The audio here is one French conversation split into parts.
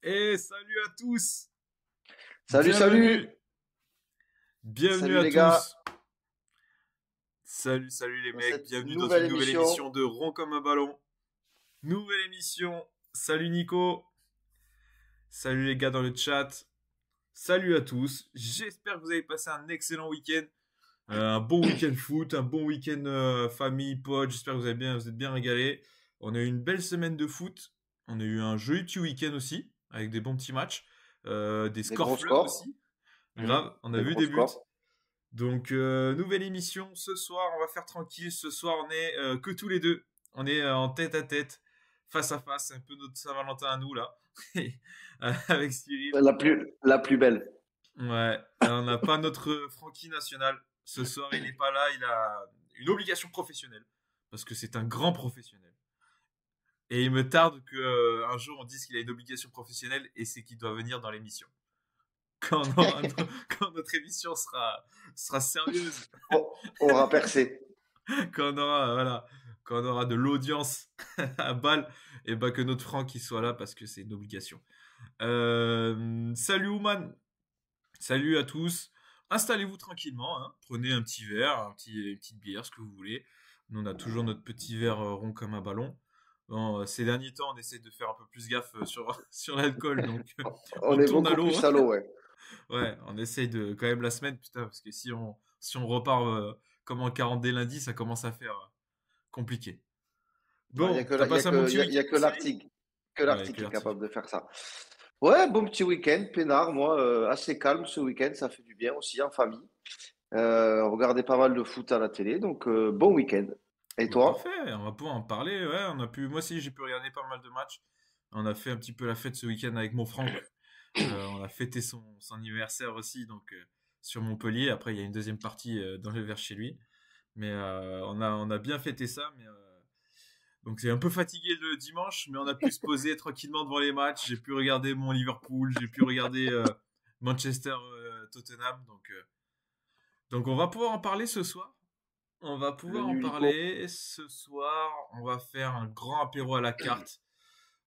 Et salut à tous! Salut, Bienvenue! salut! Bienvenue Salut à les gars, tous! Salut les dans mecs, cette bienvenue dans nouvelle une nouvelle émission. émission de Rond comme un ballon. Nouvelle émission. Salut Nico. Salut les gars dans le chat. Salut à tous. J'espère que vous avez passé un excellent week-end. Un bon week-end foot, un bon week-end famille, potes. J'espère que vous êtes bien régalés. On a eu une belle semaine de foot. On a eu un joli petit week-end aussi, avec des bons petits matchs. Des Des scores gros fleuves scores. aussi. Mhm. Grave, on a Des vu gros des buts. scores. Donc, nouvelle émission. Ce soir, on va faire tranquille. Ce soir, on est que tous les deux. On est en tête à tête, face à face. C'est un peu notre Saint-Valentin à nous, là. Avec Cyril. La plus belle. Ouais. On n'a pas notre Francky national. Ce soir, il n'est pas là. Il a une obligation professionnelle. Parce que c'est un grand professionnel. Et il me tarde que un jour on dise qu'il a une obligation professionnelle et c'est qu'il doit venir dans l'émission. Quand, on aura- quand notre émission sera sérieuse, On aura percé. quand on aura, voilà, quand on aura de l'audience à balle, et bah que notre Franck il soit là parce que c'est une obligation. Salut Ouman, salut à tous. Installez-vous tranquillement, hein. Prenez un petit verre, une petite bière, ce que vous voulez. Nous on a toujours notre petit verre rond comme un ballon. Bon, ces derniers temps, on essaie de faire un peu plus gaffe sur sur l'alcool, donc On on est tourne à beaucoup plus l'eau. salaud, ouais. Ouais, on essaye de quand même la semaine, putain, parce que si on repart comme en 40 dès lundi, ça commence à faire compliqué. Il y a Bon, que, t'as la- passé un bon petit y week-end, a que mon Cyril? l'Arctique. Que Ouais, l'Arctique que qui est l'article. capable de faire ça. Ouais, bon petit week-end, peinard, moi, assez calme ce week-end, ça fait du bien aussi en famille. On regardait pas mal de foot à la télé, donc bon week-end. Et Bah, toi? parfait, on va pouvoir en parler. Ouais, moi aussi, j'ai pu regarder pas mal de matchs. On a fait un petit peu la fête ce week-end avec mon Franck. On a fêté son anniversaire aussi, donc sur Montpellier. Après, il y a une deuxième partie dans le vers chez lui. Mais on a bien fêté ça. Mais donc c'est un peu fatigué le dimanche, mais on a pu se poser tranquillement devant les matchs. J'ai pu regarder mon Liverpool, j'ai pu regarder Manchester Tottenham. Donc on va pouvoir en parler ce soir. On va Le pouvoir en Nulico. parler ce soir. On va faire un grand apéro à la carte.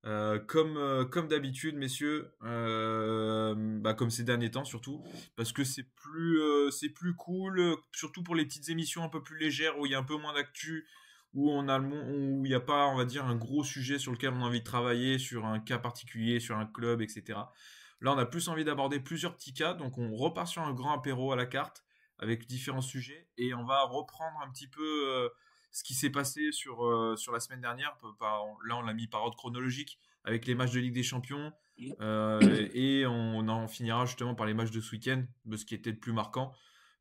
Comme d'habitude, messieurs, bah, comme ces derniers temps surtout, parce que c'est plus cool, surtout pour les petites émissions un peu plus légères où il y a un peu moins d'actu, où il n'y a pas, on va dire, un gros sujet sur lequel on a envie de travailler, sur un cas particulier, sur un club, etc. Là, on a plus envie d'aborder plusieurs petits cas, donc on repart sur un grand apéro à la carte avec différents sujets et on va reprendre un petit peu ce qui s'est passé sur la semaine dernière. Là, on l'a mis par ordre chronologique avec les matchs de Ligue des Champions. Et on en finira justement par les matchs de ce week-end, de ce qui était le plus marquant.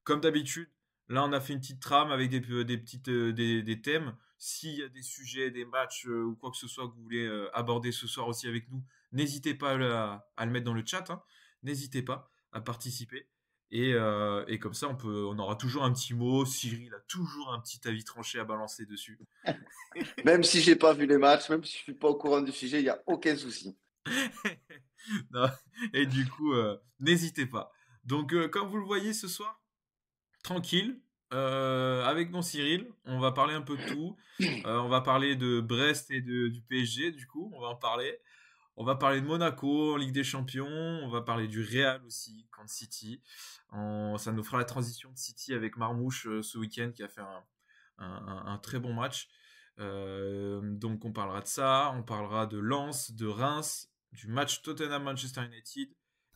Comme d'habitude, là, on a fait une petite trame avec des thèmes. S'il y a des sujets, des matchs ou quoi que ce soit que vous voulez aborder ce soir aussi avec nous, n'hésitez pas à le mettre dans le chat, hein. N'hésitez pas à participer. Et comme ça, on aura toujours un petit mot. Cyril a toujours un petit avis tranché à balancer dessus. Même si j'ai pas vu les matchs, même si je suis pas au courant du sujet, il y a aucun souci. Non. Et du coup, n'hésitez pas. Donc, comme vous le voyez ce soir, tranquille, avec mon Cyril, on va parler un peu de tout. On va parler de Brest et du PSG, du coup, on va en parler. On va parler de Monaco en Ligue des Champions. On va parler du Real aussi contre City. Ça nous fera la transition de City avec Marmouche ce week-end qui a fait un très bon match. Donc on parlera de ça. On parlera de Lens, de Reims, du match Tottenham-Manchester United.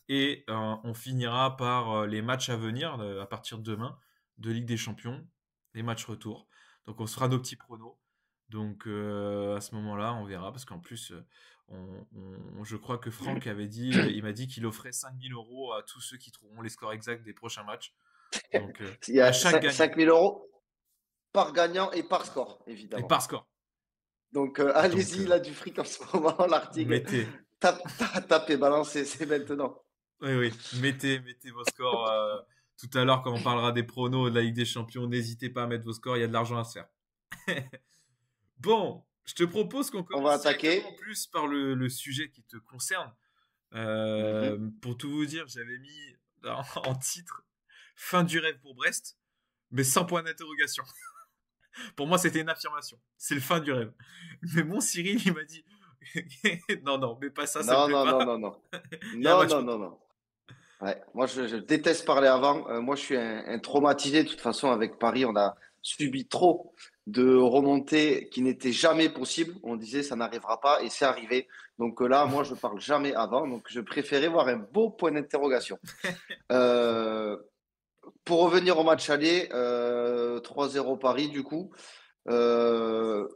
Et on finira par les matchs à venir à partir de demain de Ligue des Champions, les matchs retour. Donc on se fera nos petits pronos. Donc à ce moment-là, on verra parce qu'en plus, je crois que Franck avait dit, il m'a dit qu'il offrait 5 000 € à tous ceux qui trouveront les scores exacts des prochains matchs. Donc Il y à a chaque gagnant 5 000 euros par gagnant et par score, et évidemment. par score. Donc, Donc allez-y, il a du fric en ce moment, l'article. mettez, Tapez, balancez, c'est maintenant. oui, mettez vos scores. Tout à l'heure, quand on parlera des pronos de la Ligue des Champions, n'hésitez pas à mettre vos scores. Il y a de l'argent à se faire. Bon, je te propose qu'on On va commence directement en attaquer. plus par le sujet qui te concerne. Mhm. Pour tout vous dire, j'avais mis en titre fin du rêve pour Brest, mais sans point d'interrogation. Pour moi, c'était une affirmation. C'est le fin du rêve. Mais mon Cyril, il m'a dit Non, non, mais pas ça, ça me Non, plaît non, non, pas. non, non. Il y a un Non, match non, non, retour. non. Ouais, moi je déteste parler avant. Moi je suis un traumatisé. De toute façon, avec Paris, on a subi trop de remontées qui n'étaient jamais possibles. On disait ça n'arrivera pas et c'est arrivé. Donc là, moi je parle jamais avant. Donc je préférais voir un beau point d'interrogation. Euh, pour revenir au match aller, 3-0 Paris du coup. Euh,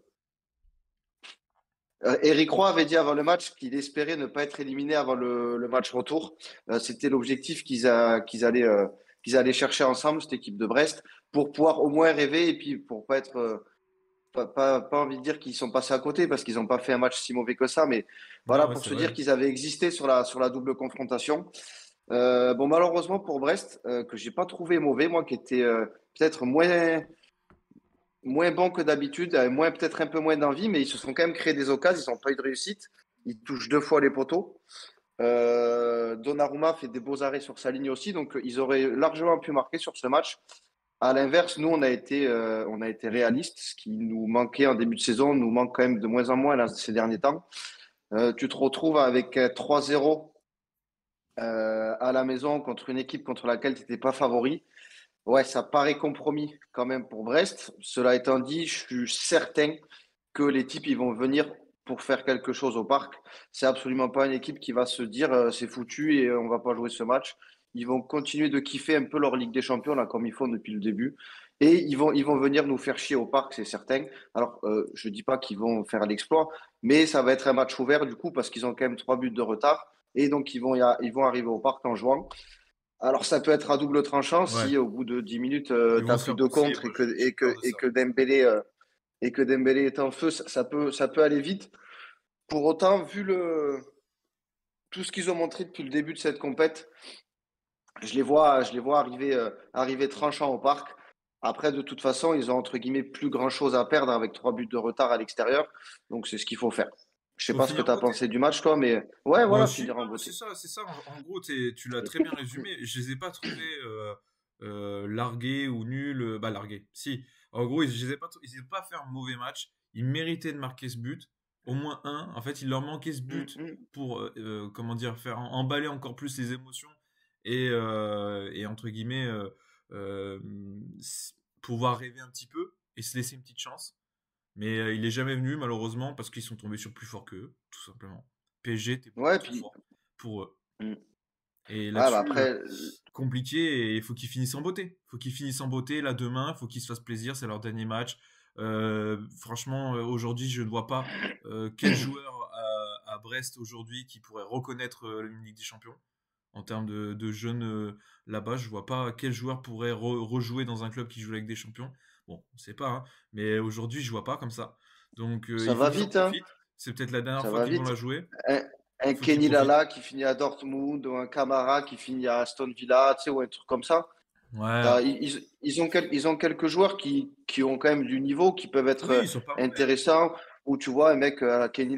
Eric Roy avait dit avant le match qu'il espérait ne pas être éliminé avant le match retour. C'était l'objectif qu'ils allaient chercher ensemble, cette équipe de Brest, pour pouvoir au moins rêver et puis pour pas être pas envie de dire qu'ils sont passés à côté parce qu'ils n'ont pas fait un match si mauvais que ça, mais voilà, Non, ouais, pour c'est se vrai. dire qu'ils avaient existé sur la double confrontation. Bon, malheureusement pour Brest, que j'ai pas trouvé mauvais, moi qui était peut-être moins bon que d'habitude, moins peut-être un peu moins d'envie, mais ils se sont quand même créés des occasions, ils n'ont pas eu de réussite. Ils touchent 2 fois les poteaux. Donnarumma fait des beaux arrêts sur sa ligne aussi, donc ils auraient largement pu marquer sur ce match. À l'inverse, nous, on a été réalistes. Ce qui nous manquait en début de saison nous manque quand même de moins en moins là, ces derniers temps. Tu te retrouves avec 3-0 à la maison contre une équipe contre laquelle tu n'étais pas favori. Ouais, ça paraît compromis quand même pour Brest. Cela étant dit, je suis certain que les types ils vont venir pour faire quelque chose au parc. C'est absolument pas une équipe qui va se dire c'est foutu et on va pas jouer ce match. Ils vont continuer de kiffer un peu leur Ligue des Champions là comme ils font depuis le début et ils vont venir nous faire chier au parc, c'est certain. Alors je dis pas qu'ils vont faire l'exploit, mais ça va être un match ouvert du coup parce qu'ils ont quand même 3 buts de retard et donc ils vont arriver au parc en jouant. Alors, ça peut être à double tranchant Ouais. si au bout de 10 minutes, Ils tu vont n'as se plus faire de bouffer. contre Moi, j'ai peur de ça. et que Dembélé est en feu, ça peut aller vite. Pour autant, tout ce qu'ils ont montré depuis le début de cette compète, je les vois arriver, arriver tranchant au parc. Après, de toute façon, ils ont entre guillemets plus grand-chose à perdre avec 3 buts de retard à l'extérieur. Donc, c'est ce qu'il faut faire. Je sais Faut pas ce que finir tu as beauté. pensé du match, toi, mais ouais, Moi voilà, aussi, finir en non, c'est beauté. ça, c'est ça. En gros, tu l'as très bien résumé. Je les ai pas trouvés largués ou nuls. Bah, largués. Si. En gros, je les ai pas, ils n'ont pas fait un mauvais match. Ils méritaient de marquer ce but. Au moins un. En fait, il leur manquait ce Mm, but mm. pour, comment dire, faire emballer encore plus les émotions et entre guillemets, euh, pouvoir rêver un petit peu et se laisser une petite chance. Mais il est jamais venu, malheureusement, parce qu'ils sont tombés sur plus fort qu'eux, tout simplement. PSG était beaucoup Ouais, trop puis. fort pour eux. Mm. Et Ouais, bah là-dessus, après, compliqué, et il faut qu'ils finissent en beauté. Il faut qu'ils finissent en beauté, là, demain, il faut qu'ils se fassent plaisir, c'est leur dernier match. Franchement, aujourd'hui, je ne vois pas quel joueur à Brest aujourd'hui qui pourrait reconnaître une Ligue des Champions. En termes de jeunes là-bas, je vois pas quel joueur pourrait rejouer dans un club qui joue avec des champions. Bon, on sait pas, hein, mais aujourd'hui, je vois pas comme ça. Donc, ça il faut va qu'ils en vite, hein. profitent. C'est peut-être la dernière Ça fois va qu'ils vont vite. la jouer. Un, un Il faut qu'ils Kenny profitent. Lala qui finit à Dortmund, ou un Camara qui finit à Aston Villa, tu sais, ou un truc comme ça. Ouais, après. Ils ont quelques joueurs qui ont quand même du niveau, qui peuvent être Oui, ils sont pas mauvais. intéressants. Ou tu vois, un mec, un Kenny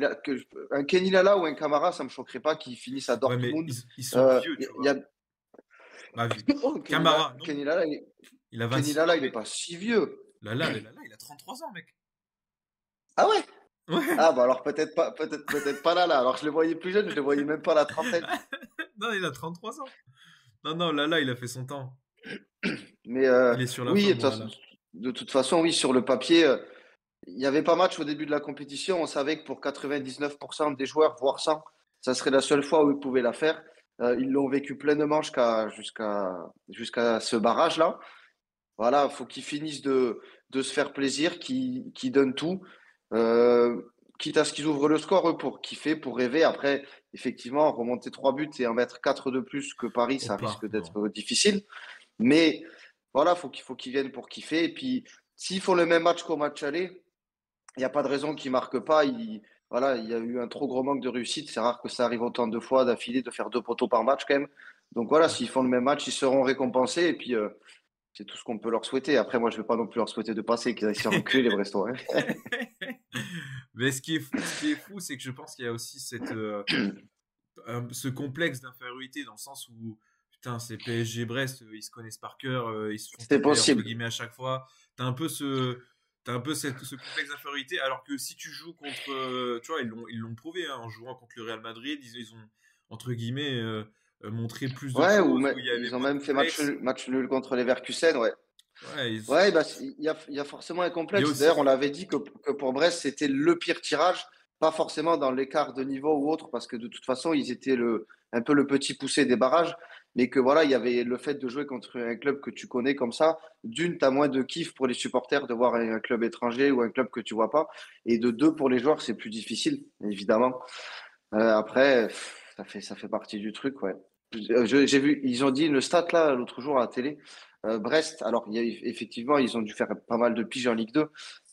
Lala ou un Camara, ça me choquerait pas qu'ils finissent à Ouais, mais Dortmund. ils sont vieux, Il tu y vois. a, Bah, vu. oh, Camara, non. Kenny Lala, Il a Kenny 26 Lala, ans, il est mec. pas si vieux. Là, il a 33 ans, mec. Ah ouais? Ouais. Ah bah alors peut-être pas Lala. Alors je le voyais plus jeune, je le voyais même pas à la trentaine. Non, il a 33 ans. Non, non, il a fait son temps. Mais Il est sur la oui, fin, bon, là. de toute façon, oui, sur le papier, il n'y avait pas match au début de la compétition. On savait que pour 99% des joueurs, voire 100, ça serait la seule fois où ils pouvaient la faire. Ils l'ont vécu pleinement jusqu'à ce barrage-là. Voilà, il faut qu'ils finissent de se faire plaisir, qu'ils donnent tout. Euh, quitte à ce qu'ils ouvrent le score, eux, pour kiffer, pour rêver. Après, effectivement, remonter 3 buts et en mettre 4 de plus que Paris, Au ça risque parc, non. d'être difficile. Mais voilà, faut qu'ils viennent pour kiffer. Et puis, s'ils font le même match qu'au match aller, il n'y a pas de raison qu'ils ne marquent pas. Voilà, il y a eu un trop gros manque de réussite. C'est rare que ça arrive autant de fois d'affilée, de faire 2 poteaux par match quand même. Donc voilà, Ouais. s'ils font le même match, ils seront récompensés. Et puis, c'est tout ce qu'on peut leur souhaiter. Après, moi, je ne vais pas non plus leur souhaiter de passer, qu'ils aillent se faire enculer les Brestois, hein. Mais ce qui est fou, c'est que je pense qu'il y a aussi ce complexe d'infériorité dans le sens où, putain, c'est PSG Brest, ils se connaissent par cœur, ils se font C'est taper entre possible. guillemets à chaque fois. T'as un peu ce. t'as un peu ce complexe d'infériorité, alors que si tu joues contre, tu vois, ils l'ont prouvé hein, en jouant contre le Real Madrid, ils ont entre guillemets montré plus de Ouais, choses où il y avait ils ont moins de même fait complexes. match nul contre les Leverkusen, ouais. Ouais, Ouais, bah, il y a forcément un il y a complexe. D'ailleurs, on aussi, l'avait dit que pour Brest, c'était le pire tirage, pas forcément dans l'écart de niveau ou autre, parce que de toute façon, ils étaient un peu le petit poussé des barrages, mais que voilà, il y avait le fait de jouer contre un club que tu connais comme ça. D'une, tu as moins de kiff pour les supporters de voir un club étranger ou un club que tu vois pas, et de deux, pour les joueurs, c'est plus difficile, évidemment. Après, ça fait partie du truc, ouais. J'ai vu, ils ont dit une stat là l'autre jour à la télé. Brest, alors effectivement, ils ont dû faire pas mal de piges en Ligue 2,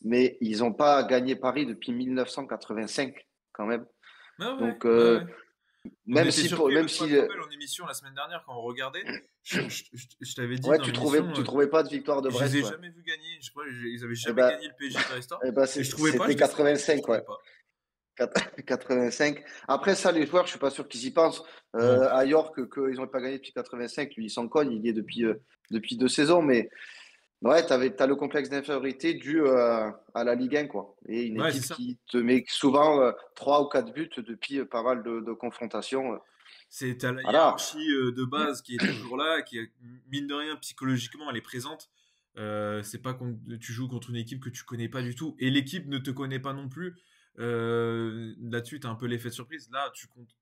mais ils n'ont pas gagné Paris depuis 1985 quand même. ah ouais, Donc ouais, ouais. On même était si surpris, même même toi, tu si te rappelles en émission la semaine dernière quand on regardait, je t'avais dit ouais, dans l'émission, tu trouvais pas de victoire de je les ai Brest, ouais. jamais vus gagner. Je crois ils avaient Eh jamais ben, gagné le PSG de Resta. Et je trouvais pas, c'était je descendais et je 85, trouvais ouais. pas. 85. Après ça, les joueurs, je suis pas sûr qu'ils y pensent. Non. À York, qu'ils n'ont pas gagné depuis 85, lui, il s'en cogne, il y est depuis 2 saisons, mais ouais, t'as le complexe d'infériorité dû à la Ligue 1, quoi. Et une Ouais, c'est équipe ça. qui te met souvent 3 ou 4 buts depuis pas mal de confrontations. C'est à la Voilà. hiérarchie de base qui est toujours là, qui est, mine de rien psychologiquement elle est présente. C'est pas quand tu joues contre une équipe que tu connais pas du tout et l'équipe ne te connaît pas non plus. Là-dessus, t'as un peu l'effet de surprise. Là,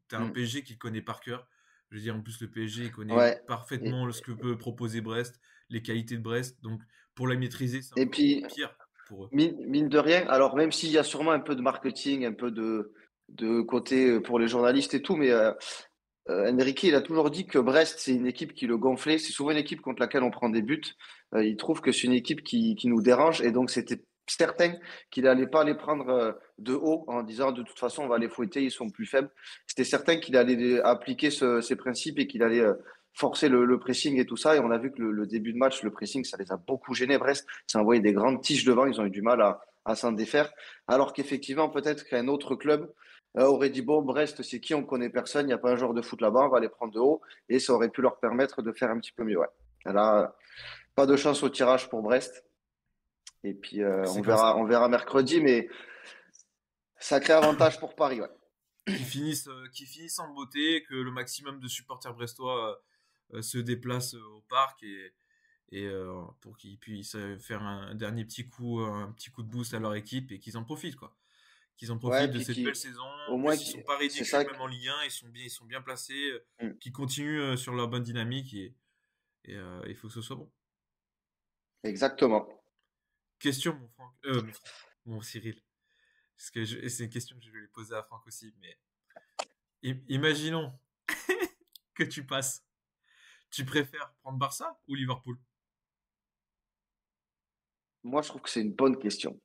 t'as un Mm. PSG qui connaît par cœur. Je veux dire, en plus, le PSG il connaît Ouais. Et, parfaitement ce que peut proposer Brest, les qualités de Brest. Donc, pour la maîtriser, c'est et encore puis, pire pour eux. mine de rien, alors même s'il y a sûrement un peu de marketing, un peu de côté pour les journalistes et tout, mais Enrique, il a toujours dit que Brest, c'est une équipe qui le gonflait. C'est souvent une équipe contre laquelle on prend des buts. Il trouve que c'est une équipe qui nous dérange. Et donc, c'était certain qu'il n'allait pas les prendre de haut en disant de toute façon, on va les fouetter, ils sont plus faibles. C'était certain qu'il allait appliquer ces principes et qu'il allait forcer le pressing et tout ça. Et on a vu que le début de match, le pressing, ça les a beaucoup gênés, Brest. Ça a envoyé des grandes tiges devant. Ils ont eu du mal à s'en défaire. Alors qu'effectivement, peut-être qu'un autre club aurait dit, bon, Brest, c'est qui? On connaît personne, il n'y a pas un joueur de foot là-bas, on va les prendre de haut. Et ça aurait pu leur permettre de faire un petit peu mieux. Ouais. Là, pas de chance au tirage pour Brest. Et puis, C'est comme ça. on verra mercredi, mais sacré avantage pour Paris. Ouais. Qui finissent en beauté, que le maximum de supporters brestois se déplacent au parc et pour qu'ils puissent faire un dernier un petit coup de boost à leur équipe et qu'ils en profitent quoi. Qu'ils en Ouais, profitent de puis cette belle saison. au En moins, plus, ils sont pas c'est ridicules ça. même en Ligue 1, ils sont bien placés, Mm. qu'ils continuent sur leur bonne dynamique il faut que ce soit bon. Exactement. Question mon Cyril, parce que c'est une question que je vais poser à Franck aussi, mais imaginons que tu passes. Tu préfères prendre Barça ou Liverpool? Moi, je trouve que c'est une bonne question.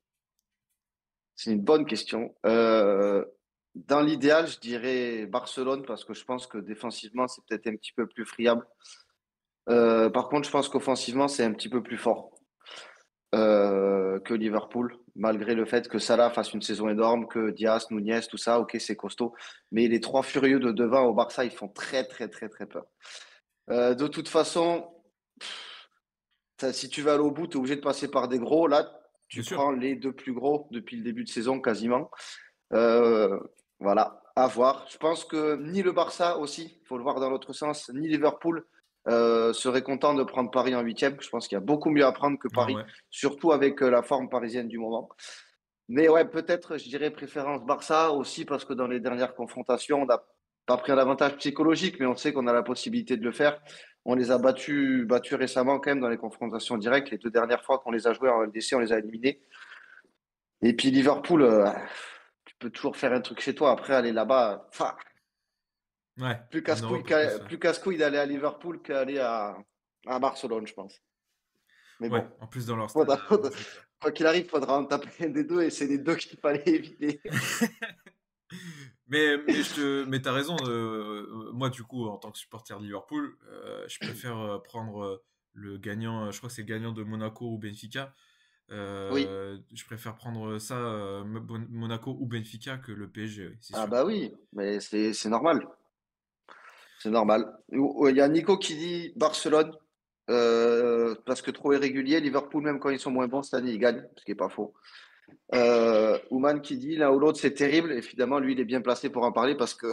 C'est une bonne question. Dans l'idéal, je dirais Barcelone parce que je pense que défensivement, c'est peut-être un petit peu plus friable. Par contre, je pense qu'offensivement, c'est un petit peu plus fort que Liverpool, malgré le fait que Salah fasse une saison énorme, que Diaz, Nunez, tout ça, ok, c'est costaud. Mais les trois furieux de devant au Barça, ils font très, très, très, très peur. De toute façon, si tu veux aller au bout, tu es obligé de passer par des gros. Là, Bien tu sûr. prends les deux plus gros depuis le début de saison quasiment. Euh, voilà, à voir. Je pense que ni le Barça aussi, il faut le voir dans l'autre sens, ni Liverpool serait content de prendre Paris en huitième. Je pense qu'il y a beaucoup mieux à prendre que Ah Paris, ouais. surtout avec la forme parisienne du moment. Mais ouais, peut-être, je dirais préférence Barça aussi parce que dans les dernières confrontations, on n'a pas pris un avantage psychologique, mais on sait qu'on a la possibilité de le faire. On les a battus récemment quand même dans les confrontations directes. Les 2 dernières fois qu'on les a joués en LDC, on les a éliminés. Et puis Liverpool, tu peux toujours faire un truc chez toi. Après, aller là-bas, enfin, Ouais. plus En casse-couille Europe en plus. plus casse-couille d'aller à Liverpool qu'aller à Barcelone, je pense. Mais Ouais. bon, En plus dans leur stade, faudra, faudra- c'est clair. quoi qu'il arrive, faudra en taper un des deux et c'est les deux qu'il fallait éviter. Mais t'as raison. Moi, du coup, en tant que supporter de Liverpool, je préfère prendre le gagnant. Je crois que c'est le gagnant de Monaco ou Benfica. Oui, Je préfère prendre ça, Monaco ou Benfica, que le PSG, oui, c'est ah sûr. bah oui, mais c'est normal. C'est normal. Il y a Nico qui dit Barcelone. parce que trop irrégulier. Liverpool, même quand ils sont moins bons cette année, ils gagnent, ce qui n'est pas faux. Ouman qui dit l'un ou l'autre, c'est terrible. Évidemment, lui, il est bien placé pour en parler parce que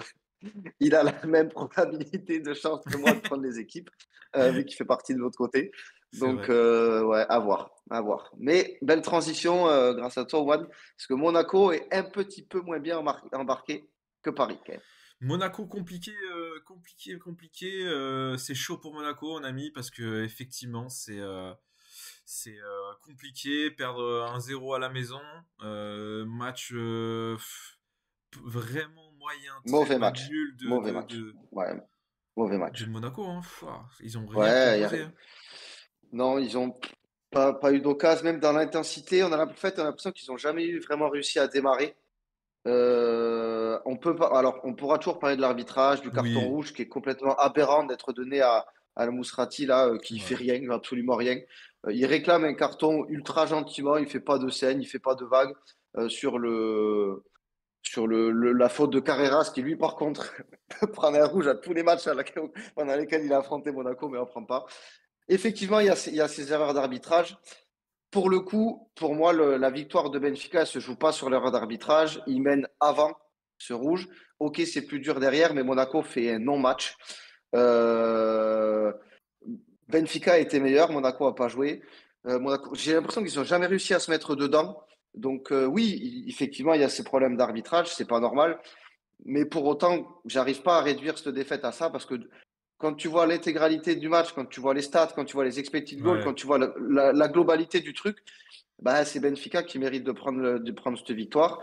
il a la même probabilité de chance que moi de prendre les équipes, vu qu'il fait partie de l'autre côté. C'est Donc, vrai. ouais, à voir, à voir. Mais belle transition grâce à toi, Ouman, parce que Monaco est un petit peu moins bien embarqué que Paris, quand même. Monaco compliqué, compliqué. C'est chaud pour Monaco, mon ami, parce que effectivement, c'est compliqué. Perdre 1-0 à la maison, match vraiment moyen, très Mauvais même match. nul Mauvais match. Ouais, mauvais de match. Monaco. Hein. Ils ont rien Ouais, proposé. Hein. non, ils ont pas eu d'occasion, même dans l'intensité. En fait, on a l'impression qu'ils n'ont jamais eu vraiment réussi à démarrer. On peut pas, alors, on pourra toujours parler de l'arbitrage, du carton Oui, rouge qui est complètement aberrant d'être donné à Al-Mousrati, là, qui fait ouais. rien, absolument rien. Il réclame un carton ultra gentiment, il fait pas de scène, il fait pas de vague sur la faute de Carreras, qui lui, par contre, peut prendre un rouge à tous les matchs pendant lesquels il a affronté Monaco, mais on prend pas. Effectivement, il y a ces erreurs d'arbitrage. Pour le coup, pour moi, la victoire de Benfica ne se joue pas sur l'erreur d'arbitrage. Il mène avant ce rouge. Ok, c'est plus dur derrière, mais Monaco fait un non-match. Euh, Benfica était meilleur, Monaco n'a pas joué. J'ai l'impression qu'ils n'ont jamais réussi à se mettre dedans. Donc oui, effectivement, il y a ces problèmes d'arbitrage, c'est pas normal. Mais pour autant, j'arrive pas à réduire cette défaite à ça parce que quand tu vois l'intégralité du match, quand tu vois les stats, quand tu vois les expected goals, quand Ouais. tu vois la globalité du truc, bah, c'est Benfica qui mérite de prendre cette victoire.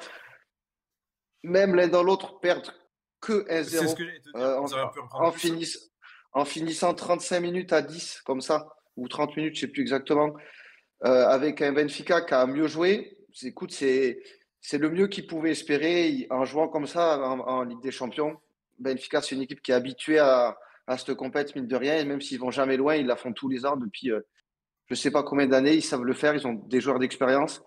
Même l'un dans l'autre, perdre que C'est ce que 1-0 j'allais te dire. euh, en, Ils auraient pu en prendre en, plus. Hein. finisse- en finissant 35 minutes à 10, comme ça, ou 30 minutes, je sais plus exactement, avec un Benfica qui a mieux joué. Écoute, c'est le mieux qu'ils pouvaient espérer en jouant comme ça en Ligue des Champions. Benfica, c'est une équipe qui est habituée à cette compète, mine de rien, et même s'ils vont jamais loin, ils la font tous les ans depuis je sais pas combien d'années, ils savent le faire, ils ont des joueurs d'expérience.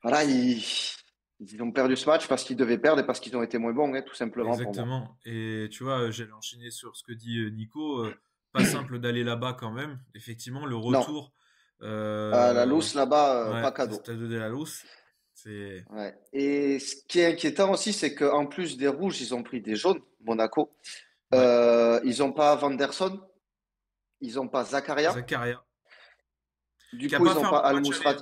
Voilà, ils ont perdu ce match parce qu'ils devaient perdre et parce qu'ils ont été moins bons, hein, tout simplement pour moi. Exactement. Et tu vois, j'allais enchaîner sur ce que dit Nico. Pas simple d'aller là-bas quand même. Effectivement, le Non, retour. à la euh, Luz là-bas, ouais, pas cadeau. Stade de la Luz. C'est. Ouais. Et ce qui est inquiétant aussi, c'est qu'en plus des rouges, ils ont pris des jaunes, Monaco. Ouais. Ils n'ont pas Vanderson, ils n'ont pas Zakaria. Zakaria. Du Qui a coup, ils pas n'ont fait un pas bon match aller. Al-Mousrat,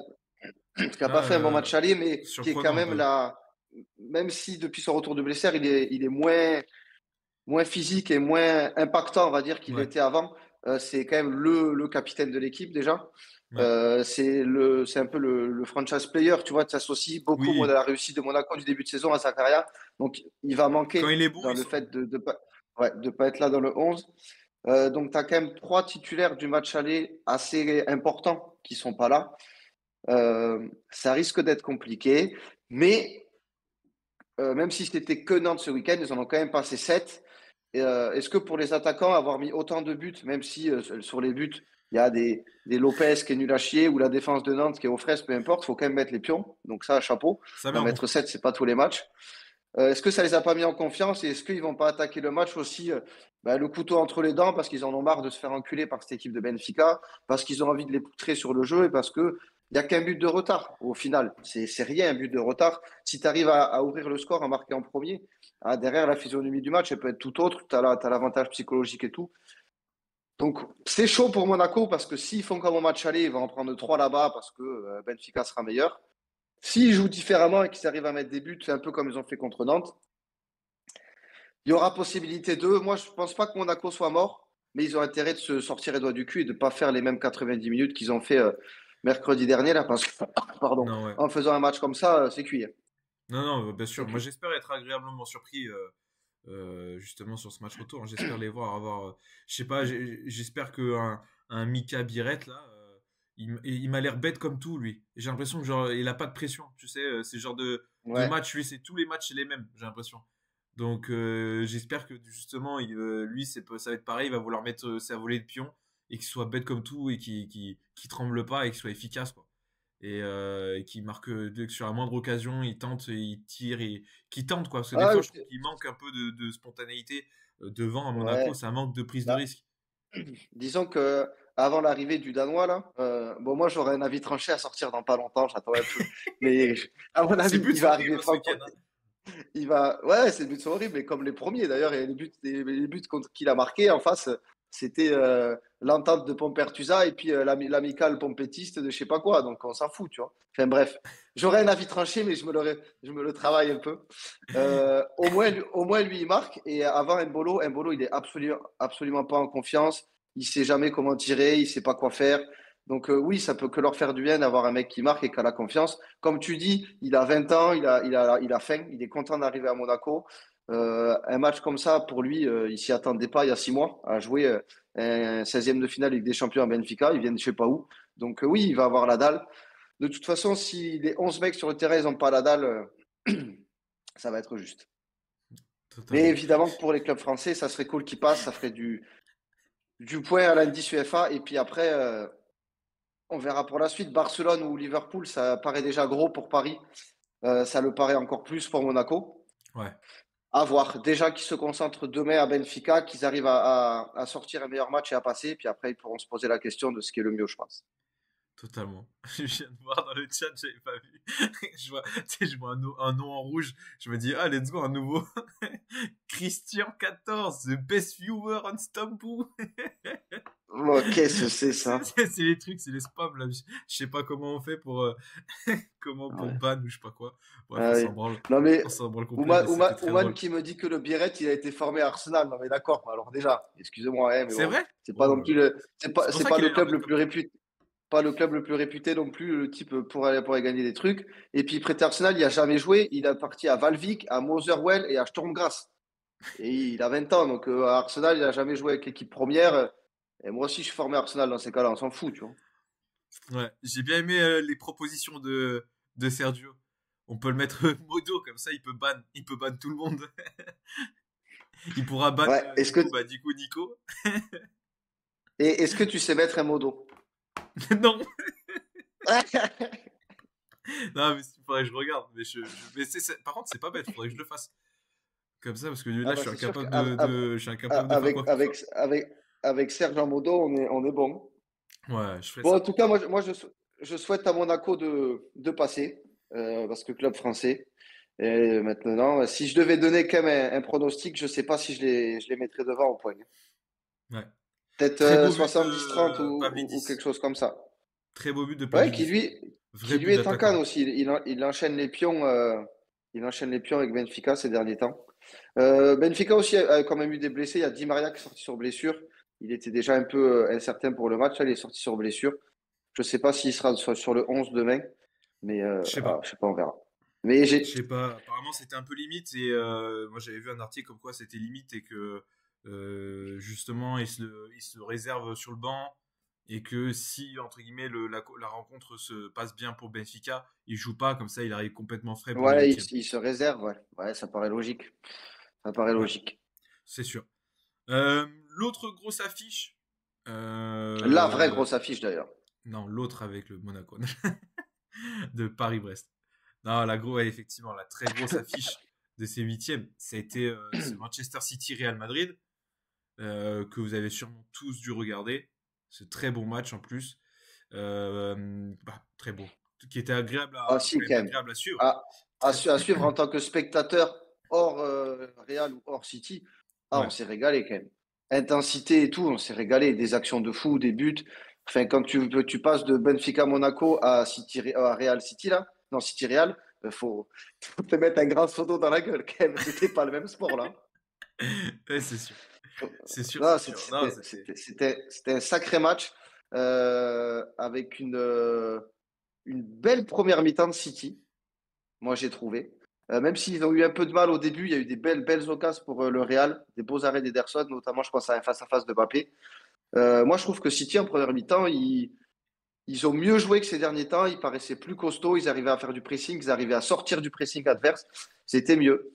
Hein. qui n'a pas Là, fait un bon match aller, mais qui est quand surprenant un même peu. là. Même si depuis son retour de blessure, il est moins physique et moins impactant, on va dire, qu'il Ouais. l'était avant. C'est quand même le capitaine de l'équipe déjà. Ouais. C'est un peu le franchise player, tu vois, tu associes beaucoup moi, de Oui. la réussite de Monaco du début de saison à Zakaria. Donc, il va Quand il manquer est bon, dans ils le sont bons. fait de pas, ouais, de pas être là dans le 11. Donc, tu as quand même trois titulaires du match aller assez importants qui sont pas là. Ça risque d'être compliqué, mais même si c'était que Nantes ce week-end, ils en ont quand même passé 7. Est-ce que pour les attaquants, avoir mis autant de buts, même si sur les buts, il y a des Lopez qui est nul à chier ou la défense de Nantes qui est aux fraises, peu importe, il faut quand même mettre les pions. Donc ça, chapeau. Ça met D'en un bon mettre coup. 7, c'est pas tous les matchs. Est-ce que ça les a pas mis en confiance et est-ce qu'ils vont pas attaquer le match aussi le couteau entre les dents parce qu'ils en ont marre de se faire enculer par cette équipe de Benfica, parce qu'ils ont envie de les poutrer sur le jeu et parce que il n'y a qu'un but de retard au final. C'est rien un but de retard. Si tu arrives à ouvrir le score, à marquer en premier, hein, derrière la physionomie du match, elle peut être tout autre. Tu as l'avantage psychologique et tout. Donc c'est chaud pour Monaco parce que s'ils font comme au match aller, ils vont en prendre 3 là-bas parce que Benfica sera meilleur. S'ils jouent différemment et qu'ils arrivent à mettre des buts, c'est un peu comme ils ont fait contre Nantes, il y aura possibilité d'eux. Moi, je ne pense pas que Monaco soit mort, mais ils ont intérêt de se sortir les doigts du cul et de ne pas faire les mêmes 90 minutes qu'ils ont fait mercredi dernier, là, parce que, pardon, Non, ouais. en faisant un match comme ça, c'est cuit. Non, non, bien C'est sûr. Moi, cuit. j'espère être agréablement surpris justement sur ce match retour. Hein. J'espère les voir avoir. Je sais pas, j'espère que un Mika Biret, là, il m'a l'air bête comme tout, lui. J'ai l'impression que genre, il a pas de pression. Tu sais, c'est le genre de Ouais. match, lui, c'est tous les matchs, c'est les mêmes, j'ai l'impression. Donc, j'espère que justement, lui, ça va être pareil. Il va vouloir mettre sa volée de pion et qu'il soit bête comme tout et qu'il tremble pas et qu'il soit efficace, quoi. Et qui marque dès que sur la moindre occasion, il tente, il tire, et qui tente quoi. Parce que des Ah, fois, je trouve ok. qu'il manque un peu de spontanéité devant à Monaco, Ouais. ça manque de prise de Bah, risque. disons que avant l'arrivée du Danois, là, bon, moi, j'aurais un avis tranché à sortir dans pas longtemps, j'attends un peu. Mais à mon Ces avis, buts il sont va arriver horribles ce week-end, Francfort. hein. Il va. Ouais, ces buts sont horribles, mais comme les premiers d'ailleurs, et les buts contre qu'il a marqué en face, c'était l'entente de Pompertusa et puis l'amicale pompettiste de je sais pas quoi, donc on s'en fout, tu vois. Enfin bref, j'aurais un avis tranché, mais je me le travaille un peu. Au moins, lui, il marque, et avant Mbolo, il est absolument pas en confiance, il sait jamais comment tirer, il sait pas quoi faire. Donc oui, ça peut que leur faire du bien d'avoir un mec qui marque et qui a la confiance. Comme tu dis, il a 20 ans, il a faim, il est content d'arriver à Monaco. Un match comme ça, pour lui, il s'y attendait pas il y a 6 mois à jouer un 16e de finale Ligue des Champions à Benfica. Il vient de je sais pas où. Donc oui, il va avoir la dalle. De toute façon, si les 11 mecs sur le terrain, ils n'ont pas la dalle, ça va être juste. Mais Totalement. évidemment que pour les clubs français, ça serait cool qu'ils passent. Ça ferait du point à l'indice UEFA. Et puis après, on verra pour la suite. Barcelone ou Liverpool, ça paraît déjà gros pour Paris. Ça le paraît encore plus pour Monaco. Ouais. À voir. Déjà qu'ils se concentrent demain à Benfica, qu'ils arrivent à sortir un meilleur match et à passer. Puis après, ils pourront se poser la question de ce qui est le mieux, je pense. Totalement. Je viens de voir dans le chat, j'avais pas vu. Je vois, tu sais, je vois un nom en rouge. Je me dis, ah, let's go, un nouveau. Christian 14, the best viewer on Stampou. Oh, qu'est-ce que c'est ça? C'est les trucs, c'est les spams là. Je sais pas comment on fait pour comment pour Ouais. ban ou je sais pas quoi. Bref, Ah on oui. s'en branle. Non mais On s'en branle complet, mais c'était très Ouman drôle. qui me dit que le Biret il a été formé à Arsenal. Non mais d'accord. Alors déjà, excusez-moi, hein, mais C'est bon, vrai? c'est pas Oh non là plus là. C'est pour c'est ça pas qu'il le a l'air club bête le comme plus tout. réputé, pas le club le plus réputé non plus. Le type pour aller gagner des trucs. Et puis prêté à Arsenal, il a jamais joué. Il a parti à Valvik, à Motherwell et à Sturm Graz. Et il a 20 ans, donc à Arsenal, il a jamais joué avec l'équipe première. Et moi aussi, je suis formé à Arsenal dans ces cas-là. On s'en fout, tu vois. Ouais, j'ai bien aimé les propositions de Sergio. On peut le mettre modo, comme ça il peut ban tout le monde. Il pourra ban Ouais. du coup Nico. Et est-ce que tu sais mettre un modo? Non, non, mais il faudrait que je regarde. Mais par contre, c'est pas bête, faudrait que je le fasse. Comme ça, parce que Ah là, je bah suis c'est sûr incapable qu'avec je suis incapable de faire quoi que ce soit. avec Serge en modo, on est bon. Ouais, je ferai Bon, en ça. tout cas, je souhaite à Monaco de passer, parce que club français. Et maintenant, si je devais donner quand même un pronostic, je ne sais pas si je les mettrais devant au point. Ouais. Peut-être Très beau but 70-30 de ou quelque Pavlidis. chose comme ça. Très beau but de Ouais, Pavlidis. Vrai qui but lui est en canne d'attaquant. aussi. Il enchaîne les pions, il enchaîne les pions avec Benfica ces derniers temps. Benfica aussi a quand même eu des blessés. Il y a Di Maria qui est sorti sur blessure. Il était déjà un peu incertain pour le match. Là, il est sorti sur blessure. Je ne sais pas s'il sera sur le 11 demain, mais Je sais pas. je sais pas, on verra. Mais Je sais pas. Apparemment, c'était un peu limite. Et moi, j'avais vu un article comme quoi c'était limite et que justement, il se le réserve sur le banc. Et que si, entre guillemets, la rencontre se passe bien pour Benfica, il joue pas. Comme ça, il arrive complètement frais pour les ouais, huitièmes. il se réserve. Ouais, ouais, ça paraît logique. Ça paraît Ouais, logique. c'est sûr. L'autre grosse affiche. La vraie euh, grosse affiche d'ailleurs. non, l'autre avec le Monaco de Paris-Brest. Non, ouais, effectivement, la très grosse affiche de ces huitièmes, ça a été ce Manchester City-Real Madrid, que vous avez sûrement tous dû regarder. Ce très bon match en plus. Très beau. Qui était Ah quand si, même quand même. agréable à suivre. À, Très, à suivre en tant que spectateur hors Real ou hors City, ah, on ouais. s'est régalé quand même. Intensité et tout, on s'est régalé. Des actions de fou, des buts. Enfin, quand tu passes de Benfica Monaco à à Real City, là, non, City Real, faut te mettre un grand photo dans la gueule quand même. C'était pas le même sport là. Ouais, c'est sûr. C'est sûr, Non, c'est sûr. Non, c'était. c'était un sacré match avec une belle première mi-temps de City. Moi, j'ai trouvé. Même s'ils ont eu un peu de mal au début, il y a eu des belles occasions pour le Real, des beaux arrêts d'Ederson, notamment, je pense à un face-à-face de Mbappé. Moi, je trouve que City, en première mi-temps, ils ont mieux joué que ces derniers temps. Ils paraissaient plus costauds, ils arrivaient à faire du pressing, ils arrivaient à sortir du pressing adverse. C'était mieux.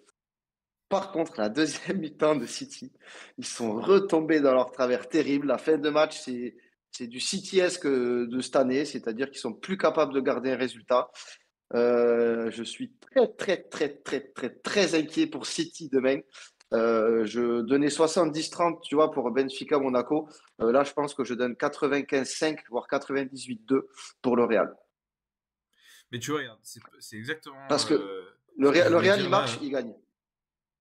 Par contre, la deuxième mi-temps de City, ils sont retombés dans leur travers terrible. La fin de match, c'est du City-esque de cette année, c'est-à-dire qu'ils sont plus capables de garder un résultat. Je suis très inquiet pour City demain. Je donnais 70-30, tu vois, pour Benfica-Monaco. Là, je pense que je donne 95-5, voire 98-2 pour le Real. Mais tu vois, regarde, c'est exactement Parce que ce que je Le voulais Real, dire il marche, là. il gagne.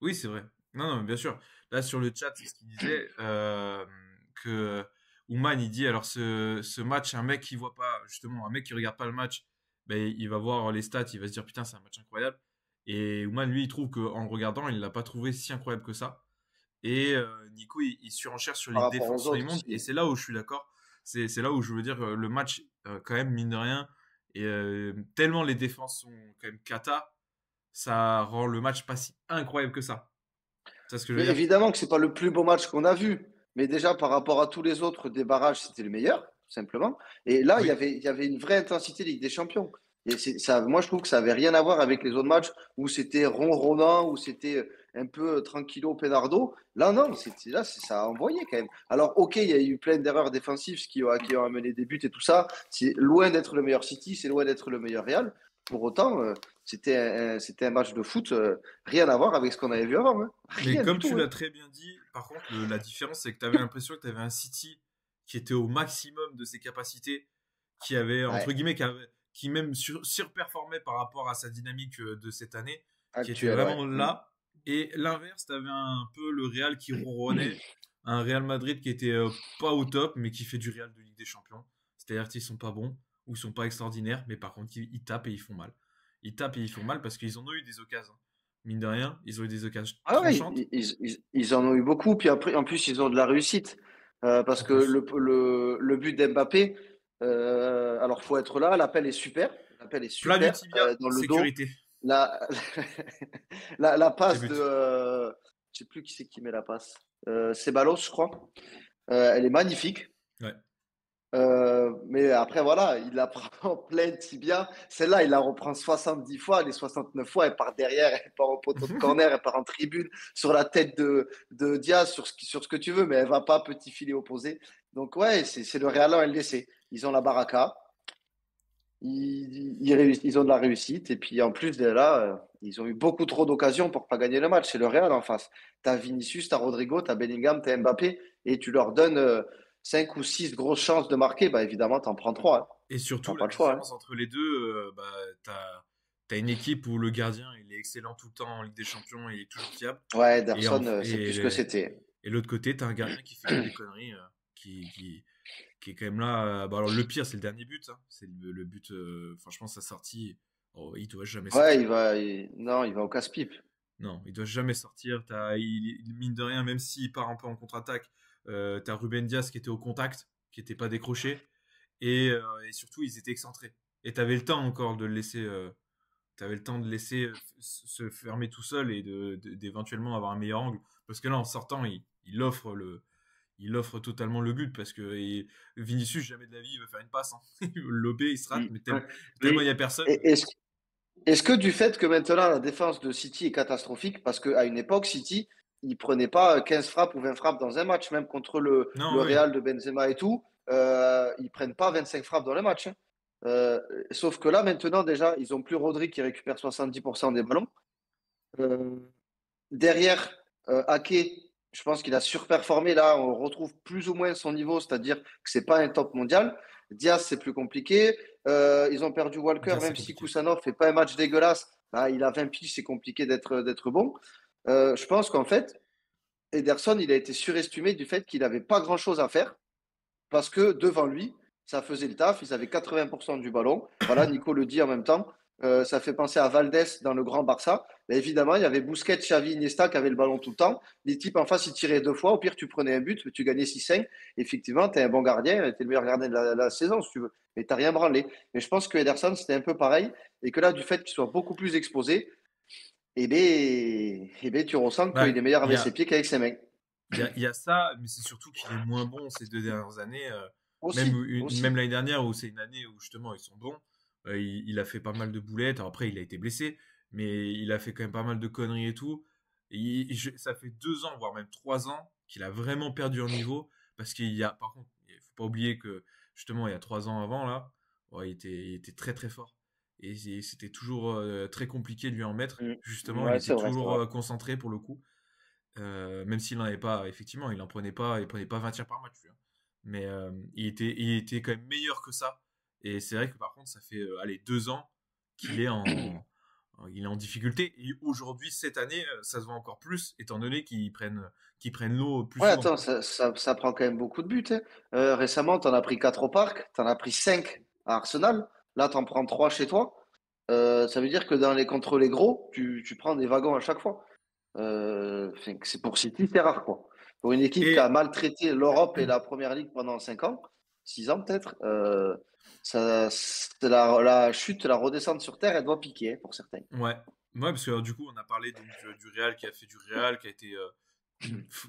Oui, c'est vrai. Non, non, bien sûr. Là, sur le chat, c'est ce qu'il disait que Ouman, il dit alors ce match, un mec qui voit pas, justement, un mec qui regarde pas le match, ben, il va voir les stats, il va se dire putain, c'est un match incroyable. Et Ouman, lui, il trouve qu'en le regardant, il l'a pas trouvé si incroyable que ça. Et Nico, il surenchère sur les Par rapport aux défenses autres immondes. Et aussi. c'est là où je suis d'accord. C'est là où je veux dire le match, quand même, mine de rien. Et tellement les défenses sont quand même cata, ça rend le match pas si incroyable que ça. C'est ce que je veux Mais dire. évidemment que c'est pas le plus beau match qu'on a vu. Mais déjà, par rapport à tous les autres des barrages, c'était le meilleur, tout simplement. Et là, Oui. il y avait une vraie intensité Ligue des Champions. Et ça, moi, je trouve que ça avait rien à voir avec les autres matchs où c'était ronronnant, où c'était un peu tranquillo, pénardo. Là, non, ça a envoyé quand même. Alors, ok, il y a eu plein d'erreurs défensives qui ont amené des buts et tout ça. C'est loin d'être le meilleur City, c'est loin d'être le meilleur Real. Pour autant, c'était un match de foot, rien à voir avec ce qu'on avait vu avant, hein. Mais Rien du comme tu tout, hein. l'as très bien dit, par contre, la différence, c'est que tu avais l'impression que tu avais un City qui était au maximum de ses capacités, qui avait, entre Ouais, guillemets, qui même surperformait par rapport à sa dynamique de cette année, qui était actuel, ouais. vraiment là. Et l'inverse, tu avais un peu le Real qui ronronnait, un Real Madrid qui était pas au top, mais qui fait du Real de Ligue des Champions. C'est-à-dire qu'ils sont pas bons, ou ils sont pas extraordinaires, mais par contre, ils tapent et ils font mal. Ils tapent et ils font mal parce qu'ils en ont eu des occasions. Mine de rien, ils ont eu des occasions Ah ouais, tranchantes ils en ont eu beaucoup, puis après, en plus, ils ont de la réussite. Parce en que plus. le but d'Mbappé, alors faut être là, l'appel est Plat du super, tibia, dans le dos. sécurité. La, la C'est passe de, but. je sais plus qui c'est qui met la passe. Ceballos, je crois. Elle est magnifique. Ouais. Mais après, voilà, il la prend en plein tibia. Celle-là, il la reprend 70 fois. Les 69 fois, elle part derrière, elle part au poteau de corner, elle part en tribune, sur la tête de Diaz, sur ce que tu veux, mais elle va pas petit filet opposé. Donc, ouais, c'est le Real LDC. Ils ont la baraka, ils ont de la réussite. Et puis, en plus de là, ils ont eu beaucoup trop d'occasions pour pas gagner le match. C'est le Real en face. Tu as Vinicius, tu as Rodrigo, tu as Bellingham, tu as Mbappé, et tu leur donnes 5 ou 6 grosses chances de marquer. Bah, évidemment, tu en prends 3. Hein. Et T'as surtout, la pas le choix. Hein. différence entre les deux, bah, t'as une équipe où le gardien, il est excellent tout le temps en Ligue des Champions et il est toujours fiable. Ouais, Et, Ederson, c'est plus ce que c'était. et l'autre côté, t'as un gardien qui fait que des conneries, qui, qui, qui est quand même là. Bah, alors, le pire, c'est le dernier but. Hein. C'est le but, franchement, sa sortie, oh, il doit jamais Ouais, sortir. non, il va au casse-pipe. Non, il doit jamais sortir. Mine de rien, même s'il part un peu en contre-attaque, t'as Ruben Diaz qui était au contact, qui n'était pas décroché. Et surtout, ils étaient excentrés. Et t'avais le temps encore de le laisser, t'avais le temps de laisser se fermer tout seul et d'éventuellement avoir un meilleur angle. Parce que là, en sortant, il offre totalement le but parce que Vinicius, jamais de la vie, il veut faire une passe. Hein. Il veut le lober, il se rate, mais Ouais. tellement il Mais n'y a personne. est-ce est-ce que du fait que maintenant la défense de City est catastrophique, parce qu'à une époque, City, il prenait pas 15 frappes ou 20 frappes dans un match, même contre le Non, oui. Real de Benzema et tout, ils prennent pas 25 frappes dans le match. Hein. Euh, Sauf que là, maintenant, déjà, ils ont plus Rodri qui récupère 70% des ballons. Euh, Derrière, Ake, je pense qu'il a surperformé. Là, on retrouve plus ou moins son niveau, c'est-à-dire que c'est pas un top mondial. Diaz, c'est plus compliqué. Ils ont perdu Walker, Dia, c'est même si compliqué. Kusanov fait pas un match dégueulasse. Bah, il a 20 piges, c'est compliqué d'être bon. Je pense qu'en fait, Ederson, il a été surestimé du fait qu'il n'avait pas grand-chose à faire parce que devant lui, ça faisait le taf. Ils avaient 80% du ballon. Voilà, Nico le dit en même temps. Ça fait penser à Valdés dans le grand Barça. Mais évidemment, il y avait Busquets, Xavi, Iniesta qui avaient le ballon tout le temps. Les types en face, ils tiraient deux fois. Au pire, tu prenais un but, tu gagnais 6-5. Effectivement, tu es un bon gardien. Tu es le meilleur gardien de la saison, si tu veux. Mais tu n'as rien branlé. Mais je pense que Ederson, c'était un peu pareil. Et que là, du fait qu'il soit beaucoup plus exposé, tu ressens Bah, qu'il est meilleur il y avec ses a, pieds qu'avec ses mains. il y a ça, mais c'est surtout qu'il est moins bon ces 2 dernières années. Aussi, Même aussi. l'année dernière, où c'est une année où justement ils sont bons. Il a fait pas mal de boulettes. Alors après, il a été blessé, mais il a fait quand même pas mal de conneries et tout. Ça fait 2 ans, voire même 3 ans, qu'il a vraiment perdu en niveau. Parce qu'il y a, par contre, il faut pas oublier que justement, il y a 3 ans avant, là, ouais, il était très très fort. Et c'était toujours très compliqué de lui en mettre. Mm. Justement, il Ouais, était c'est vrai, c'est toujours vrai. concentré pour le coup. Même s'il n'en avait pas, effectivement, il prenait pas 20 tirs par match, lui, hein. Mais il était quand même meilleur que ça. Et c'est vrai que par contre, ça fait allez, 2 ans qu'il est il est en difficulté. Et aujourd'hui, cette année, ça se voit encore plus, étant donné qu'ils prennent l'eau plus Ouais, souvent. attends, ça prend quand même beaucoup de buts, hein. Récemment, t'en as pris 4 au parc, t'en as pris 5 à Arsenal. Là, t'en prends 3 chez toi. Ça veut dire que contre les gros, tu prends des wagons à chaque fois. Enfin, c'est pour City, c'est rare, quoi. Pour une équipe qui a Et maltraité l'Europe et la Première Ligue pendant 5 ans, 6 ans peut-être, la chute, la redescente sur Terre, elle doit piquer, hein, pour certains. ouais, ouais, parce que du coup, on a parlé donc du Real qui a fait du Real, qui a été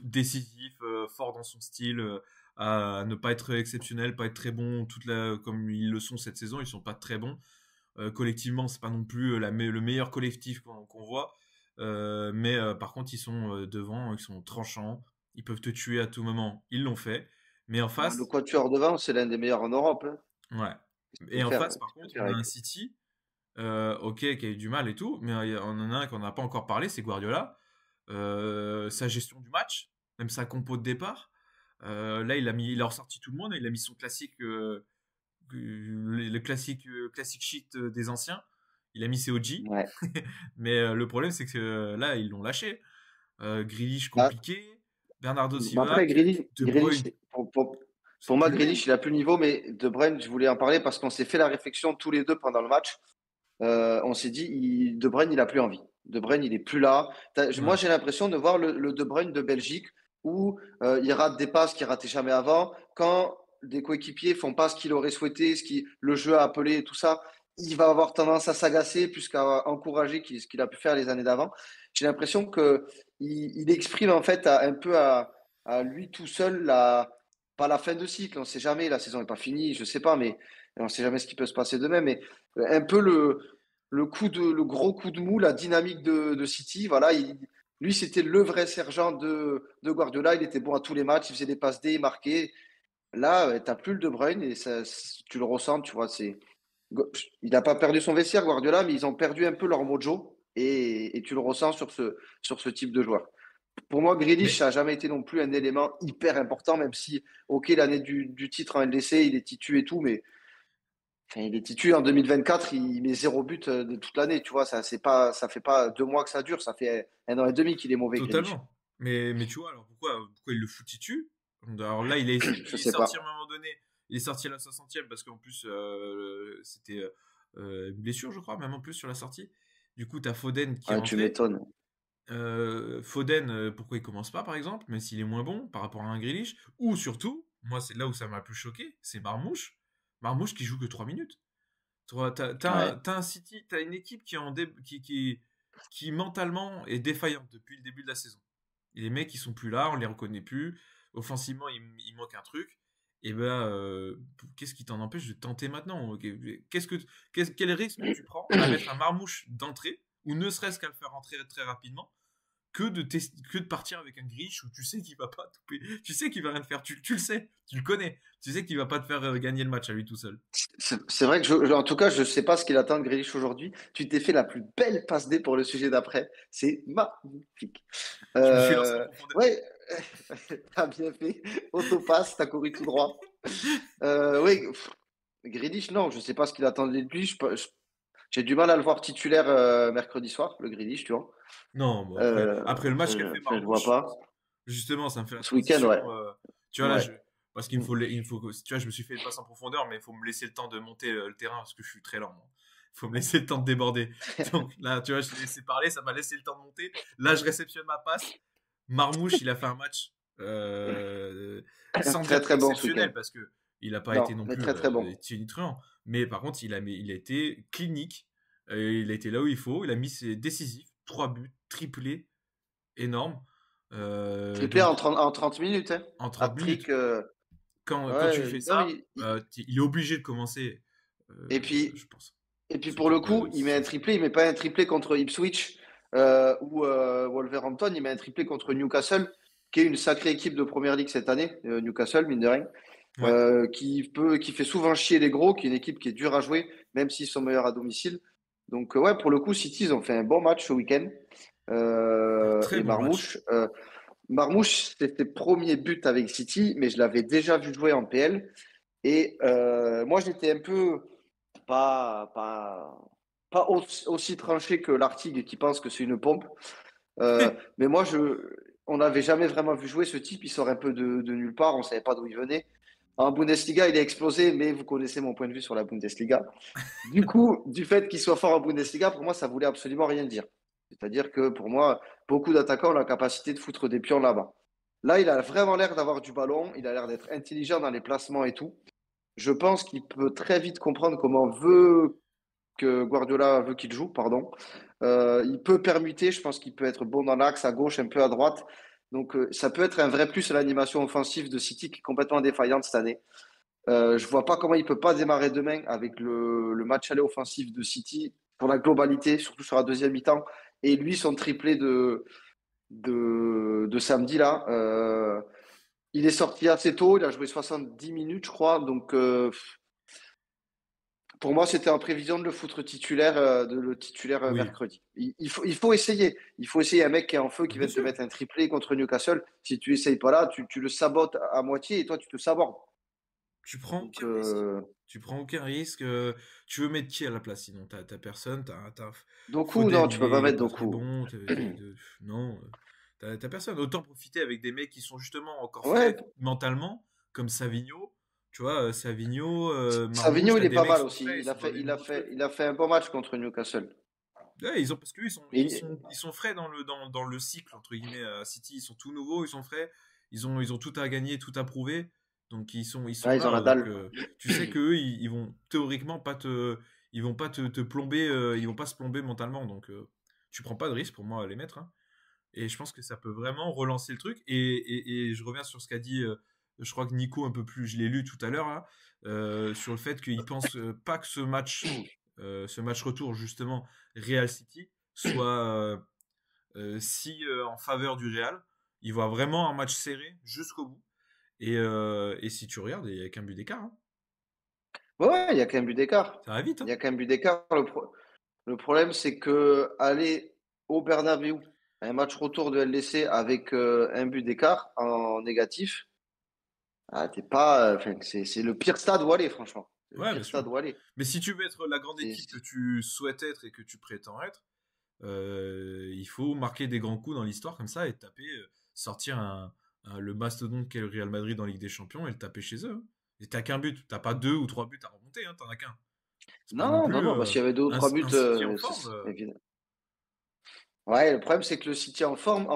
décisif, fort dans son style, à ne pas être exceptionnel, pas être très bon, comme ils le sont cette saison, ils sont pas très bons. Collectivement, c'est pas non plus le meilleur collectif qu'on voit. Mais par contre, ils sont devant, ils sont tranchants, ils peuvent te tuer à tout moment. Ils l'ont fait. Mais en Bah, le face, quatuor devant, c'est l'un des meilleurs en Europe, hein. ouais. Qu'est-ce qu'il Et peut en faire? face, par Qu'est-ce qu'il peut contre, faire on a avec un eux? City, ok, qui a eu du mal et tout, mais on en a un qu'on n'a pas encore parlé, c'est Guardiola. Sa gestion du match, même sa compo de départ. Là, il a ressorti tout le monde, il a mis son classique, le classique shit des anciens. Il a mis ses OG. Ouais. Mais le problème, c'est que là, ils l'ont lâché. Grealish Ah, compliqué, Bernardo mais Silva, après, De Grealish, Bruyne, pour c'est moi, plus le même. Grealish, il a plus le niveau, mais De Bruyne, je voulais en parler parce qu'on s'est fait la réflexion tous les deux pendant le match. On s'est dit, De Bruyne, il a plus envie. De Bruyne, il est plus là. Moi, Ouais, j'ai l'impression de voir le De Bruyne de Belgique où il rate des passes qu'il ratait jamais avant. Quand des coéquipiers font pas ce qu'il aurait souhaité, le jeu a appelé et tout ça, il va avoir tendance à s'agacer plus qu'à encourager ce qu'il a pu faire les années d'avant. J'ai l'impression que il exprime en fait un peu à lui tout seul pas la fin de cycle. On ne sait jamais, la saison n'est pas finie, je sais pas, mais on ne sait jamais ce qui peut se passer demain. Mais un peu le gros coup de mou, la dynamique de City. Voilà, lui, c'était le vrai sergent de Guardiola. Il était bon à tous les matchs, il faisait des passes D, il marquait. Là, tu n'as plus le De Bruyne et ça, tu le ressens, tu vois. Il n'a pas perdu son vestiaire, Guardiola, mais ils ont perdu un peu leur mojo et tu le ressens sur ce type de joueur. Pour moi, Grealish mais n'a jamais été non plus un élément hyper important, même si, ok, l'année du titre en LDC, il est titu et tout, mais enfin, il est titu en 2024, il met 0 but de toute l'année, tu vois, ça fait pas 2 mois que ça dure, ça fait 1 an et demi qu'il est mauvais, Grealish. totalement. Mais tu vois, alors pourquoi il le fout titu? Alors là, Je il est sais sorti à pas. un moment donné. Il est sorti à la 60e parce qu'en plus, c'était une blessure, je crois, même en plus sur la sortie. Du coup, t'as Foden qui est Ouais, tu rentré. m'étonnes. Foden, pourquoi il commence pas, par exemple, même s'il est moins bon par rapport à un Grealish? Ou surtout, moi, c'est là où ça m'a le plus choqué, c'est Marmouche. Marmouche qui joue que 3 minutes. Ouais. T'as un City, t'as une équipe qui, est en dé- qui mentalement est défaillante depuis le début de la saison. Et les mecs, ils sont plus là, on les reconnaît plus. Offensivement, il manque un truc. Et ben, qu'est-ce qui t'en empêche de tenter maintenant? Ok, quel risque tu prends à mettre un Marmouche d'entrée, ou ne serait-ce qu'à le faire rentrer très rapidement, que de partir avec un Grish où tu sais qu'il va pas tu sais qu'il va rien te faire, tu le sais, tu le connais, tu sais qu'il va pas te faire gagner le match à lui tout seul. C'est vrai que en tout cas, je sais pas ce qu'il attend de Grealish aujourd'hui. Tu t'es fait la plus belle passe D pour le sujet d'après. C'est magnifique. Je me suis lancé en profondeur. Ouais, t'as bien fait. Autopasse, t'as couru tout droit. Oui, Grealish, non, je sais pas ce qu'il attendait de lui. J'ai du mal à le voir titulaire mercredi soir, le Grealish, tu vois. Non, bon, après le match qu'a fait Je vois Marmouche, pas. justement, ça me fait la Ce week-end, transition. ouais. Tu vois, là, Ouais. parce tu vois, je me suis fait une passe en profondeur, mais il faut me laisser le temps de monter le terrain parce que je suis très lent, moi. Il faut me laisser le temps de déborder. Donc là, tu vois, je t'ai laissé parler, ça m'a laissé le temps de monter. Là, je réceptionne ma passe. Marmouche, il a fait un match sans Très dire très bon ce week-end. exceptionnel parce que il n'a pas été Non, non mais plus très très bon. tonitruant. Mais par contre, il a été clinique. Il a été là où il faut. Il a mis ses décisifs, 3 buts, triplé, énorme. Triplé Donc en 30 minutes, hein. en 30 Hat-trick. minutes, quand tu Ouais, fais non, ça, il est obligé de commencer, et puis, je pense. et puis Ce pour qui, le coup, il met un ce- triplé. Il met pas un triplé contre Ipswich ou Wolverhampton. Il met un triplé contre Newcastle, qui est une sacrée équipe de Première Ligue cette année. Newcastle, mine de rien. ouais. Qui fait souvent chier les gros, qui est une équipe qui est dure à jouer, même s'ils sont meilleurs à domicile. Donc, ouais, pour le coup, City, ils ont fait un bon match ce week-end. Très et bon match. Marmouche, c'était ses premiers buts avec City, mais je l'avais déjà vu jouer en PL. Et moi, j'étais un peu pas, pas, pas aussi tranché que l'Artigue qui pense que c'est une pompe. Mais moi, on n'avait jamais vraiment vu jouer ce type. Il sort un peu de nulle part. On ne savait pas d'où il venait. En Bundesliga, il a explosé, mais vous connaissez mon point de vue sur la Bundesliga. Du coup, du fait qu'il soit fort en Bundesliga, pour moi, ça voulait absolument rien dire. C'est-à-dire que pour moi, beaucoup d'attaquants ont la capacité de foutre des pions là-bas. Là, il a vraiment l'air d'avoir du ballon. Il a l'air d'être intelligent dans les placements et tout. Je pense qu'il peut très vite comprendre comment Guardiola veut qu'il joue, pardon. Il peut permuter, je pense qu'il peut être bon dans l'axe, à gauche, un peu à droite. Donc ça peut être un vrai plus à l'animation offensive de City qui est complètement défaillante cette année. Je vois pas comment il peut pas démarrer demain avec le match aller offensif de City pour la globalité, surtout sur la deuxième mi-temps. Et lui, son triplé de samedi là. Il est sorti assez tôt, il a joué 70 minutes, je crois. Donc pour moi, c'était en prévision de le foutre titulaire, Oui, mercredi. Il faut essayer. Il faut essayer un mec qui est en feu, qui bien vient te sûr. mettre un triplé contre Newcastle. Si tu essayes pas là, tu le sabotes à moitié et toi, tu te sabordes. Tu prends Donc, aucun risque. Tu prends aucun risque. Tu veux mettre qui à la place sinon t'as personne. T'as Doku, Foden, non, tu peux pas il est mettre pas très Doku. bon. Non, t'as personne. Autant profiter avec des mecs qui sont justement encore Ouais, frais mentalement, comme Savigno. Tu vois, Savigno, Marmouche, Savigno, t'as il est des pas mecs qui mal sont frais, aussi. ils sont dans des Il a nouveaux fait, trucs. il a fait un bon match contre Newcastle. Ouais, parce qu'ils Et, ils sont frais dans le cycle, entre guillemets, à City. Ils sont tout nouveaux, ils sont frais. Ils ont tout à gagner, tout à prouver. Donc, ils sont ouais, ils ont la là. Donc, dalle. tu sais qu'eux, ils vont théoriquement ils vont pas te plomber, ils vont pas se plomber mentalement. Donc, tu prends pas de risque pour moi à les mettre, hein. Et je pense que ça peut vraiment relancer le truc. Et je reviens sur ce qu'a dit, je crois que Nico un peu plus, je l'ai lu tout à l'heure, là, sur le fait qu'il pense pas que ce match retour, justement, Real City, soit si en faveur du Real. Il voit vraiment un match serré jusqu'au bout. Et si tu regardes, il n'y a qu'un but d'écart, hein. Ouais, ouais, il y a qu'un but d'écart. Ça va vite, Il hein. y a qu'un but d'écart. Le problème, c'est que aller au Bernabéu, un match retour de LDC avec un but d'écart en négatif, t'es pas, enfin, c'est le pire stade où aller, franchement. C'est le Ouais, bien pire sûr. stade où aller. Mais si tu veux être la grande C'est- équipe que tu souhaites être et que tu prétends être, il faut marquer des grands coups dans l'histoire comme ça et taper, sortir le mastodonte qu'est le Real Madrid en Ligue des Champions et le taper chez eux, hein. Et t'as qu'un but, t'as pas deux ou trois buts à remonter, hein, t'en as qu'un. C'est pas non Non, non, plus non. Bah, s'il y avait deux ou trois buts, un City en forme. c'est évident. Ouais, le problème, c'est que le City en forme,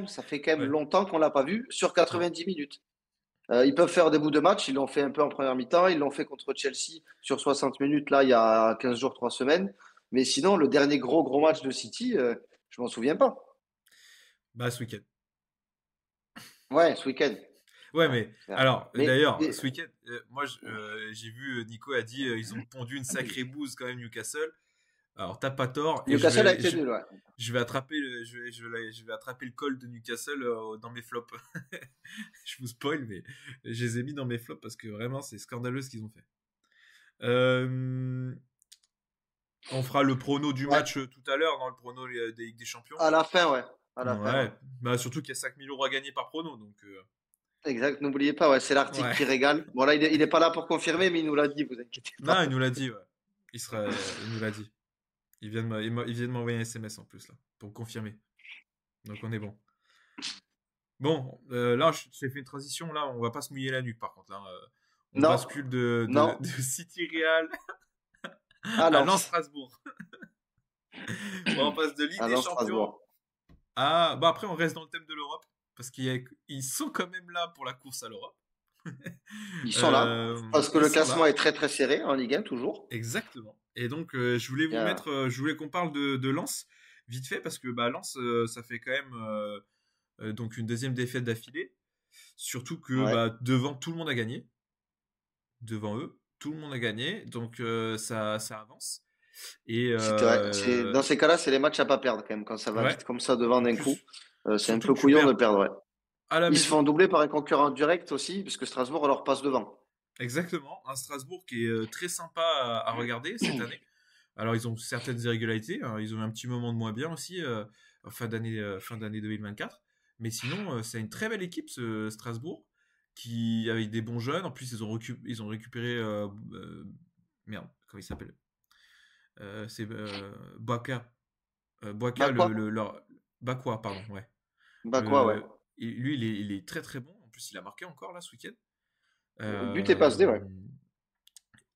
ça fait quand même Ouais. longtemps qu'on l'a pas vu sur Ouais. 90 minutes. Ils peuvent faire des bouts de match. Ils l'ont fait un peu en première mi-temps. Ils l'ont fait contre Chelsea sur 60 minutes, là, il y a 15 jours, 3 semaines. Mais sinon, le dernier gros match de City, je m'en souviens pas. Bah, ce week-end. Ouais, ce week-end. Ouais, Ouais, mais c'est vrai. alors, d'ailleurs, Mais ce week-end, moi, j'ai vu Nico a dit ils ont pondu une sacrée bouse quand même Newcastle. Alors, t'as pas tort, et Newcastle a été nul, ouais. je vais attraper je vais attraper le col de Newcastle dans mes flops. Je vous spoil, mais je les ai mis dans mes flops parce que vraiment, c'est scandaleux ce qu'ils ont fait. Euh, on fera le prono du Ouais, match tout à l'heure, dans le prono des Ligues des Champions. à la fin, ouais. À la fin, ouais. Ouais, bah surtout qu'il y a 5 000 € à gagner par prono, donc Exact, n'oubliez pas, ouais, c'est l'article ouais. qui régale. Bon, là, il est pas là pour confirmer, mais il nous l'a dit, vous inquiétez Non, pas. il nous l'a dit, ouais. Il nous l'a dit. Il vient de m'envoyer un SMS en plus là, pour confirmer. Donc on est bon. Bon, là, je t'ai fait une transition. Là, on va pas se mouiller la nuque, par contre. Là, on Non, bascule non, de City Real à à Lens Lens. Strasbourg. Bon, on passe de Ligue À des Lens, Champions Strasbourg. à. Bah, après, on reste dans le thème de l'Europe. Parce qu'ils sont quand même là pour la course à l'Europe. Ils sont là, parce que Ils le sont classement là, est très serré en Ligue 1, toujours. exactement. Et donc, Bien. je voulais qu'on parle de Lens vite fait parce que bah, Lens, ça fait quand même donc une deuxième défaite d'affilée. Surtout que Ouais. bah, devant, tout le monde a gagné. Devant eux, tout le monde a gagné. Donc ça avance. Et Ouais. Dans ces cas-là, c'est les matchs à pas perdre quand même, quand ça va ouais. vite comme ça devant En d'un coup. plus, C'est un surtout peu que tu couillon de perds perdre, ouais. à la Ils se font maison. doubler par un concurrent direct aussi, puisque Strasbourg leur passe devant. Exactement. Un Strasbourg qui est très sympa à regarder cette année. Alors, ils ont certaines irrégularités, hein. Ils ont eu un petit moment de moins bien aussi. fin d'année 2024. Mais sinon, c'est une très belle équipe, ce Strasbourg, avec des bons jeunes. En plus, ils ont récupéré. Merde, comment il s'appelle C'est Boaka. Boaka, Bah quoi? Bakwa, pardon, ouais. Bah quoi, ouais. Lui, il est très très bon. En plus, il a marqué encore là ce week-end. But et passe D, Euh, ouais.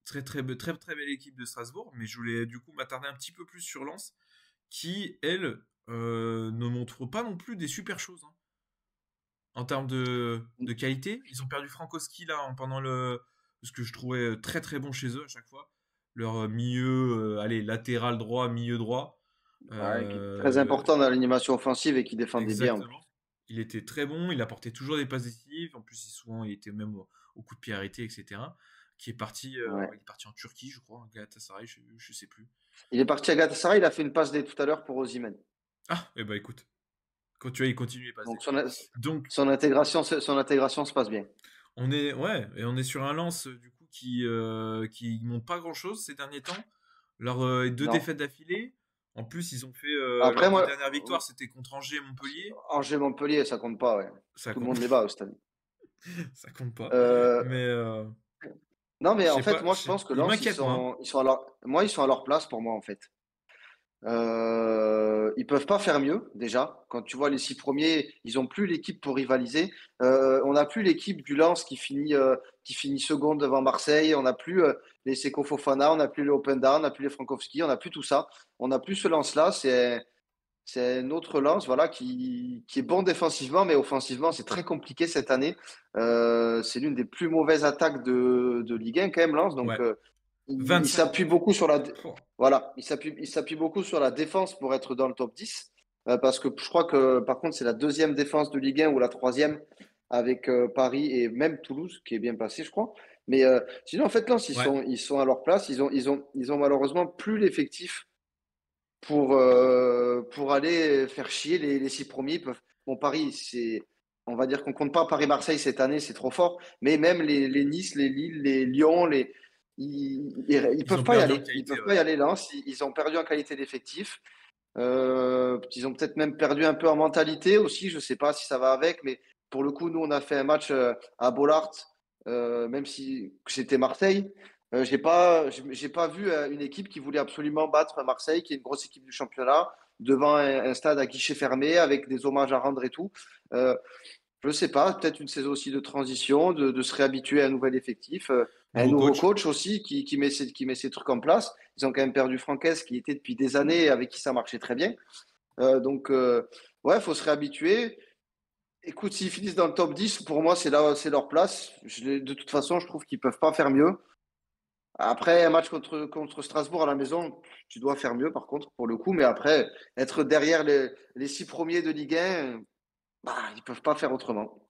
très belle équipe de Strasbourg, mais je voulais du coup m'attarder un petit peu plus sur Lens, qui, elle, ne montre pas non plus des super choses, hein. En termes de qualité. Ils ont perdu Frankowski là pendant le. Ce que je trouvais très très bon chez eux à chaque fois. Leur milieu, allez, latéral droit, milieu droit. Ouais, qui est très Euh, important dans l'animation offensive et qui défendait bien en plus. Exactement. Il était très bon, il apportait toujours des passes décisives. En plus, souvent, il était même au coup de pied arrêté, etc. Ouais. Il est parti en Turquie, je crois, en Galatasaray, je sais plus. Il est parti à Galatasaray, il a fait une passe D tout à l'heure pour Osimhen. Ah, eh ben écoute, quand tu vois, il continue les passes Donc D. Donc, son intégration se passe bien. on est sur un Lens du coup qui monte pas grand chose ces derniers temps. Leurs deux Non. défaites d'affilée. En plus, ils ont fait Après, leurs deux moi, dernières victoires, c'était contre Angers et Montpellier. Angers Montpellier, ça compte pas, ouais. Ça Tout le compte, monde les bat cette année. ça compte pas. Euh, Mais non, mais je en sais fait, pas, moi, je pense que ils Lens, m'inquiètent moi, hein. ils sont à leur place pour moi, en fait. Ils peuvent pas faire mieux déjà. Quand tu vois les 6 premiers, ils ont plus l'équipe pour rivaliser. On n'a plus l'équipe du Lens qui finit seconde devant Marseille. On n'a plus les Seko Fofana, on n'a plus les Openda, on n'a plus les Frankowski, on n'a plus tout ça. On n'a plus ce Lens-là. C'est un autre Lens, voilà, qui est bon défensivement, mais offensivement, c'est très compliqué cette année. C'est l'une des plus mauvaises attaques de Ligue 1 quand même, Lens. Donc, Ouais. il 25. s'appuie beaucoup sur Pouah. voilà, il s'appuie beaucoup sur la défense pour être dans le top 10. Parce que je crois que, par contre, c'est la deuxième défense de Ligue 1 ou la troisième avec Paris et même Toulouse qui est bien placé, je crois. Mais sinon, en fait, Lens, Ouais. ils sont à leur place. Ils ont malheureusement plus l'effectif pour aller faire chier les 6 premiers. Bon, Paris, on va dire qu'on compte pas Paris-Marseille cette année, c'est trop fort. Mais même les Nice, les Lille, les Lyon, ils Ils peuvent ont pas y perdu en aller. Ils qualité, peuvent ouais. pas y aller là. Ils ont perdu en qualité d'effectif. Ils ont peut-être même perdu un peu en mentalité aussi. Je sais pas si ça va avec, mais pour le coup, nous, on a fait un match à Bollaert, même si c'était Marseille. J'ai pas vu une équipe qui voulait absolument battre Marseille, qui est une grosse équipe du championnat, devant un stade à guichet fermé avec des hommages à rendre et tout. Euh, je sais pas, peut-être une saison aussi de transition, de se réhabituer à un nouvel effectif, un Nouveau nouveau coach. coach aussi qui met ses trucs en place. Ils ont quand même perdu Franquès qui était depuis des années avec qui ça marchait très bien. Donc, ouais, il faut se réhabituer. Écoute, s'ils finissent dans le top 10, pour moi, c'est leur place. De toute façon, je trouve qu'ils peuvent pas faire mieux. Après, un match contre Strasbourg à la maison, tu dois faire mieux, par contre, pour le coup. Mais après, être derrière les 6 premiers de Ligue 1, bah, ils peuvent pas faire autrement.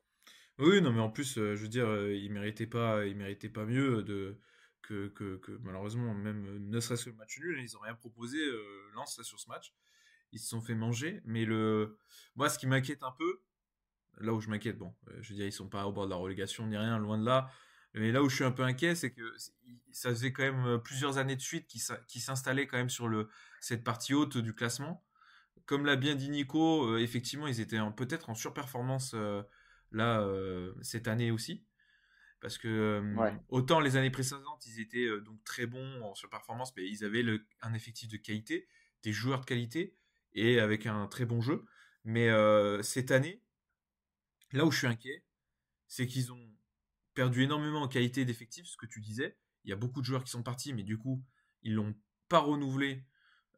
Oui, non, mais en plus, je veux dire, ils méritaient pas mieux que malheureusement, même ne serait-ce que le match nul, ils ont rien proposé, Lens, là, sur ce match. Ils se sont fait manger. Moi, ce qui m'inquiète un peu, là où je m'inquiète, bon, je veux dire, ils sont pas au bord de la relégation ni rien, loin de là. Mais là où je suis un peu inquiet, c'est que ça faisait quand même plusieurs années de suite qu'ils s'installaient quand même sur cette partie haute du classement. Comme l'a bien dit Nico, effectivement, ils étaient peut-être en surperformance là cette année aussi. Parce que Ouais. autant les années précédentes, ils étaient donc très bons en surperformance, mais ils avaient un effectif de qualité, des joueurs de qualité et avec un très bon jeu. Mais cette année, là où je suis inquiet, c'est qu'ils ont perdu énormément en qualité d'effectif, ce que tu disais. Il y a beaucoup de joueurs qui sont partis, mais du coup, ils l'ont pas renouvelé.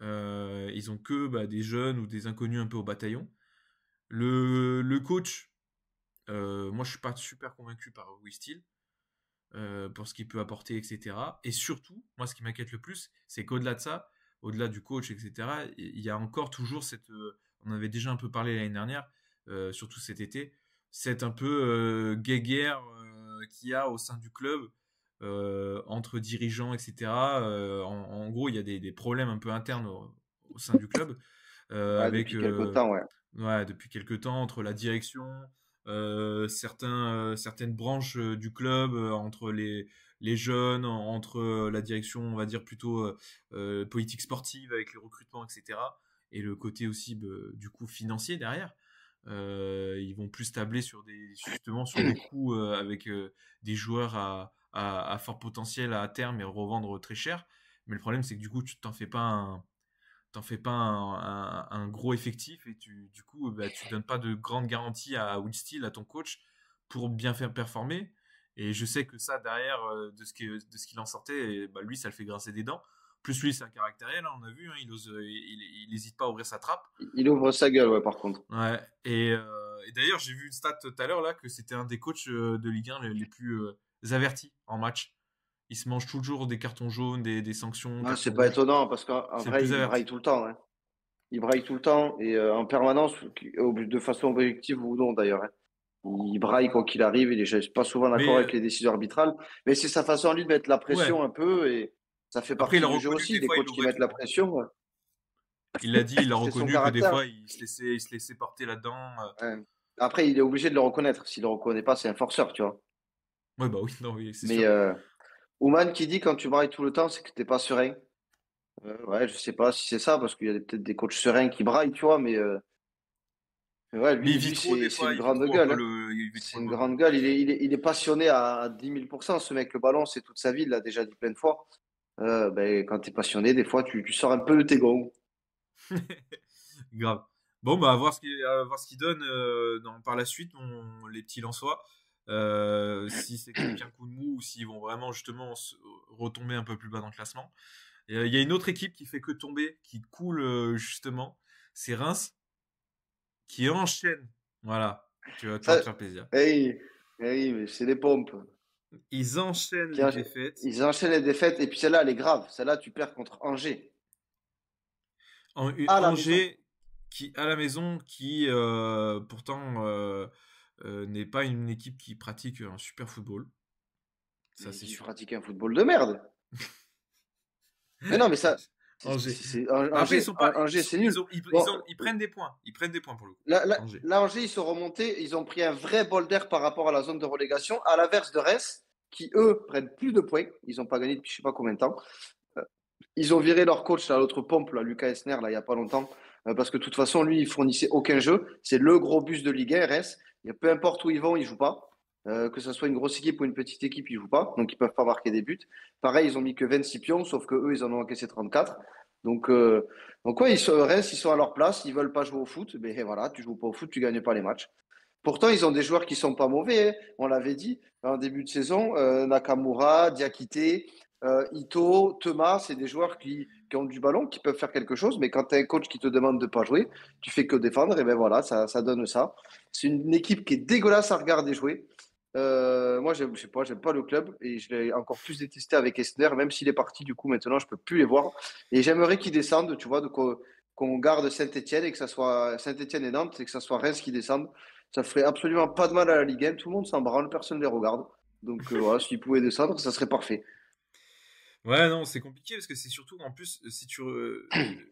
Ils ont que des jeunes ou des inconnus un peu au bataillon. Le coach, moi je suis pas super convaincu par Wistil pour ce qu'il peut apporter, etc. Et surtout, moi ce qui m'inquiète le plus, c'est qu'au-delà de ça, au-delà du coach, etc., il y a encore toujours cette. On avait déjà un peu parlé l'année dernière, surtout cet été, cette un peu guéguerre qu'il y a au sein du club entre dirigeants, etc. En gros, il y a des problèmes un peu internes au sein du club Ouais, avec depuis quelque temps, ouais. ouais, depuis quelques temps entre la direction, certaines branches du club, entre les jeunes, entre la direction, on va dire plutôt politique sportive avec les recrutements, etc. et le côté aussi du coup financier derrière. Ils vont plus tabler justement sur des coûts avec des joueurs à fort potentiel à terme et revendre très cher. Mais le problème, c'est que du coup, tu t'en fais pas un gros effectif et du coup, bah, tu donnes pas de grandes garanties à Will Steele, à ton coach, pour bien faire performer. Et je sais que ça, derrière, de ce qu'il en sortait, et, bah, lui, ça le fait grincer des dents. Plus lui, c'est un caractériel, hein, on a vu, hein, il hésite pas à ouvrir sa trappe. Il ouvre sa gueule, ouais, par contre. Ouais. Et d'ailleurs, j'ai vu une stat tout à l'heure là que c'était un des coachs de Ligue 1 les plus avertis en match. Il se mange toujours des cartons jaunes, des sanctions, Ouais, cartons c'est pas rouges. étonnant parce qu'en C'est le vrai, plus il braille averti. tout le temps, hein. Il braille tout le temps et en permanence, de façon objective ou non d'ailleurs, hein. Il braille quoi qu'il arrive, il est pas souvent d'accord Mais avec les décisions arbitrales, mais c'est sa façon à lui de mettre la ouais. pression un peu et ça fait Après, il partie a du jeu reconnu que aussi, des des fois, il coachs qui ouvrait mettent la trop, hein. pression, ouais. Il l'a dit, il a C'est son reconnu que des caractère. fois, il se laissait porter là-dedans. Ouais. Après, il est obligé de le reconnaître. S'il le reconnaît pas, c'est un forceur, tu vois. Ouais, bah oui, non, oui, c'est Mais sûr. Ouman qui dit quand tu brailles tout le temps, c'est que t'es pas serein. Ouais, je sais pas si c'est ça, parce qu'il y a peut-être des coachs sereins qui braillent, tu vois, mais ouais, Mais lui, il vit lui trop, des c'est fois, une il vit grande trop un gueule, peu hein. il vit trop C'est le une bobo. grande gueule. Il est passionné à 10 000 ce mec. Le ballon, c'est toute sa vie, il l'a déjà dit plein de fois. Ben, quand tu es passionné, des fois, tu sors un peu de tes gonds. Grave. Bon, bah, à voir ce qu'il donne par la suite, les petits Lensois. Si c'est qu'un coup de mou ou s'ils vont vraiment justement retomber un peu plus bas dans le classement. Il y a une autre équipe qui fait que tomber, qui coule justement. C'est Reims qui enchaîne. Voilà, tu vas Ça, te faire plaisir. hey, hey, mais c'est des pompes. Ils enchaînent Qui les encha- défaites Ils enchaînent les défaites. Et puis celle-là, elle est grave. Celle-là, tu perds contre Angers, à la maison. Angers qui à la maison qui pourtant n'est pas une équipe qui pratique un super football, ça Mais c'est qui sûr. pratique un football de merde. Mais non, mais ça, Angers. Après ils Angers, sont pas Angers, c'est nul. Bon, ils prennent des points, ils prennent des points pour le coup. Angers. Là, Angers, ils sont remontés, ils ont pris un vrai bol d'air par rapport à la zone de relégation, à l'inverse de Reims, qui eux prennent plus de points. Ils n'ont pas gagné depuis je sais pas combien de temps. Ils ont viré leur coach, là, l'autre pompe, là, Lucas Esner, là, il n'y a pas longtemps, parce que de toute façon, lui, il fournissait aucun jeu. C'est le gros bus de Ligue 1, Reims. Et peu importe où ils vont, ils ne jouent pas. Que ce soit une grosse équipe ou une petite équipe, ils ne jouent pas. Donc, ils ne peuvent pas marquer des buts. Pareil, ils ont mis que 26 pions, sauf que eux, ils en ont encaissé 34. Donc, ouais, Reims, ils sont à leur place. Ils ne veulent pas jouer au foot. Mais voilà, tu ne joues pas au foot, tu ne gagnes pas les matchs. Pourtant, ils ont des joueurs qui sont pas mauvais, hein. On l'avait dit en début de saison. Nakamura, Diakité, Ito, Thomas, c'est des joueurs qui ont du ballon, qui peuvent faire quelque chose. Mais quand tu as un coach qui te demande de pas jouer, tu fais que défendre. Et ben voilà, ça donne ça. C'est une équipe qui est dégueulasse à regarder jouer. Moi, je sais pas, j'aime pas le club et je l'ai encore plus détesté avec Esner, même s'il est parti. Du coup, maintenant, je peux plus les voir. Et j'aimerais qu'ils descendent, tu vois, qu'on garde Saint-Etienne et que ça soit Saint-Etienne et Nantes et que ça soit Reims qui descendent. Ça ferait absolument pas de mal à la Ligue 1. Tout le monde s'en branle, personne ne les regarde. Donc voilà, s'ils pouvaient descendre, ça serait parfait. Ouais, non, c'est compliqué parce que c'est surtout en plus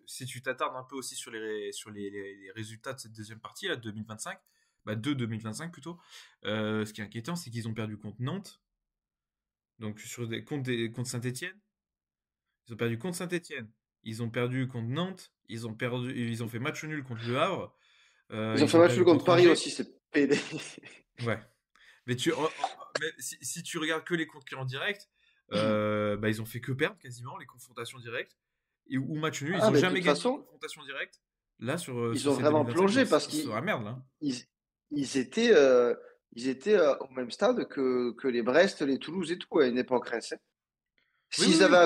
si tu t'attardes un peu aussi sur les résultats de cette deuxième partie là de 2025, bah de 2025 plutôt. Ce qui est inquiétant, c'est qu'ils ont perdu contre Nantes, donc contre Saint-Étienne. Ils ont perdu contre Saint-Étienne. Ils ont perdu contre Nantes. Ils ont fait match nul contre Le Havre. Ils ont fait Ils ont match nul perdu contre contre Paris Angers. aussi, c'est pédé. Ouais. Mais si tu regardes que les concurrents directs, bah, ils ont fait que perdre quasiment les confrontations directes. Ou match nul. Ils Ah, ont mais de jamais toute gagné une façon, confrontation directe. Là, ils sur ont ces vraiment 2025, plongé parce ils sont dans la merde, là. ils, ils étaient, ils étaient au même stade que les Brest, les Toulouse et tout à une époque Reims, hein. Oui, oui, oui. S'ils avaient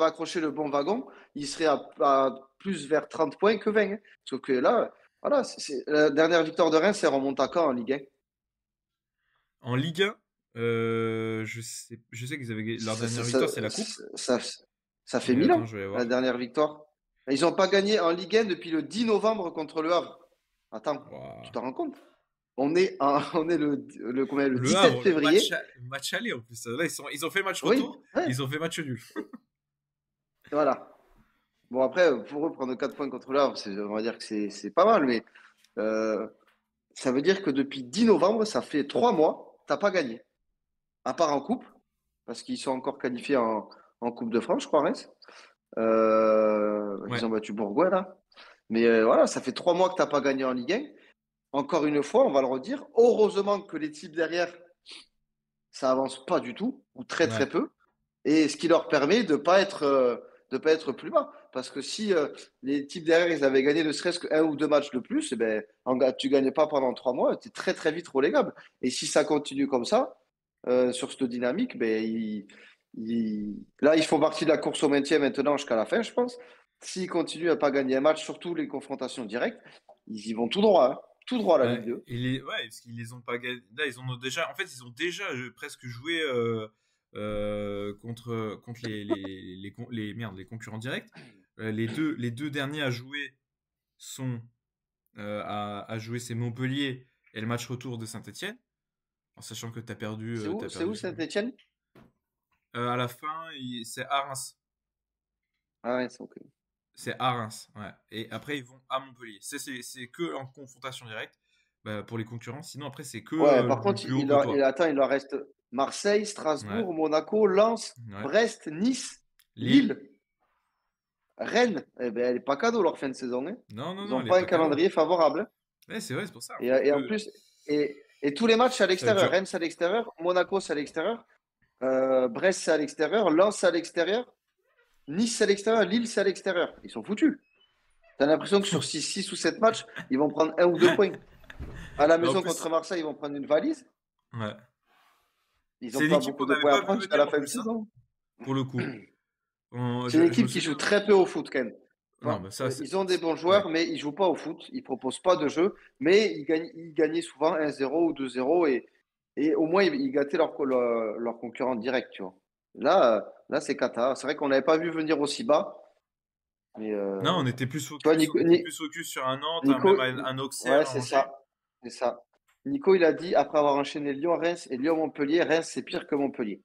accroché le bon wagon, ils seraient à plus vers 30 points que 20, hein. Sauf que là, voilà, la dernière victoire de Reims, c'est remonte à quand en Ligue 1? En Ligue 1, je sais qu'ils avaient. Leur Ça, ça, dernière ça, victoire, c'est la Coupe. ça, ça fait Mais 1000 attends, ans, je vais la voir. dernière victoire. Ils n'ont pas gagné en Ligue 1 depuis le 10 novembre contre le Havre. Attends, tu Waouh. t'en rends compte? On est combien, le Le 17 Havre, février. match aller en plus. Là, ils ont fait match Oui, retour. ouais, Ils ont fait match nul. voilà. Bon, après, pour eux, prendre 4 points contre le Havre, on va dire que c'est pas mal, mais euh, ça veut dire que depuis 10 novembre, ça fait 3 mois, t'as pas gagné. À part en coupe, parce qu'ils sont encore qualifiés en Coupe de France, je crois, Reims. Ouais. Ils ont battu Bourgoin, là. Mais voilà, ça fait 3 mois que tu n'as pas gagné en Ligue 1. Encore une fois, on va le redire. Heureusement que les types derrière, ça avance pas du tout, ou très Ouais. très peu. Et ce qui leur permet de pas être plus bas. Parce que si les types derrière, ils avaient gagné ne serait-ce qu'un ou deux matchs de plus, eh ben, tu gagnais pas pendant 3 mois, tu es très très vite relégable. Et si ça continue comme ça, sur cette dynamique, ben, là, ils font partie de la course au maintien maintenant jusqu'à la fin, je pense. S'ils continuent à pas gagner un match, surtout les confrontations directes, ils y vont tout droit, hein. Tout droit à la Ligue 2. Ouais, parce qu'ils les ont pas gagnés. Là, ils en ont déjà. En fait, ils ont déjà presque joué contre les concurrents directs. Les deux derniers à jouer sont à jouer, c'est Montpellier et le match retour de Saint-Etienne. En sachant que C'est où, t'as c'est perdu où ce match. Saint-Etienne? À la fin, c'est à Reims. Ah ouais, c'est ok. C'est à Reims, ouais. Et après, ils vont à Montpellier. C'est que en confrontation directe bah, pour les concurrents. Sinon, après, c'est que Ouais, par du contre, plus haut que toi. attends, il leur reste Marseille, Ouais, Strasbourg, Monaco, Lens, ouais. Brest, Nice, Lille. Lille, Rennes. Eh ben, elle n'est pas cadeau leur fin de saison, hein. Non, non, Ils non, n'ont elle est pas un pas cadeau. calendrier favorable, hein. Ouais, c'est vrai, c'est pour ça. Et en plus, et tous les matchs à Ça va être l'extérieur. dur. Rennes, c'est à l'extérieur. Monaco, c'est à l'extérieur. Brest, c'est à l'extérieur. Lens, c'est à l'extérieur. Nice, c'est à l'extérieur. Lille, c'est à l'extérieur. Ils sont foutus. T'as l'impression que sur 6 ou 7 matchs, ils vont prendre un ou deux points. À la Mais en maison contre plus, Marseille, ils vont prendre une valise. ouais. Ils n'ont C'est une pas équipe beaucoup qu'on de n'avait points à pas vu prendre jusqu'à la venir en fin de plus, hein, saison. pour le coup. C'est une Je me équipe qui joue souviens. très peu au foot quand même. Non, Enfin, bah ça, ils ont des bons ouais. joueurs, mais ils jouent pas au foot. Ils proposent pas de jeu, mais ils gagnaient souvent 1-0 ou 2-0 et au moins ils gâtaient leur concurrent direct, tu vois. Là c'est cata. C'est vrai qu'on n'avait pas vu venir aussi bas, mais Non, tu vois, on était plus focus sur un Nantes, même Nico, un Auxerre, ouais, un c'est Angers. ça, c'est ça. Nico, il a dit après avoir enchaîné Lyon, Reims et Lyon-Montpellier, Reims c'est pire que Montpellier.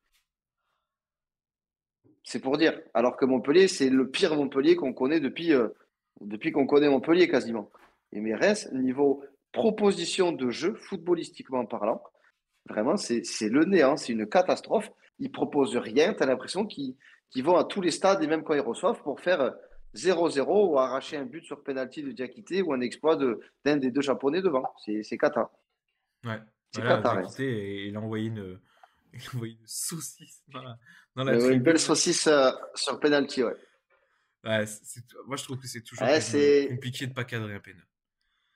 C'est pour dire. Alors que Montpellier, c'est le pire Montpellier qu'on connaît depuis qu'on connaît Montpellier quasiment. Et mais Reims, niveau proposition de jeu, footballistiquement parlant, vraiment, c'est le néant, c'est une catastrophe. Ils proposent rien, tu as l'impression qu'ils vont à tous les stades et même quand ils reçoivent pour faire 0-0 ou arracher un but sur penalty de Diakité ou un exploit d'un des deux Japonais devant. C'est cata. Ouais. C'est Voilà, cata, j'ai Reims. quitté et il a envoyé il a envoyé une saucisse dans la Une belle tribune. saucisse sur penalty, ouais. Ouais, moi, je trouve que c'est toujours Ouais, compliqué de pas cadrer un pénal.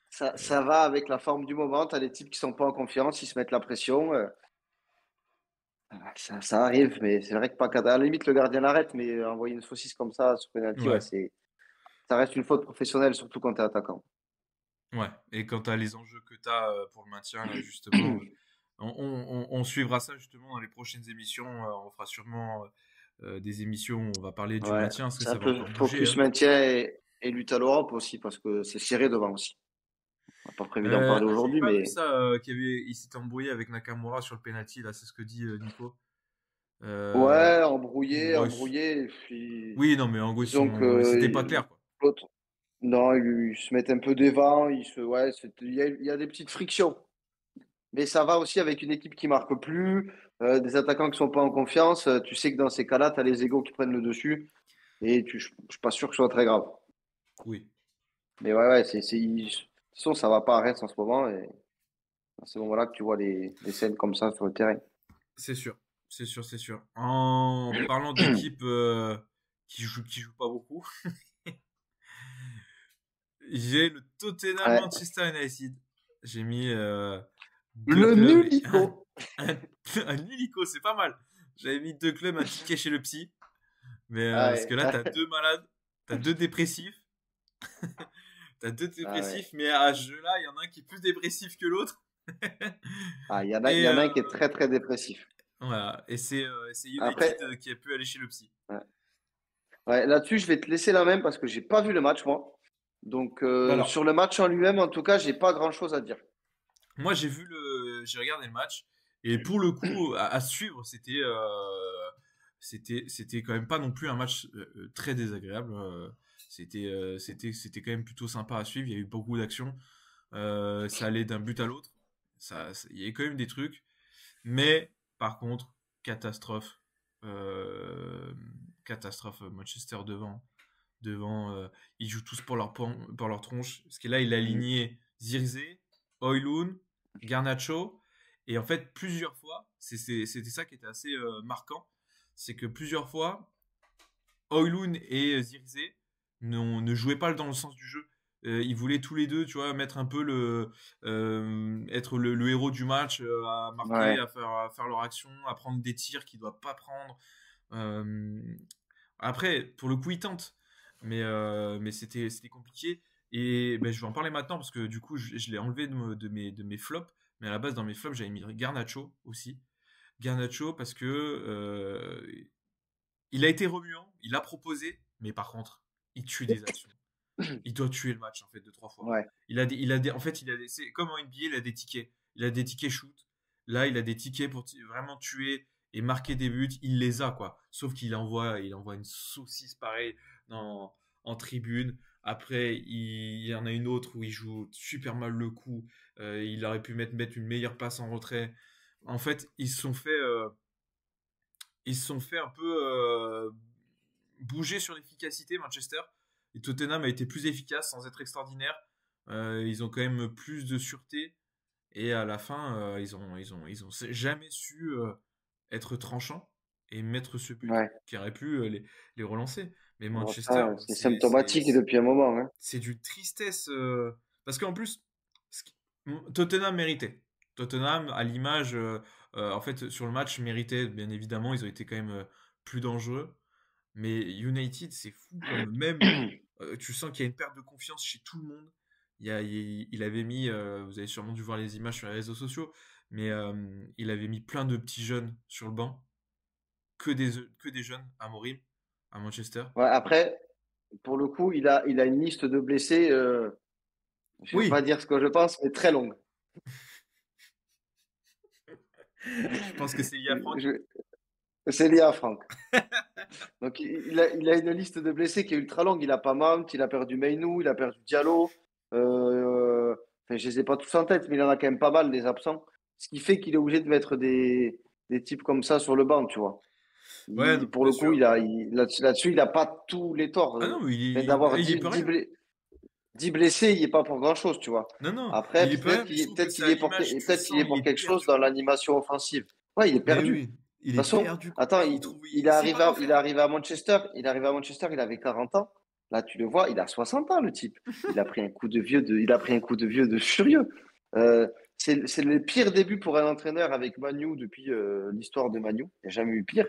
ça va avec la forme du moment. Tu as des types qui sont pas en confiance, ils se mettent la pression. Ça arrive, mais c'est vrai que pas à la limite, le gardien l'arrête, mais envoyer une saucisse comme ça sur penalty, ouais, Ouais, ça reste une faute professionnelle, surtout quand tu es attaquant. ouais. Et quand tu as les enjeux que tu as pour le maintien, là, justement, on suivra ça justement dans les prochaines émissions. On fera sûrement des émissions où on va parler du Ouais, maintien parce que c'est un ça va peu encore bouger, focus hein. maintien et lutte à l'Europe aussi, parce que c'est serré devant aussi. On n'a pas prévu d'en parler J'avais aujourd'hui, pas vu mais ça, il s'était embrouillé avec Nakamura sur le penalty, là, c'est ce que dit Nico. Euh, ouais, embrouillé, ouais, embrouillé. Et puis, oui, non, mais en gros, disons c'était que pas clair, quoi. l'autre, non, ils se mettent un peu devant, ouais, il y a des petites frictions. Mais ça va aussi avec une équipe qui marque plus, des attaquants qui sont pas en confiance. Tu sais que dans ces cas-là, tu as les égos qui prennent le dessus et je suis pas sûr que ce soit très grave. Oui, Mais ouais, ouais, de toute façon, ça va pas à Reims en ce moment et à ce moment-là que tu vois les scènes comme ça sur le terrain. c'est sûr, c'est sûr, c'est sûr. En parlant d'équipes qui jouent pas beaucoup, j'ai le Tottenham Ouais. Manchester United. J'ai mis deux Le clubs, et Nulico. un, un illico, c'est pas mal. J'avais mis deux clubs, un ticket chez le psy. Mais Ah parce que ouais. là, t'as deux malades, t'as deux dépressifs, t'as deux Ah ouais. dépressifs, mais à ce jeu-là, il y en a un qui est plus dépressif que l'autre. Ah, il y Et en a un qui est très très dépressif. voilà, et c'est United Après, qui a pu aller chez le psy. ouais. Ouais, là-dessus, je vais te laisser la même parce que j'ai pas vu le match, moi. Donc, Alors, sur le match en lui-même, en tout cas, j'ai pas grand-chose à dire. moi j'ai regardé le match et pour le coup à suivre, c'était quand même pas non plus un match très désagréable. C'était quand même plutôt sympa à suivre. Il y a eu beaucoup d'actions. Ça allait d'un but à l'autre. Il y avait quand même des trucs. Mais par contre, catastrophe. Euh, catastrophe Manchester devant. Ils jouent tous pour leur tronche. Parce que là, il a aligné Zirze, Højlund, Garnacho. Et en fait, plusieurs fois, c'était ça qui était assez marquant. C'est que plusieurs fois, Højlund et Zirze ne jouaient pas dans le sens du jeu. Ils voulaient tous les deux, tu vois, mettre un peu être le héros du match, à marquer, Ouais. à faire leur action, à prendre des tirs qu'ils ne doivent pas prendre. Euh, Après, pour le coup, ils tentent, mais c'était compliqué. Et ben, je vais en parler maintenant parce que du coup, je l'ai enlevé de mes flops. Mais à la base, dans mes flops, j'avais mis Garnacho aussi. Garnacho parce que il a été remuant, il a proposé, mais par contre, il tue des actions. Il doit tuer le match en fait de 3 fois. Ouais. En fait, c'est comme en NBA, il a des tickets. Il a des tickets shoot. Là, il a des tickets pour vraiment tuer et marquer des buts. Il les a quoi. Sauf il envoie une saucisse pareille en tribune. Après, il y en a une autre où il joue super mal le coup. Il aurait pu mettre une meilleure passe en retrait. En fait, ils se sont fait un peu bouger sur l'efficacité, Manchester. Et Tottenham a été plus efficace sans être extraordinaire. Ils ont quand même plus de sûreté. Et à la fin, ils ont jamais su être tranchants et mettre ce but Ouais. qui aurait pu les relancer. Mais Bon, Manchester, ça, c'est symptomatique depuis un moment, hein. c'est d'une tristesse. Parce qu'en plus, Tottenham méritait. Tottenham, à l'image, en fait, sur le match, méritait, bien évidemment. Ils ont été quand même plus dangereux. Mais United, c'est fou comme même. Tu sens qu'il y a une perte de confiance chez tout le monde. Il avait mis, vous avez sûrement dû voir les images sur les réseaux sociaux, mais il avait mis plein de petits jeunes sur le banc, que des jeunes à Morim, à Manchester. Ouais, après, pour le coup, il a une liste de blessés, je ne vais pas Oui, dire ce que je pense, mais très longue. je pense que c'est lié à Franck. Je- C'est lié à Franck. Donc, il a une liste de blessés qui est ultra longue. Il a pas Mount, il a perdu Mainou, il a perdu Diallo. Enfin, je ne les ai pas tous en tête, mais il en a quand même pas mal, des absents. Ce qui fait qu'il est obligé de mettre des types comme ça sur le banc, tu vois. Ouais, non, Pour bien le coup, sûr. là-dessus, il n'a pas tous les torts. Ah non, mais Mais d'avoir il y peut rien. 10 blessés, il n'y est pas pour grand-chose, tu vois. Non, non, Après, il y peut rien, mais je trouve que c'est à l'image, tu peut-être qu'il sens, est il pour est quelque chose dans perdu. l'animation offensive. Ouais, il est Mais perdu. De oui, il toute est façon, perdu attends, complet. Il sait pas quoi il est faire. arrivé à Manchester, il avait 40 ans. Là, tu le vois, il a 60 ans, le type. Il a pris un coup de vieux il a pris un coup de vieux de furieux. Euh, c'est le pire début pour un entraîneur avec Manu depuis l'histoire de Manu. Il n'y a jamais eu pire.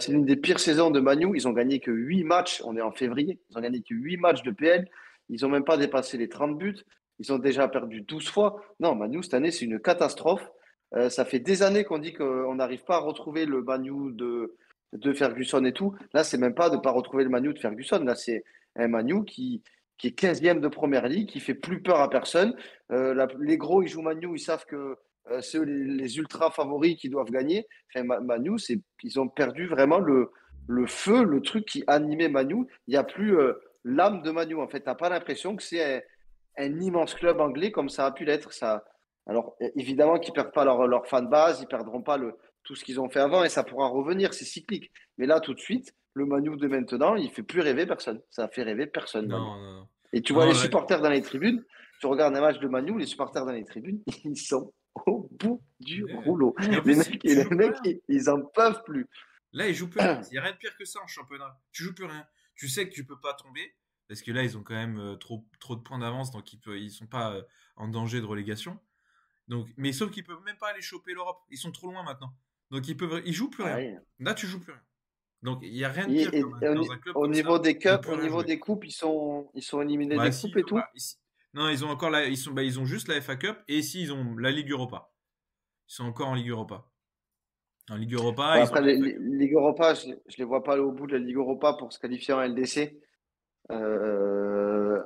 C'est l'une des pires saisons de Manu. Ils ont gagné que 8 matchs. On est en février. Ils ont gagné que 8 matchs de PL. Ils n'ont même pas dépassé les 30 buts. Ils ont déjà perdu 12 fois. Non, Manu, cette année, c'est une catastrophe. Ça fait des années qu'on dit qu'on n'arrive pas à retrouver le Manu de Ferguson et tout. Là, c'est même pas de ne pas retrouver le Manu de Ferguson. Là, c'est un Manu qui est 15e de première ligue, qui fait plus peur à personne. Les gros, ils jouent Manu, ils savent que c'est eux les ultra favoris qui doivent gagner. Enfin, Manu, ils ont perdu vraiment le feu, le truc qui animait Manu. Il n'y a plus l'âme de Manu. En fait, tu n'as pas l'impression que c'est un immense club anglais comme ça a pu l'être. Ça. Alors, évidemment qu'ils ne perdent pas leur fan base, ils ne perdront pas tout ce qu'ils ont fait avant et ça pourra revenir, c'est cyclique. Mais là, tout de suite, le Manu de maintenant, il ne fait plus rêver personne. Ça fait rêver personne, Manu. Non, non, non. Et tu vois Non, les là, supporters dans les tribunes, tu regardes un match de Manu, les supporters dans les tribunes, ils sont au bout du ouais. rouleau. Et en plus, tu Les joues plus mecs, rien. ils en peuvent plus. Là, ils jouent plus rien. Il n'y a rien de pire que ça en championnat. Tu joues plus rien. Tu sais que tu peux pas tomber. Parce que là, ils ont quand même trop de points d'avance, donc ils sont pas en danger de relégation. Donc, mais sauf qu'ils peuvent même pas aller choper l'Europe. Ils sont trop loin maintenant. Donc ils jouent plus Ah rien. oui. Là, tu joues plus rien. Donc il y a rien de pire comme dans un club Au comme niveau ça des de cups, plus au rien niveau jouer. des coupes, ils sont éliminés Bah des si, coupes et tout. non, ils ont encore ils ont juste la FA Cup et ici ils ont la Ligue Europa. Ils sont encore en Ligue Europa. En Ligue Europa, Ouais, ils ont après, la FA Cup. Ligue Europa, je ne les vois pas aller au bout de la Ligue Europa pour se qualifier en LDC. Euh,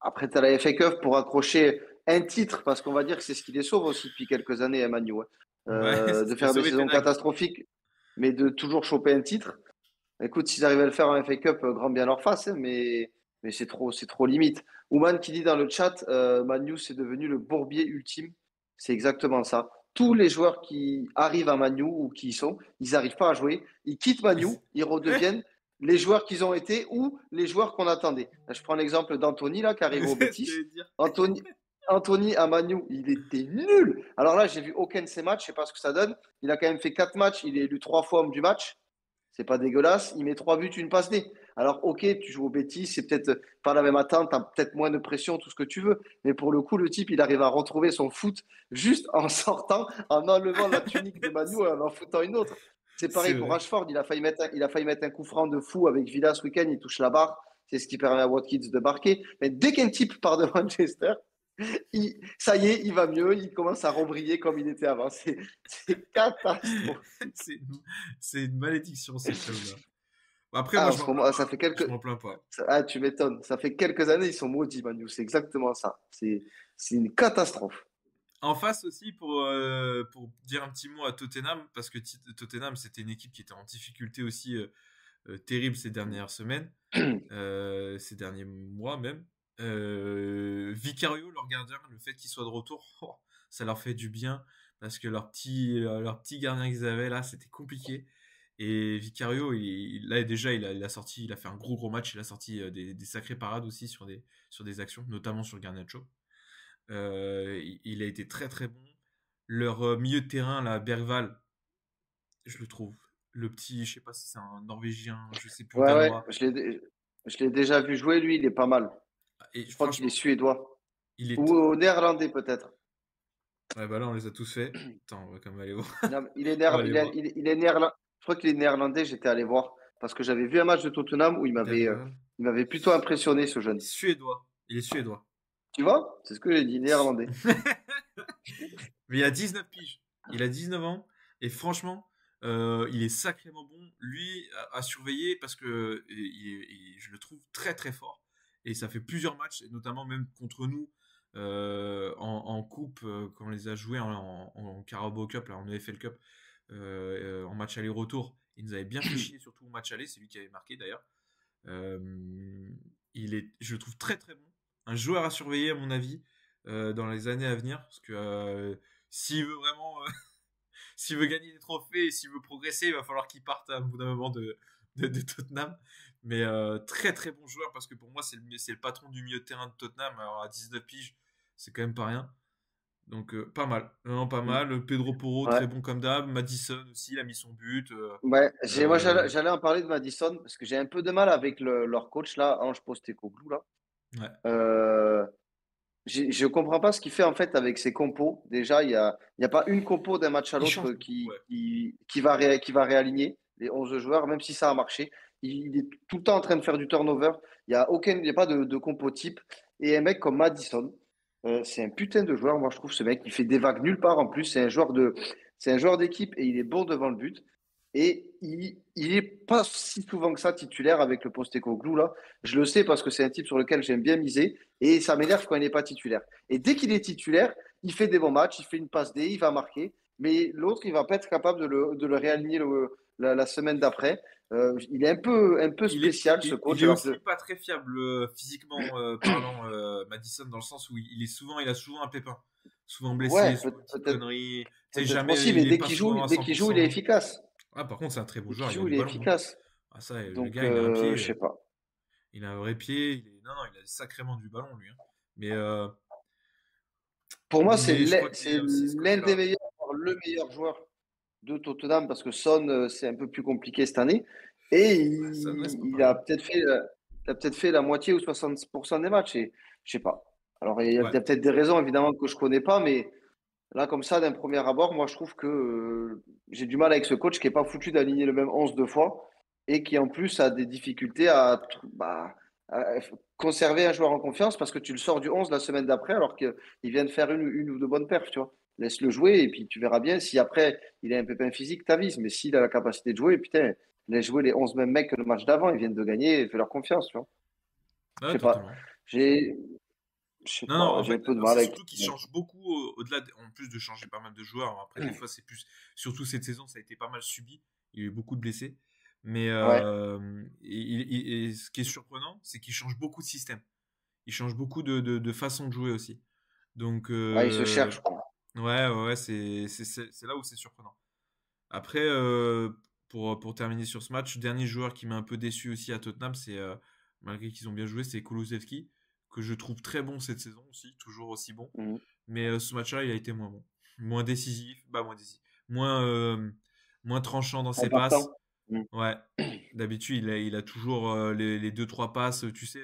Après, tu as la FA Cup pour accrocher un titre, parce qu'on va dire que c'est ce qui les sauve aussi depuis quelques années, Emmanuel. Ouais. Ouais, c'est De ce qui a faire des sauvé saisons Ten Hag. catastrophiques, mais de toujours choper un titre. Écoute, s'ils arrivent à le faire en FA Cup, grand bien leur face, hein, mais c'est trop limite. Ouman qui dit dans le chat, Manu, c'est devenu le bourbier ultime. C'est exactement ça. Tous les joueurs qui arrivent à Manu ou qui y sont, ils n'arrivent pas à jouer. Ils quittent Manu, ils Ouais. redeviennent les joueurs qu'ils ont été ou les joueurs qu'on attendait. Là, je prends l'exemple d'Anthony, là, qui arrive au C'est ce que Betis. j'allais dire. Anthony, Anthony à Manu, il était nul. Alors là, j'ai vu aucun de ses matchs, je sais pas ce que ça donne. Il a quand même fait 4 matchs, il est élu 3 fois homme du match. C'est pas dégueulasse. Il met 3 buts, une passe D. Alors, ok, tu joues au Betis, c'est peut-être pas la même attente, tu as peut-être moins de pression, tout ce que tu veux. Mais pour le coup, le type, il arrive à retrouver son foot juste en sortant, en enlevant la tunique de Manu et en en foutant une autre. C'est C'est pareil pour vrai. Rashford. Il a failli mettre un coup franc de fou avec Villa ce week-end. Il touche la barre. C'est ce qui permet à Watkins de marquer. Mais dès qu'un type part de Manchester, ça y est, il va mieux. Il commence à rebriller comme il était avant. C'est catastrophique. C'est une, c'est une malédiction, ces clubs-là. Bon, après, moi, Ah, en je ce m'en plains moment, ça pas. fait Je quelques, m'en plains pas. ah, tu m'étonnes. Ça fait quelques années, ils sont maudits, Manu. C'est exactement ça. C'est une catastrophe. En face aussi, pour dire un petit mot à Tottenham, parce que Tottenham, c'était une équipe qui était en difficulté aussi terrible ces dernières semaines, ces derniers mois même. Vicario, leur gardien, le fait qu'il soit de retour, oh, ça leur fait du bien, parce que leur petit gardien qu'ils avaient là, c'était compliqué. Et Vicario, là déjà, il a fait un gros match, il a sorti des sacrées parades aussi sur des actions, notamment sur le Garnacho. Il a été très très bon. Leur milieu de terrain, là, Bergval, je le trouve. Le petit, je sais pas si c'est un Norvégien, je sais plus, Ouais, ouais, Danois. je l'ai déjà vu jouer, lui, il est pas mal. Et Je crois qu'il est franchement, suédois. il est. Ou néerlandais, peut-être. Ouais, bah là, on les a tous fait. Attends, on va quand même aller voir. Non, On va aller voir. il est néerlandais. Je crois qu'il est néerlandais, j'étais allé voir. Parce que j'avais vu un match de Tottenham où Bergval. il m'avait plutôt impressionné, ce jeune. Suédois. Il est suédois. Tu vois? C'est ce que j'ai dit, néerlandais. Mais il a 19 piges. Il a 19 ans. Et franchement, il est sacrément bon. Lui, à surveiller parce que je le trouve très très fort. Et ça fait plusieurs matchs, et notamment même contre nous en coupe, quand on les a joués en Carabao Cup, là, en EFL Cup, en match aller-retour. Il nous avait bien fait chier, surtout au match aller. C'est lui qui avait marqué d'ailleurs. Euh, je le trouve très très bon. Un joueur à surveiller, à mon avis, dans les années à venir. Parce que s'il veut vraiment, s'il veut gagner des trophées et s'il veut progresser, il va falloir qu'il parte à un bout d'un moment de Tottenham. Mais très très bon joueur parce que pour moi, c'est le patron du milieu de terrain de Tottenham. Alors à 19 piges, c'est quand même pas rien. Donc pas mal, vraiment pas mal. Pedro Porro, Ouais. très bon comme d'hab. Madison aussi, il a mis son but. Ouais, moi Euh, j'allais en parler de Madison parce que j'ai un peu de mal avec leur coach là, Ange Postecoglou là. ouais. Euh, je comprends pas ce qu'il fait en fait avec ses compos. Déjà, il y a pas une compo d'un match à Il change l'autre beaucoup, ouais. qui va réaligner les 11 joueurs, même si ça a marché. Il est tout le temps en train de faire du turnover. Il y a pas de compo type. Et un mec comme Madison, c'est un putain de joueur. Moi, je trouve ce mec, il fait des vagues nulle part en plus. C'est un joueur d'équipe et il est bon devant le but. Et il est pas si souvent que ça titulaire avec le Postecoglou là. Je le sais parce que c'est un type sur lequel j'aime bien miser. Et ça m'énerve quand il n'est pas titulaire. Et dès qu'il est titulaire, il fait des bons matchs, il fait une passe D, il va marquer. Mais l'autre, il va pas être capable de le réaligner la semaine d'après. Il est un peu spécial, ce Il coach. est Alors aussi que, pas très fiable physiquement parlant, Madison, dans le sens où il a souvent un pépin. Souvent blessé, ouais, souvent une petite peut-être connerie. Tu sais, peut-être jamais, aussi, mais il est pas souvent à dès qu'il joue, il est 100%. efficace. Ah, par contre, c'est un très beau Dès qu'il joueur, il a joue, du il est ballon, hein. efficace. Ah, ça, le Donc, gars, il a un pied. je sais pas. Il a un vrai pied. Non, non, il a sacrément du ballon, lui, hein. Mais, Pour moi, je crois qu'il c'est y a aussi ce l'un des côté-là. meilleurs, voire le meilleur joueur de Tottenham parce que Son, c'est un peu plus compliqué cette année. Et Ouais, ça, ouais, c'est pas il pareil. a peut-être fait, la moitié ou 60% des matchs. Et je sais pas. Alors, il Ouais. y a peut-être des raisons, évidemment, que je connais pas, mais là, comme ça, d'un premier abord, moi, je trouve que j'ai du mal avec ce coach qui est pas foutu d'aligner le même 11 deux fois et qui, en plus, a des difficultés à conserver un joueur en confiance parce que tu le sors du 11 la semaine d'après alors qu'il vient de faire une ou deux bonnes perfs, tu vois. Laisse-le jouer et puis tu verras bien. Si après, il a un pépin physique, t'avises. Mais s'il a la capacité de jouer, putain, laisse jouer les 11 mêmes mecs que le match d'avant. Ils viennent de gagner, fais leur confiance, tu vois. Je Ouais, sais pas. totalement. J'ai, je sais Non, non, pas, en j'ai fait, un peu de c'est mal avec. surtout qu'il change beaucoup au-delà, en plus de changer pas mal de joueurs. Après, des fois, c'est plus, surtout cette saison, ça a été pas mal subi. Il y a eu beaucoup de blessés. Mais Ouais. et ce qui est surprenant, c'est qu'il change beaucoup de système. Il change beaucoup de façon de jouer aussi. Donc, Ouais, il se cherche, quoi. ouais, ouais, ouais, c'est là où c'est surprenant. Après, pour terminer sur ce match. Dernier joueur qui m'a un peu déçu aussi à Tottenham, c'est malgré qu'ils ont bien joué, c'est Kulusevski, que je trouve très bon cette saison aussi, toujours aussi bon. Mhm. Mais ce match-là, il a été moins bon. Moins décisif. Moins, moins tranchant dans ses passes. Important. Mhm. Ouais. D'habitude, il a toujours les 2-3 passes, tu sais,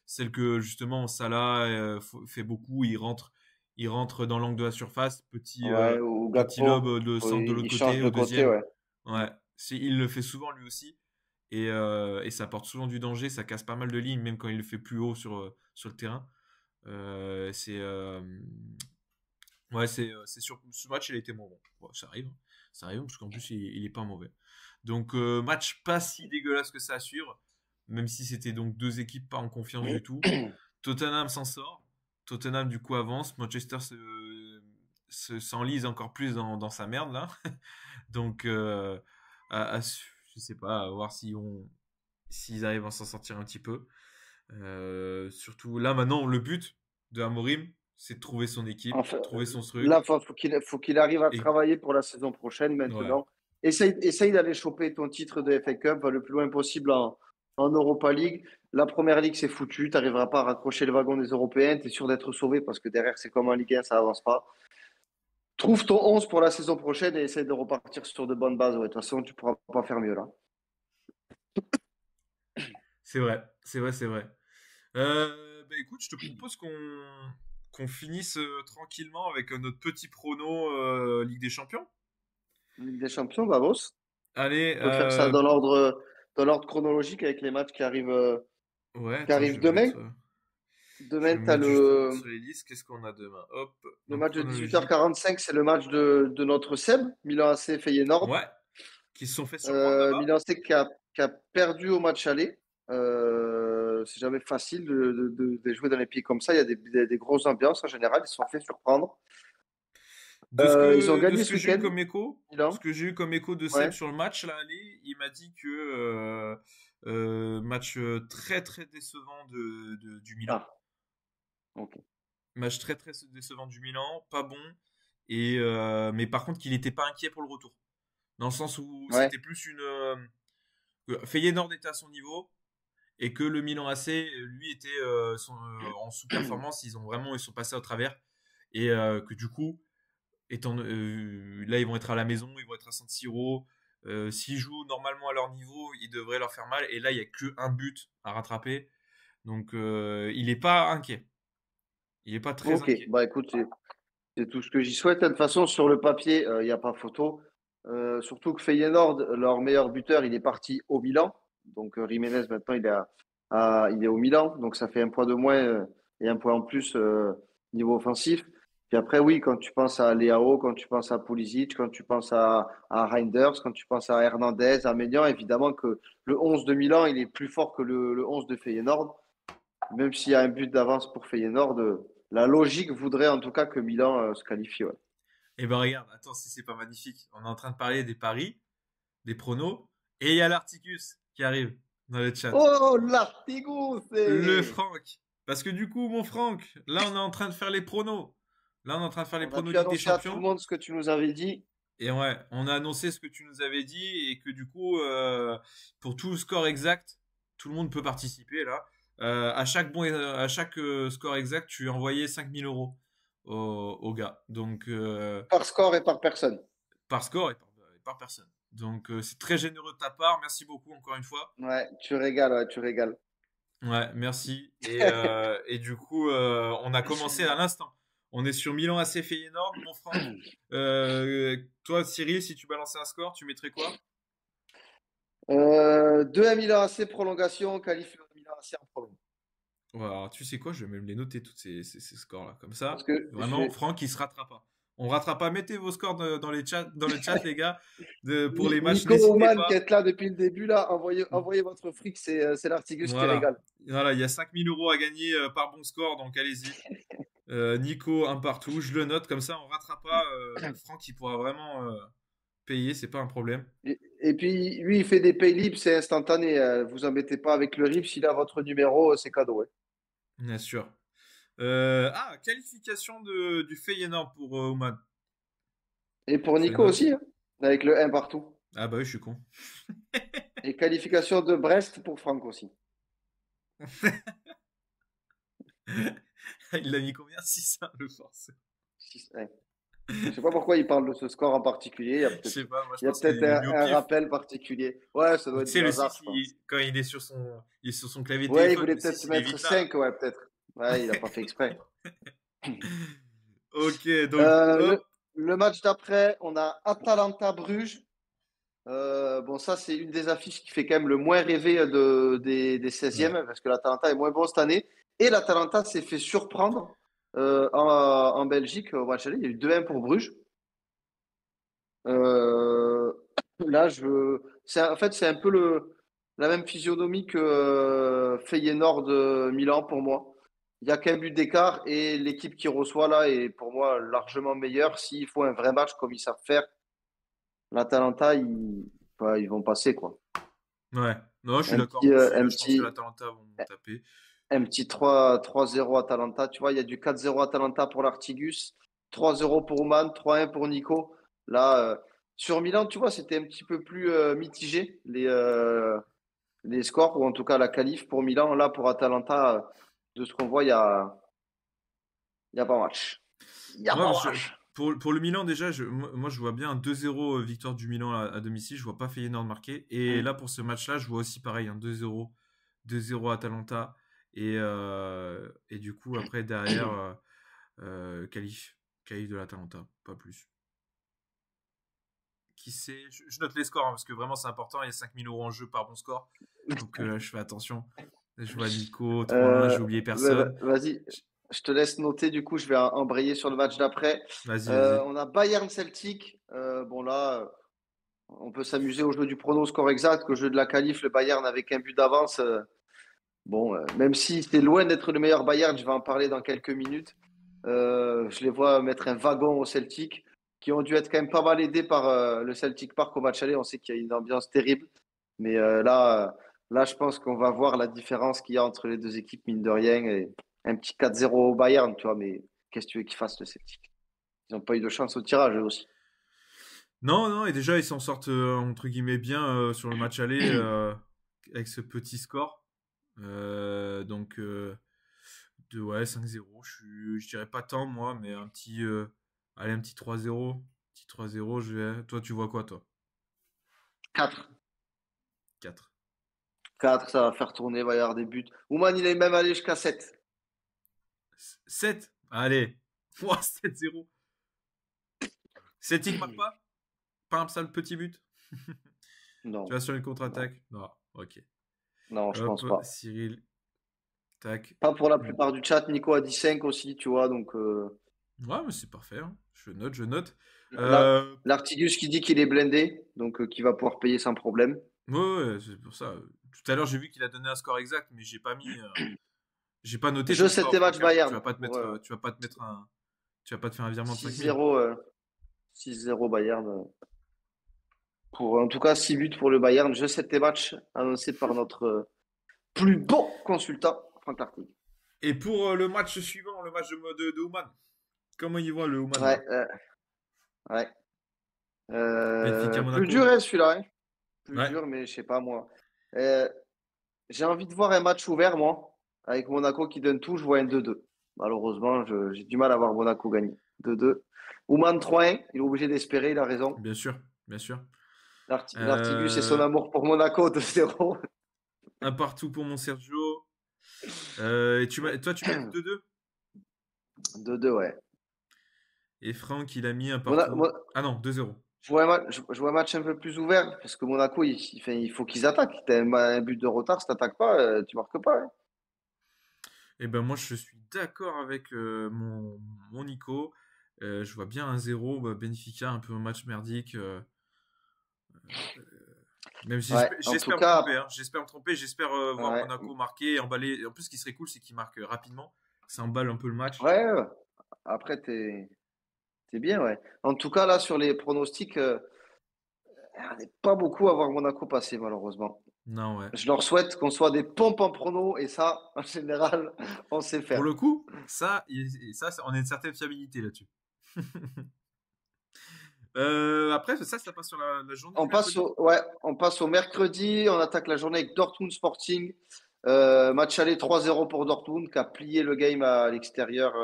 celles que justement Salah fait beaucoup. Il rentre dans l'angle de la surface, Ouais, ou petit Gakpo, lobe de centre de il l'autre change côté, de au côté, deuxième. ouais. Mhm. Ouais. Il le fait souvent lui aussi. Et ça apporte souvent du danger, ça casse pas mal de lignes, même quand il le fait plus haut sur le terrain. Euh, c'est euh, ouais, c'est sur ce match, il a été moins bon. Bon, ça arrive parce qu'en plus il est pas mauvais. Donc match pas si dégueulasse que ça à suivre, même si c'était donc deux équipes pas en confiance du tout. Tottenham s'en sort, Tottenham du coup avance, Manchester s'enlise encore plus dans sa merde là. Donc je sais pas, à voir s'ils arrivent à s'en sortir un petit peu. Surtout là maintenant, le but de Amorim, c'est de trouver son équipe, Enfin, trouver son là, truc. faut qu'il arrive à Et travailler pour la saison prochaine ouais, maintenant. Essaye d'aller choper ton titre de FA Cup le plus loin possible en Europa League. La première ligue, c'est foutu. Tu n'arriveras pas à raccrocher le wagon des Européens. Tu es sûr d'être sauvé parce que derrière, c'est comme en Ligue 1, ça avance pas. Trouve ton 11 pour la saison prochaine et essaye de repartir sur de bonnes bases. Ouais, de toute façon, tu pourras pas faire mieux là. c'est vrai, c'est vrai, c'est vrai. Bah écoute, je te propose qu'on finisse tranquillement avec notre petit prono Ligue des Champions. Ligue des Champions, vamos. Allez, On peut faire ça dans l'ordre chronologique avec les matchs ouais, qui attends, arrivent demain. Demain, tu as mettre justement sur les listes. Qu'est-ce qu'on a demain? Hop, le donc match de chronologie. 18h45, c'est le match de notre Seb, Milan AC Feyenoord. Ouais, qui se sont fait surprendre là-bas. Milan AC qui a perdu au match aller. C'est jamais facile de jouer dans les pieds comme ça. Il y a des grosses ambiances en général. Ils se sont fait surprendre. Ils ont De gagné ce ce que j'ai eu week-end, comme écho, Milan. de Seb Ouais. sur le match là, aller, il m'a dit que match très très décevant du Milan. Ah, ok. Match très très décevant du Milan, pas bon. Mais par contre, qu'il n'était pas inquiet pour le retour. Dans le sens où Ouais. c'était plus que Feyenoord était à son niveau et que le Milan AC, lui, était en sous-performance. Ils sont passés au travers. Et que du coup, là, ils vont être à la maison, ils vont être à San Siro. S'ils jouent normalement à leur niveau, ils devraient leur faire mal. Et là, il n'y a qu'un but à rattraper. Donc, il n'est pas inquiet. Il n'est pas très Ok. inquiet. Bah écoute, c'est tout ce que j'y souhaite. De toute façon, sur le papier, il n'y a pas photo. Surtout que Feyenoord, leur meilleur buteur, il est parti au Milan. Donc Jiménez, maintenant, il est au Milan. Donc ça fait un point de moins et un point en plus niveau offensif. Puis après, oui, quand tu penses à Leao, quand tu penses à Pulisic, quand tu penses à Reinders, quand tu penses à Hernandez, à Maignan, évidemment que le 11 de Milan, il est plus fort que le 11 de Feyenoord. Même s'il y a un but d'avance pour Feyenoord, la logique voudrait en tout cas que Milan se qualifie. Ouais. Et ben regarde, attends si c'est pas magnifique. On est en train de parler des paris, des pronos, et il y a l'Articus qui arrive dans le chat. Oh, l'artigo, Le c'est... Franck. Parce que du coup, mon Franck, là on est en train de faire les pronos. Là on est en train de faire les On a pronos pu Ligue des annoncer à tout le Champions. monde ce que tu nous avais dit. Et ouais, on a annoncé ce que tu nous avais dit et que du coup, pour tout le score exact, tout le monde peut participer là. À chaque score exact, tu envoyais 5 000 € au gars. Donc, Par score et par personne. par score et par personne. Donc, c'est très généreux de ta part. Merci beaucoup encore une fois. Ouais, tu régales, ouais, tu régales. Ouais, merci. Et du coup, on a commencé à l'instant. On est sur Milan AC Feyenoord, mon Franck. Toi, Cyril, si tu balançais un score, tu mettrais quoi? 2 à Milan AC, prolongation, qualifié Milan AC en prolongation. Ouais, alors, tu sais quoi, je vais même les noter, tous ces scores-là. Comme Parce ça, que vraiment, Franck, il se rattrape pas. On rattrape pas. Mettez vos scores dans le chat, les gars, pour les matchs. Nico N'hésitez Oman qui pas. est là depuis le début, là, envoyez votre fric, c'est l'Artigus qui Voilà. régale. Voilà, il y a 5 000 € à gagner par bon score, donc allez-y. Nico, un partout, je le note, comme ça on rattrape pas. Franck, il pourra vraiment payer, c'est pas un problème. Et puis, lui, il fait des pay libres, c'est instantané. Vous embêtez pas avec le RIP, s'il a votre numéro, c'est cadeau. Ouais. Bien sûr. Qualification du Feyenoord pour Oman. Et pour Je Nico note. aussi, hein, avec le 1 partout. Ah bah oui, je suis con. Et qualification de Brest pour Franck aussi. Il l'a mis combien? 6-1 le force. Ouais. Je sais pas pourquoi il parle de ce score en particulier. Je sais pas, moi je Il y a pense qu'il peut-être l'a mis au un pif. rappel particulier. Ouais, ça Ou doit tu être sais, du le hasard, 6, je pense. quand il est sur son clavier de Ouais, il téléphone, voulait le 6, peut-être il est mettre vite là. 5, ouais, peut-être. Ouais, il a pas fait exprès. Ok, donc, Euh, hop. le, le match d'après, on a Atalanta-Bruges. Bon, ça, c'est une des affiches qui fait quand même le moins rêver des Ouais. 16e, parce que l'Atalanta est moins bon cette année. Et l'Atalanta s'est fait surprendre en Belgique au match aller. Il y a eu 2-1 pour Bruges. Euh, là, en fait, c'est un peu la même physionomie que Feyenoord de Milan pour moi. Il y a qu'un but d'écart et l'équipe qui reçoit là est pour moi largement meilleure. S'il faut un vrai match comme ils savent faire, l'Atalanta, bah, ils vont passer quoi. Ouais. Non, je suis Un d'accord. petit, Moi euh, aussi, un je pense que petit, l'Atalanta vont taper. un petit 3-0 Atalanta. Tu vois, il y a du 4-0 Atalanta pour l'Artigus, 3-0 pour Oman, 3-1 pour Nico. Là, sur Milan, tu vois, c'était un petit peu plus mitigé les scores, ou en tout cas la qualif pour Milan. Là, pour Atalanta, de ce qu'on voit, il y a pas match. Il n'y a Moi, pas match. pour le Milan, déjà, moi, je vois bien un 2-0 victoire du Milan à domicile. Je vois pas Feyenoord marquer. Et Mm. là, pour ce match-là, je vois aussi pareil, un 2-0. 2-0 Atalanta. Et du coup, après, derrière, qualif. Qualif de l'Atalanta. Pas plus. Qui sait? Je note les scores hein, parce que vraiment, c'est important. Il y a 5 000 € en jeu par bon score. Donc, je fais attention. Je vois Nico 3-1. J'ai oublié personne. Vas-y, je te laisse noter. Du coup, je vais embrayer sur le match d'après. Vas-y, vas-y. On a Bayern Celtic. Bon, là, on peut s'amuser au jeu du prono score exact, au jeu de la qualif. Le Bayern avec un but d'avance. Bon, même si c'est loin d'être le meilleur Bayern, je vais en parler dans quelques minutes. Je les vois mettre un wagon au Celtic, qui ont dû être quand même pas mal aidés par le Celtic Park au match aller. On sait qu'il y a une ambiance terrible. Mais là, je pense qu'on va voir la différence qu'il y a entre les deux équipes, mine de rien. Et un petit 4-0 au Bayern, tu vois, mais qu'est-ce que tu veux qu'ils fassent le Celtic? Ils n'ont pas eu de chance au tirage, eux aussi. Non, non, et déjà, ils s'en sortent, entre guillemets, bien sur le match aller avec ce petit score. Donc, ouais, 5-0. Je dirais pas tant, moi, mais allez, un petit 3-0. Petit 3-0, toi, tu vois quoi, toi? 4. 4. 4, ça va faire tourner, il va y avoir des buts. Ouman, il est même allé jusqu'à 7. 7. Allez. Ouah, 7-0. Celtic marque pas? Pas un sale petit but? Tu Non, vas sur une non, contre-attaque? Non, ok. non, je pense Hop, pas. Cyril, tac. Pas pour la plupart du chat. Nico a dit 5 aussi, tu vois. Donc, Ouais, mais c'est parfait, hein. Je note, je note. là, Euh, l'Artigus qui dit qu'il est blindé, donc qui va pouvoir payer sans problème. Ouais, ouais, c'est pour ça. Tout à l'heure, j'ai vu qu'il a donné un score exact, mais j'ai pas noté Je ton 7 score, match Franck, hein. Tu Bayern. vas pas te mettre, tu vas pas te faire un virement de 5 000. 6-0, 6-0 Bayern. En tout cas, 6 buts pour le Bayern. Je 7 match annoncé par notre plus bon consultant, Franck Lartigue. Et pour le match suivant, le match de Oman, comment il voit le Oman Ouais, là? ouais. Benfica Plus Monaco? dur, hein, celui-là. Hein. Plus Ouais, dur, mais je sais pas moi. Euh, j'ai envie de voir un match ouvert, moi, avec Monaco qui donne tout. Je vois un 2-2. Malheureusement, j'ai du mal à voir Monaco gagner. 2-2. Ouman 3-1. Il est obligé d'espérer, il a raison. bien sûr, bien sûr. L'Artigus et son Euh, amour pour Monaco 2-0. un partout pour mon Sergio. Et toi, tu m'as dit 2-2. 2-2, ouais. Et Franck, il a mis un Mona- partout. Mo- Ah non, 2-0. je vois un match un peu plus ouvert parce que Monaco, il faut qu'ils attaquent. T'as un but de retard, si t'attaques pas, tu marques pas. Hein. Et ben moi, je suis d'accord avec mon Nico. Je vois bien un 0, Benfica, un peu un match merdique. Même si Ouais, en tout j'espère me tromper, cas, hein. J'espère me tromper, j'espère voir ouais, Monaco marquer, emballer. Et en plus, ce qui serait cool, c'est qu'il marque rapidement. Ça emballe un peu le match. ouais. Après, t'es bien, ouais. En tout cas, là, sur les pronostics, on n'est pas beaucoup à voir Monaco passer, malheureusement. Non, ouais. Je leur souhaite qu'on soit des pompes en prono et ça, en général, on sait Pour faire. le coup, on a une certaine fiabilité là-dessus. Après, ça passe sur la journée du On passe mercredi. on passe au mercredi. On attaque la journée avec Dortmund Sporting. Match aller 3-0 pour Dortmund qui a plié le game à l'extérieur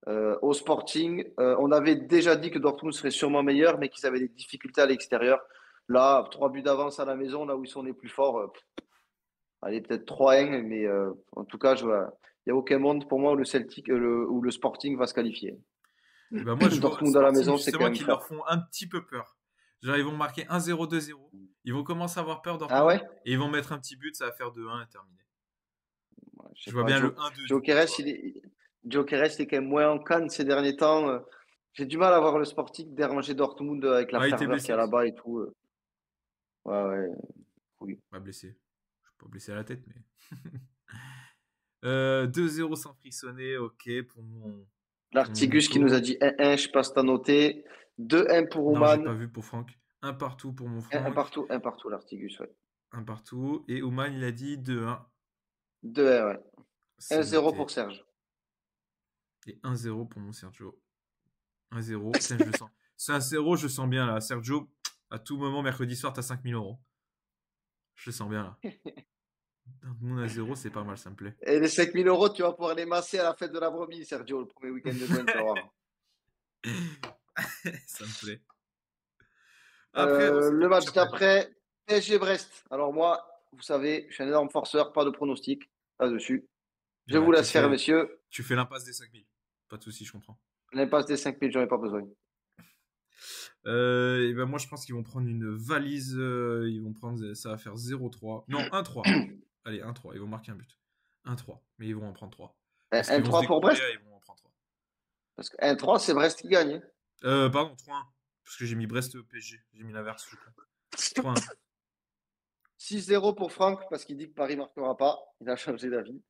au Sporting. On avait déjà dit que Dortmund serait sûrement meilleur, mais qu'ils avaient des difficultés à l'extérieur. Là, 3 buts d'avance à la maison, là où ils sont les plus forts. Allez, peut-être 3-1, mais en tout cas, il n'y a aucun monde pour moi où le Celtic, où le Sporting va se qualifier. Et ben moi, je vois Dortmund à la Sporting, maison, c'est quand justement, même qui leur fort. font un petit peu peur. Genre, ils vont marquer 1-0, 2-0. Ils vont commencer à avoir peur Ah Dortmund. ouais? Et ils vont mettre un petit but, ça va faire 2-1 et terminé. Ouais, je sais Je vois pas. bien le 1-2 du Joe coup, tu Keres, vois. Joe Keres, il est quand même moins en canne ces derniers temps. J'ai du mal à voir le Sporting déranger Dortmund avec la Ah, il était ferveur qu'il y blessé a aussi. là-bas et tout. Ouais, ouais, oui. Pas blessé. Je suis pas blessé à la tête, mais. 2-0 sans frissonner, ok, pour mon L'Artigus qui nous a Nico. dit 1-1, je passe à noter. 2-1 pour Non, j'ai Oman. pas vu pour Franck. Un partout pour mon 1 Franck. partout, 1 partout, l'Artigus, ouais. Un partout. Et Oman, il a dit 2-1. 2-1, ouais. C'est 1-0 pour noté. Serge. Et 1-0 pour mon Sergio. 1-0. Putain, je le sens. C'est 1-0, je sens bien là. Sergio, à tout moment, mercredi soir, t'as 5 000 euros. Je le sens bien là. Dortmund à 0, c'est pas mal, ça me plaît. Et les 5 000 euros, tu vas pouvoir les masser à la fête de la brebis, Sergio, le premier week-end de juin, tu vas voir. Ça me plaît. Après, on s'est Le fait match match après. d'après, PSG-Brest. Alors moi, vous savez, je suis un énorme forceur, pas de pronostic là-dessus. Je Ouais, vous laisse faire, messieurs. tu fais l'impasse des 5 000. Pas de soucis, je comprends. L'impasse des 5 000, j'en ai pas besoin. Et ben moi, je pense qu'ils vont prendre une valise. Ils vont prendre. Ça va faire 0-3. Non, 1-3. Allez, 1-3. Ils vont marquer un but. 1-3. Mais ils vont en prendre 3. Parce qu'ils vont se 1-3 pour découvrir Brest? et ils vont en prendre 3. Parce que 1-3, c'est Brest qui gagne, hein. Pardon, 3-1. Parce que j'ai mis Brest PSG. J'ai mis l'inverse, je crois. 3-1. 6-0 pour Franck, parce qu'il dit que Paris marquera pas. Il a changé d'avis.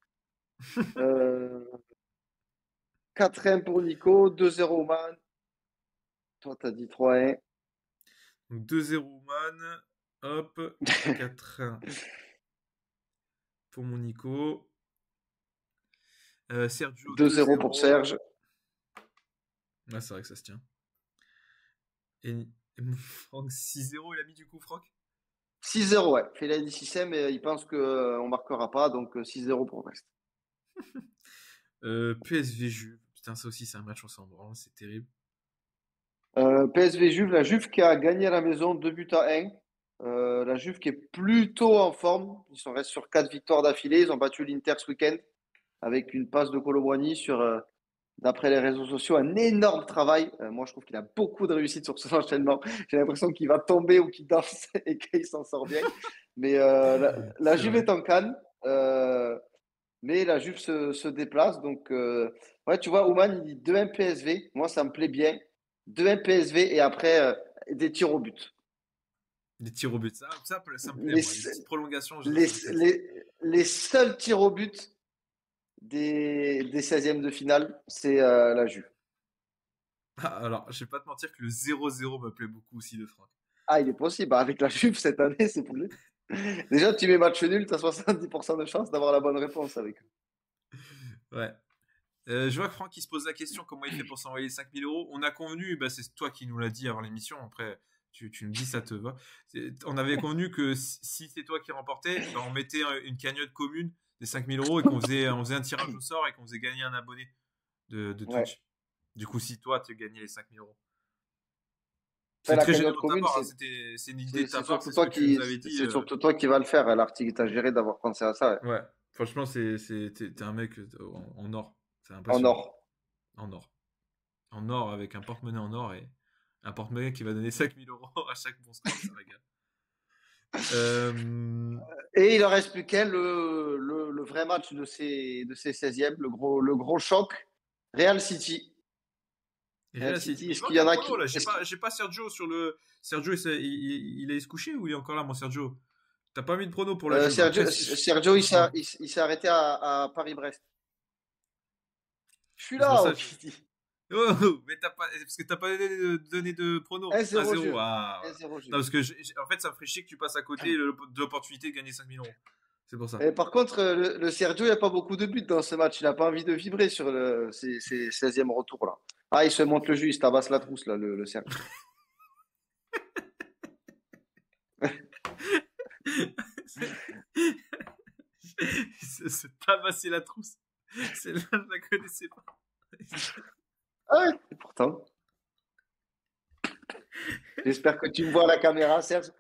Euh, 4-1 pour Nico, 2-0 Man. Toi, t'as dit 3-1. Donc 2-0 Man. Hop. 4-1 pour mon Nico. Sergio 2-0 pour 2-0. Serge. Ouais, c'est vrai que ça se tient. Et mon Franck 6-0, il a mis du coup, Franck. 6-0, ouais. Il a dit 6 mais il pense qu'on marquera pas, donc 6-0 pour Brest. PSV Juve. Putain, ça aussi, c'est un match ensemble. Vraiment, c'est terrible. PSV Juve, la Juve qui a gagné à la maison 2 buts à 1. La Juve qui est plutôt en forme. Ils sont restés sur 4 victoires d'affilée. Ils ont battu l'Inter ce week-end avec une passe de Colomboigny sur, d'après les réseaux sociaux, un énorme travail. Moi, je trouve qu'il a beaucoup de réussite sur son enchaînement. J'ai l'impression qu'il va tomber ou qu'il danse et qu'il s'en sort bien. Mais la C'est Juve vrai. est en canne. Mais la Juve se déplace. Donc, ouais, tu vois, Oman, il dit 2-1 PSV. Moi, ça me plaît bien. 2-1 PSV et après, des tirs au but. Des tirs au but. Ça me plaît, Les, moi. Les petites prolongations, les, ça me plaît aussi. les seuls tirs au but des 16e de finale, c'est la Juve. Ah, alors, je vais pas te mentir que le 0-0 me plaît beaucoup aussi de Franck. Ah, il est possible. Bah, avec la Juve cette année, c'est plus. Déjà, tu mets match nul, tu as 70% de chance d'avoir la bonne réponse avec eux. Ouais. Je vois que Franck il se pose la question comment il fait pour s'envoyer 5 000 euros. On a convenu, bah, c'est toi qui nous l'as dit avant l'émission. Après, tu me dis ça te va. On avait convenu que si c'est toi qui remportais, bah, on mettait une cagnotte commune des 5 000 euros et on faisait un tirage au sort et qu'on faisait gagner un abonné de Ouais. Twitch. Du coup, si toi tu gagnais les 5 000 euros. Après, C'est la très cagnotte généreux de ta commune, part, hein. C'est une idée de ta c'est part, surtout c'est ce que toi tu nous avais dit. c'est surtout toi qui va le faire. L'article t'a géré d'avoir pensé à ça, ouais. Ouais, franchement, t'es un mec en or. C'est En impressionnant. or. En or. En or avec un porte-monnaie en or et un porte-monnaie qui va donner 5 000 euros à chaque bon score, ça régale. Et il en reste plus qu'un, le vrai match de ces 16e, le gros choc. Real City. Real City, Mais il est-ce qu'il manque y un en a prono qui. là. J'ai pas Sergio sur le. Sergio, il allait se coucher ou il est encore là, mon Sergio? T'as pas mis de prono pour la Juve. Après, Sergio, dis-moi. il s'est arrêté à Paris-Brest. Je suis C'est pour là, ça. oh, Kiki. Oh, mais t'as pas. Parce que t'as pas donné de prono. 1-0 1-0. Juve. Ah. 1-0 Non, Juve. parce que en fait, ça me ferait chier que tu passes à côté de l'opportunité de gagner 5 000 euros. C'est pour ça. Et par contre, le Sergio, il n'y a pas beaucoup de buts dans ce match. Il n'a pas envie de vibrer sur ces 16e retours là. Ah, il se monte le jus, il se tabasse la trousse là, le Sergio. Se tabasser la trousse. Celle-là, je la connaissais pas. Ah ouais, et pourtant. J'espère que tu me vois à la caméra, Serge.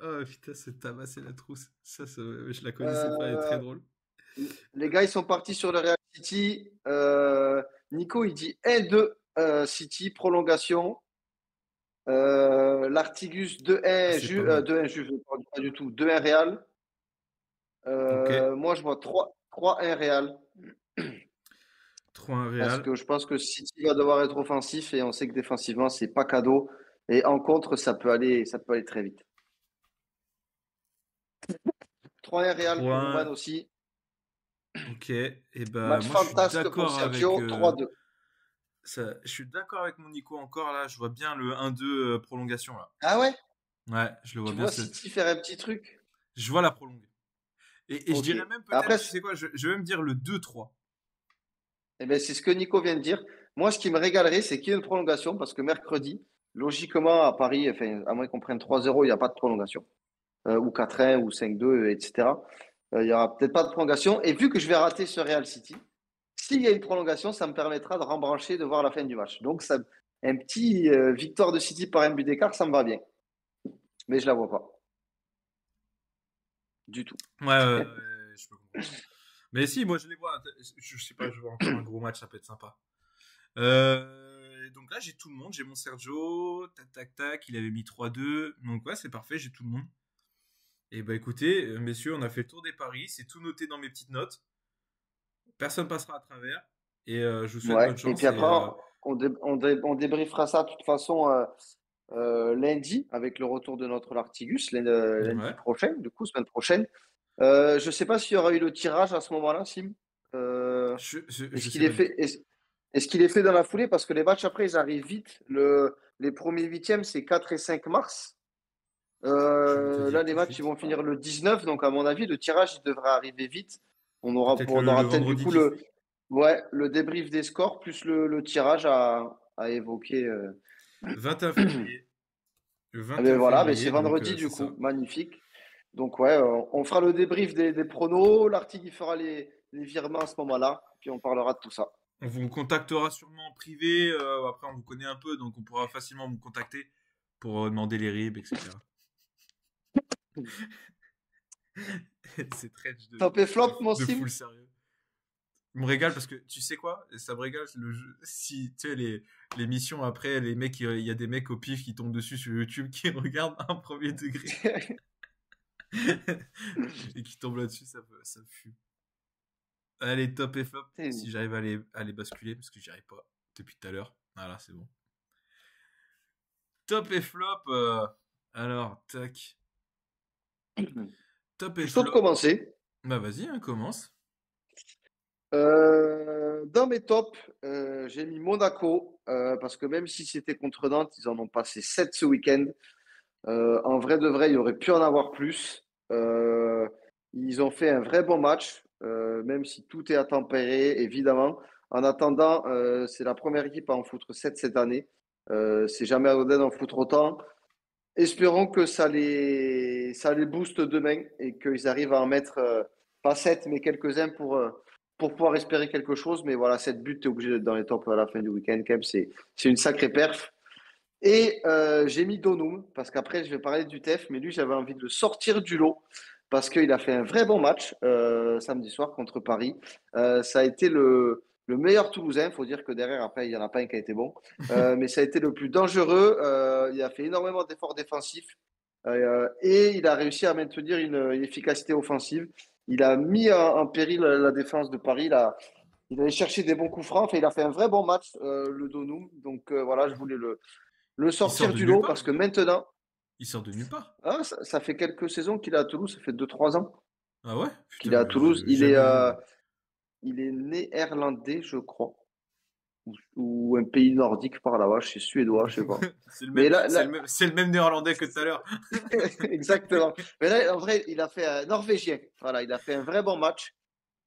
Oh putain, se tabasser la trousse. Ça, je la connaissais pas, elle est très Euh, drôle. les gars, ils sont partis sur le Real City. Nico, il dit 1-2 City, prolongation. L'Artigus Ah, 2-1 c'est pas Juve, mal. 2-1 Juve, pas du tout, 2-1 Real. Ok. Moi, je vois 3-1 Real. 3-1 Parce Real. que je pense que City va devoir être offensif et on sait que défensivement, c'est pas cadeau. Et en contre, ça peut aller très vite. 3-1 Real pour Ouman 3-1. aussi. Ok. Et ben, Match moi, je suis fantasque pour d'accord avec Sergio, 3-2. ça. Je suis d'accord avec mon Nico encore là. Je vois bien le 1-2 prolongation là. Ah ouais? Ouais, je le vois Tu bien. vois City faire un petit truc? Je vois la prolongue. Et je Ok. dirais même peut-être, Après, tu sais quoi, je vais même dire le 2-3. eh ben, c'est ce que Nico vient de dire. Moi, ce qui me régalerait, c'est qu'il y ait une prolongation parce que mercredi, logiquement, à Paris, enfin, à moins qu'on prenne 3-0, il n'y a pas de prolongation. Ou 4-1 ou 5-2, etc. Il n'y aura peut-être pas de prolongation. Et vu que je vais rater ce Real City, s'il y a une prolongation, ça me permettra de rembrancher, de voir la fin du match. Donc, ça, un petit victoire de City par un but d'écart, ça me va bien. Mais je la vois pas. Du tout. Ouais, ouais, je peux comprendre. Mais si, moi je les vois. Je sais pas, je vois encore un gros match, ça peut être sympa. Donc là, j'ai tout le monde. J'ai mon Sergio, tac, tac, tac. Il avait mis 3-2. Donc ouais, c'est parfait, j'ai tout le monde. Et bah écoutez, messieurs, on a fait le tour des paris. C'est tout noté dans mes petites notes. Personne passera à travers. Et je vous souhaite Ouais. bonne Et puis chance. Et après, on débriefera ça de toute façon lundi avec le retour de notre Lartigus, lundi ouais. prochain, du coup, semaine prochaine. Je ne sais pas s'il y aura eu le tirage à ce moment-là, Sim. Euh, Je est-ce sais qu'il est pas du tout. fait, est-ce qu'il est fait dans la foulée? Parce que les matchs après, ils arrivent vite. Les premiers huitièmes, c'est 4 et 5 mars. Je vais te Là, dire les tout de matchs, ils suite. vont finir le 19. Donc, à mon avis, le tirage, il devrait arriver vite. Peut-être On le aura peut-être du vendredi coup qui suit. ouais, le débrief des scores plus le tirage à évoquer. 21 février. Le Eh ben 21 voilà, ben c'est février, donc vendredi c'est du coup, ça. magnifique. Donc ouais, on fera le débrief des pronos, l'article il fera les virements à ce moment-là, puis on parlera de tout ça. On vous contactera sûrement en privé. Après, on vous connaît un peu, donc on pourra facilement vous contacter pour demander les ribs, etc. C'est trench Top et flop, mon de Sim? full sérieux. Je me régale parce que tu sais quoi? Ça me régale le jeu. Si tu sais les missions après, les mecs, il y a des mecs au pif qui tombent dessus sur YouTube qui regardent un premier degré et qui tombent là-dessus, ça me fume. Allez, top et flop. Si j'arrive à les basculer, parce que j'y arrive pas depuis tout à l'heure. Voilà, c'est bon. Top et flop. Alors, tac. Top et Chaud de flop. commencer. Bah vas-y, hein, commence. Dans mes tops, j'ai mis Monaco, parce que même si c'était contre Nantes, ils en ont passé 7 ce week-end. En vrai de vrai, il aurait pu en avoir plus. Ils ont fait un vrai bon match, même si tout est à tempérer, évidemment. En attendant, c'est la première équipe à en foutre 7 cette année. C'est jamais anodin d'en foutre autant. Espérons que ça les booste demain et qu'ils arrivent à en mettre pas 7 mais quelques-uns pour pouvoir espérer quelque chose. Mais voilà, 7 buts, tu es obligé d'être dans les tops à la fin du week-end quand même. C'est une sacrée perf. Et j'ai mis Donum, parce qu'après, je vais parler du TEF, mais lui, j'avais envie de le sortir du lot, parce qu'il a fait un vrai bon match samedi soir contre Paris. Ça a été le meilleur Toulousain, il faut dire que derrière, après, il n'y en a pas un qui a été bon, mais ça a été le plus dangereux. Il a fait énormément d'efforts défensifs et il a réussi à maintenir une efficacité offensive. Il a mis en péril la défense de Paris. Il allait chercher des bons coups francs. Enfin, il a fait un vrai bon match, le Donum. Donc voilà, je voulais le Il sort sortir de du nulle lot part, parce le que Donoum. maintenant, Il sort de nulle part. ça fait quelques saisons qu'il est à Toulouse, ça fait 2 3 ans Ah ouais? qu'il est Putain, à mais Toulouse. j'ai jamais vu, moi. Il est néerlandais, je crois, ou un pays nordique par là-bas, je suis suédois, je sais pas. C'est le même, Mais là, c'est le même, c'est le même néerlandais que tout à l'heure. exactement. Mais là, en vrai, il a fait un norvégien. Voilà, il a fait un vrai bon match.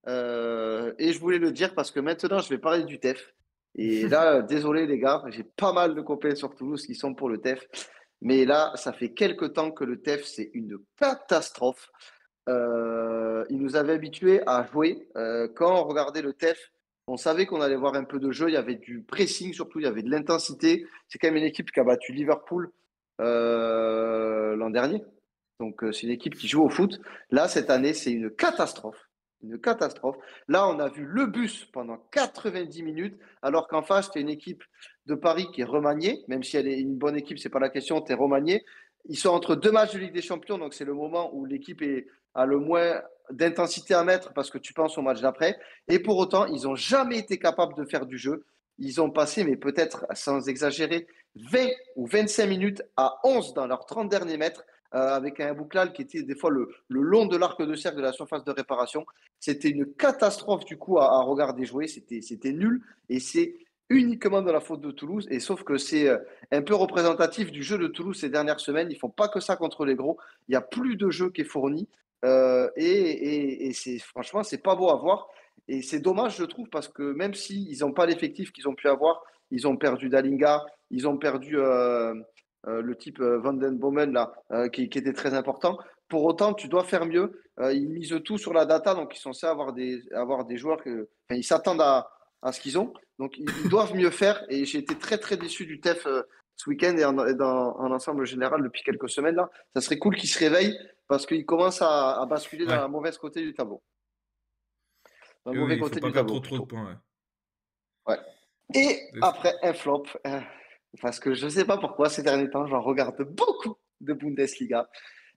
Et je voulais le dire parce que maintenant, je vais parler du TEF. Et là, désolé les gars, j'ai pas mal de copains sur Toulouse qui sont pour le TEF. Mais là, ça fait quelques temps que le TEF, c'est une catastrophe. Ils nous avaient habitués à jouer. Quand on regardait le TEF, on savait qu'on allait voir un peu de jeu. Il y avait du pressing, surtout, il y avait de l'intensité. C'est quand même une équipe qui a battu Liverpool l'an dernier. Donc, c'est une équipe qui joue au foot. Là, cette année, c'est une catastrophe. Une catastrophe. Là, on a vu le bus pendant 90 minutes, alors qu'en face, c'était une équipe de Paris qui est remaniée. Même si elle est une bonne équipe, c'est pas la question, tu es remaniée. Ils sont entre deux matchs de Ligue des Champions, donc c'est le moment où l'équipe a le moins d'intensité à mettre parce que tu penses au match d'après. Et pour autant, ils n'ont jamais été capables de faire du jeu. Ils ont passé, mais peut-être sans exagérer, 20 ou 25 minutes à 11 dans leurs 30 derniers mètres avec un bouclal qui était des fois le long de l'arc de cercle de la surface de réparation. C'était une catastrophe du coup à regarder jouer. C'était nul et c'est uniquement de la faute de Toulouse. Et sauf que c'est un peu représentatif du jeu de Toulouse ces dernières semaines. Ils font pas que ça contre les gros. Il y a plus de jeu qui est fourni. Et c'est franchement, c'est pas beau à voir. Et c'est dommage, je trouve, parce que même s'ils n'ont pas l'effectif qu'ils ont pu avoir, ils ont perdu Dalinga, ils ont perdu le type Van Den Bomen là, qui était très important. Pour autant, tu dois faire mieux. Ils misent tout sur la data, donc ils sont censés avoir des joueurs que, enfin, ils s'attendent à ce qu'ils ont. Donc ils doivent mieux faire. Et j'ai été très très déçu du TEF ce week-end et en ensemble général depuis quelques semaines là. Ça serait cool qu'ils se réveillent parce qu'ils commencent à basculer dans Ouais. la mauvaise côté du tableau. Dans le Et oui, mauvais il faut côté pas du perdre tableau trop de plutôt. points. Ouais. Ouais. Et après un flop, parce que je ne sais pas pourquoi ces derniers temps, j'en regarde beaucoup de Bundesliga.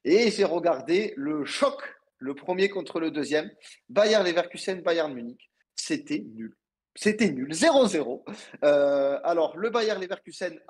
Et j'ai regardé le choc, le premier contre le deuxième, Bayer Leverkusen, Bayern Munich. C'était nul. C'était nul, 0-0. Alors, le Bayer Leverkusen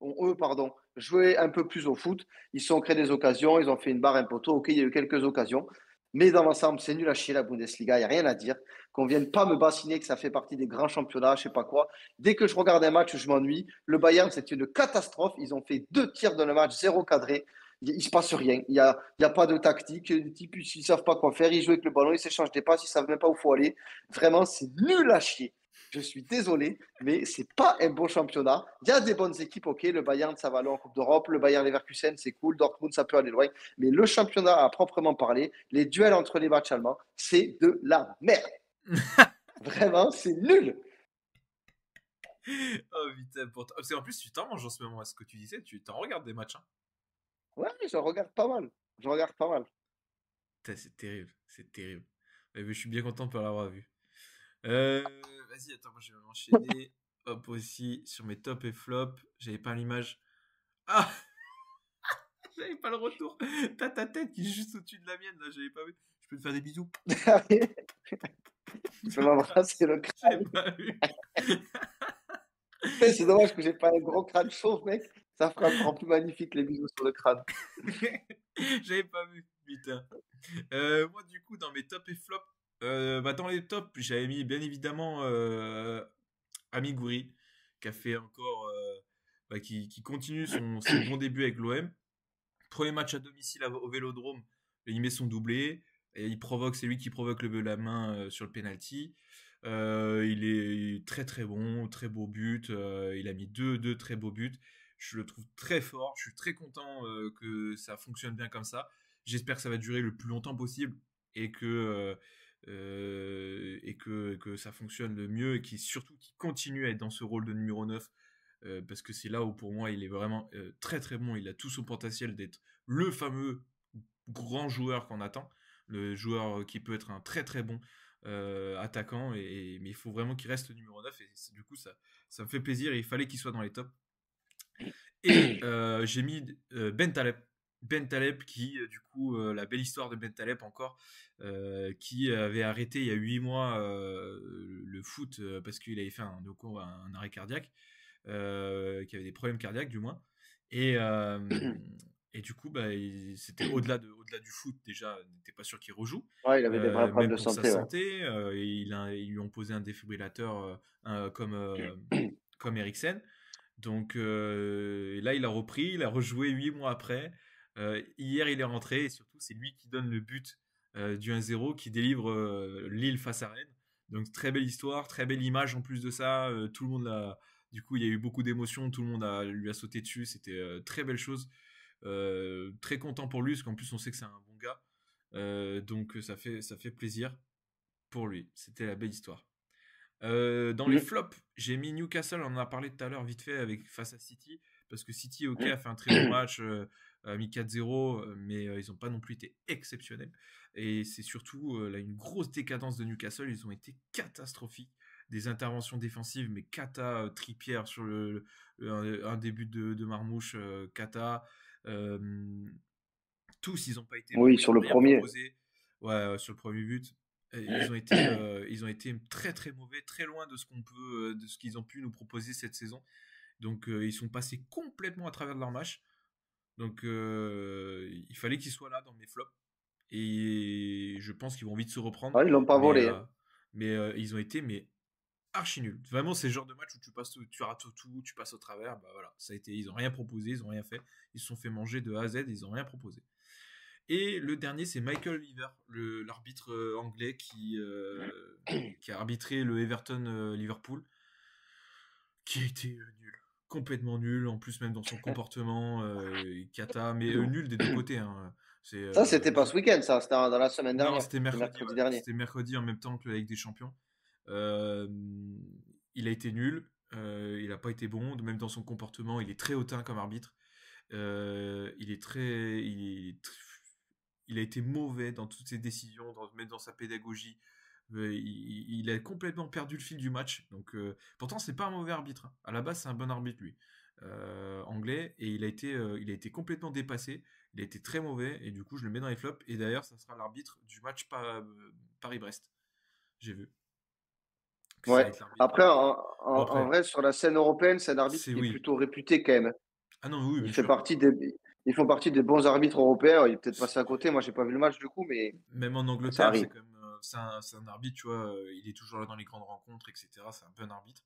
ont eux, pardon, joué un peu plus au foot. Ils se sont créés des occasions, ils ont fait une barre, un poteau. Ok, il y a eu quelques occasions. Mais dans l'ensemble, c'est nul à chier la Bundesliga, il n'y a rien à dire. Qu'on vienne pas me bassiner que ça fait partie des grands championnats, je sais pas quoi. Dès que je regarde un match, je m'ennuie. Le Bayern, c'est une catastrophe. Ils ont fait 2 tirs dans le match, 0 cadré. Il ne se passe rien. Il y a pas de tactique. Les types, ils ne savent pas quoi faire. Ils jouent avec le ballon, ils s'échangent des passes, ils ne savent même pas où il faut aller. Vraiment, c'est nul à chier. Je suis désolé, mais c'est pas un bon championnat. Il y a des bonnes équipes, ok. Le Bayern, ça va aller en Coupe d'Europe. Le Bayern Leverkusen, c'est cool. Dortmund, ça peut aller loin. Mais le championnat, à proprement parler, les duels entre les matchs allemands, c'est de la merde. Vraiment, c'est nul. Oh putain, pourtant. Parce qu'en plus, tu t'en manges en ce moment à ce que tu disais, tu t'en regardes des matchs. Hein. Ouais, je regarde pas mal. Je regarde pas mal. Putain, c'est terrible, c'est terrible. Mais je suis bien content de pas l'avoir vu. Vas-y, attends, moi je vais m'enchaîner. Hop, aussi, sur mes top et flop, j'avais pas l'image. Ah, j'avais pas le retour. T'as ta tête qui est juste au-dessus de la mienne, là, j'avais pas vu. Je peux te faire des bisous. Tu peux m'embrasser le J'avais crâne. pas vu. C'est dommage que j'ai pas un gros crâne chauve, mec. Ça fera encore plus magnifique les bisous sur le crâne. J'avais pas vu, putain. Moi, du coup, dans mes top et flop, bah, dans les tops, j'avais mis bien évidemment Ami Gouiri, qui a fait encore, bah, qui continue son bon début avec l'OM. Premier match à domicile au Vélodrome, il met son doublé, et c'est lui qui provoque la main sur le penalty. Il est très très bon, très beau but. Il a mis deux très beaux buts. Je le trouve très fort. Je suis très content que ça fonctionne bien comme ça. J'espère que ça va durer le plus longtemps possible et que ça fonctionne le mieux et surtout qu'il continue à être dans ce rôle de numéro 9 parce que c'est là où pour moi il est vraiment très très bon. Il a tout son potentiel d'être le fameux grand joueur qu'on attend, le joueur qui peut être un très très bon attaquant, mais il faut vraiment qu'il reste le numéro 9 et du coup ça me fait plaisir et il fallait qu'il soit dans les tops. Et j'ai mis Ben Taleb. Ben Taleb qui, du coup, la belle histoire de Ben Taleb encore, qui avait arrêté il y a 8 mois le foot parce qu'il avait fait un arrêt cardiaque, qui avait des problèmes cardiaques du moins. Et, et du coup, bah, c'était au-delà du foot déjà, il n'était pas sûr qu'il rejoue, Ouais, il avait des vrais problèmes même de pour sa santé, ouais. santé. Ils lui ont posé un défibrillateur comme Eriksen. Donc là, il a repris, il a rejoué 8 mois après. Hier, il est rentré et surtout, c'est lui qui donne le but du 1-0 qui délivre Lille face à Rennes. Donc très belle histoire, très belle image en plus de ça. Tout le monde Du coup, il y a eu beaucoup d'émotions, tout le monde lui a sauté dessus. C'était très belle chose. Très content pour lui, parce qu'en plus, on sait que c'est un bon gars. Donc, ça fait plaisir pour lui. C'était la belle histoire. Dans les flops, j'ai mis Newcastle, on en a parlé tout à l'heure vite fait face à City, parce que City, ok, a fait un très bon match, a mis 4-0, mais ils n'ont pas non plus été exceptionnels. Et c'est surtout là, une grosse décadence de Newcastle, ils ont été catastrophiques. Des interventions défensives, mais cata, Trippier sur un début de Marmouche, cata. Tous, ils n'ont pas été bons, Oui, ils sur n'ont le rien premier. proposé. Ouais, sur le premier but. Ils ont été très très mauvais, très loin de ce qu'on peut, de ce qu'ils ont pu nous proposer cette saison. Donc ils sont passés complètement à travers de leur match. Donc il fallait qu'ils soient là dans mes flops. Et je pense qu'ils vont vite se reprendre. Ah, ils l'ont pas Mais, volé. ils ont été archi nuls. Vraiment, c'est le genre de match où tu rates tout, tu passes au travers. Bah voilà, ça a été, ils ont rien proposé, ils ont rien fait. Ils se sont fait manger de A à Z, ils ont rien proposé. Et le dernier, c'est Michael Oliver, l'arbitre anglais qui a arbitré le Everton-Liverpool, qui a été nul. Complètement nul, en plus même dans son comportement, cata, mais nul des deux côtés. Hein. Ça, c'était pas ce week-end, ça. C'était dans la semaine Non, dernière. c'était C'était mercredi, mercredi ouais. dernier. C'était mercredi en même temps que la Ligue des Champions. Euh, il a été nul, il n'a pas été bon, même dans son comportement, il est très hautain comme arbitre. Il est très, il a été mauvais dans toutes ses décisions, même dans sa pédagogie. Il a complètement perdu le fil du match. Donc, pourtant, c'est pas un mauvais arbitre. Hein. À la base, c'est un bon arbitre, lui. Anglais. Et il a été complètement dépassé. Il a été très mauvais. Et du coup, je le mets dans les flops. Et d'ailleurs, ça sera l'arbitre du match Paris-Brest. J'ai vu. Que ça va Ouais. être l'arbitre. Après, Bon, en après, vrai, sur la scène européenne, c'est un arbitre c'est qui est oui. plutôt réputé quand même. Ah non, oui, Il bien fait sûr. partie des, ils font partie des bons arbitres européens. Il est peut-être passé à côté. Moi, j'ai pas vu le match du coup, mais Même en ça Angleterre, c'est arrive. quand même c'est un arbitre, tu vois, il est toujours là dans les grandes rencontres, etc. C'est un bon arbitre.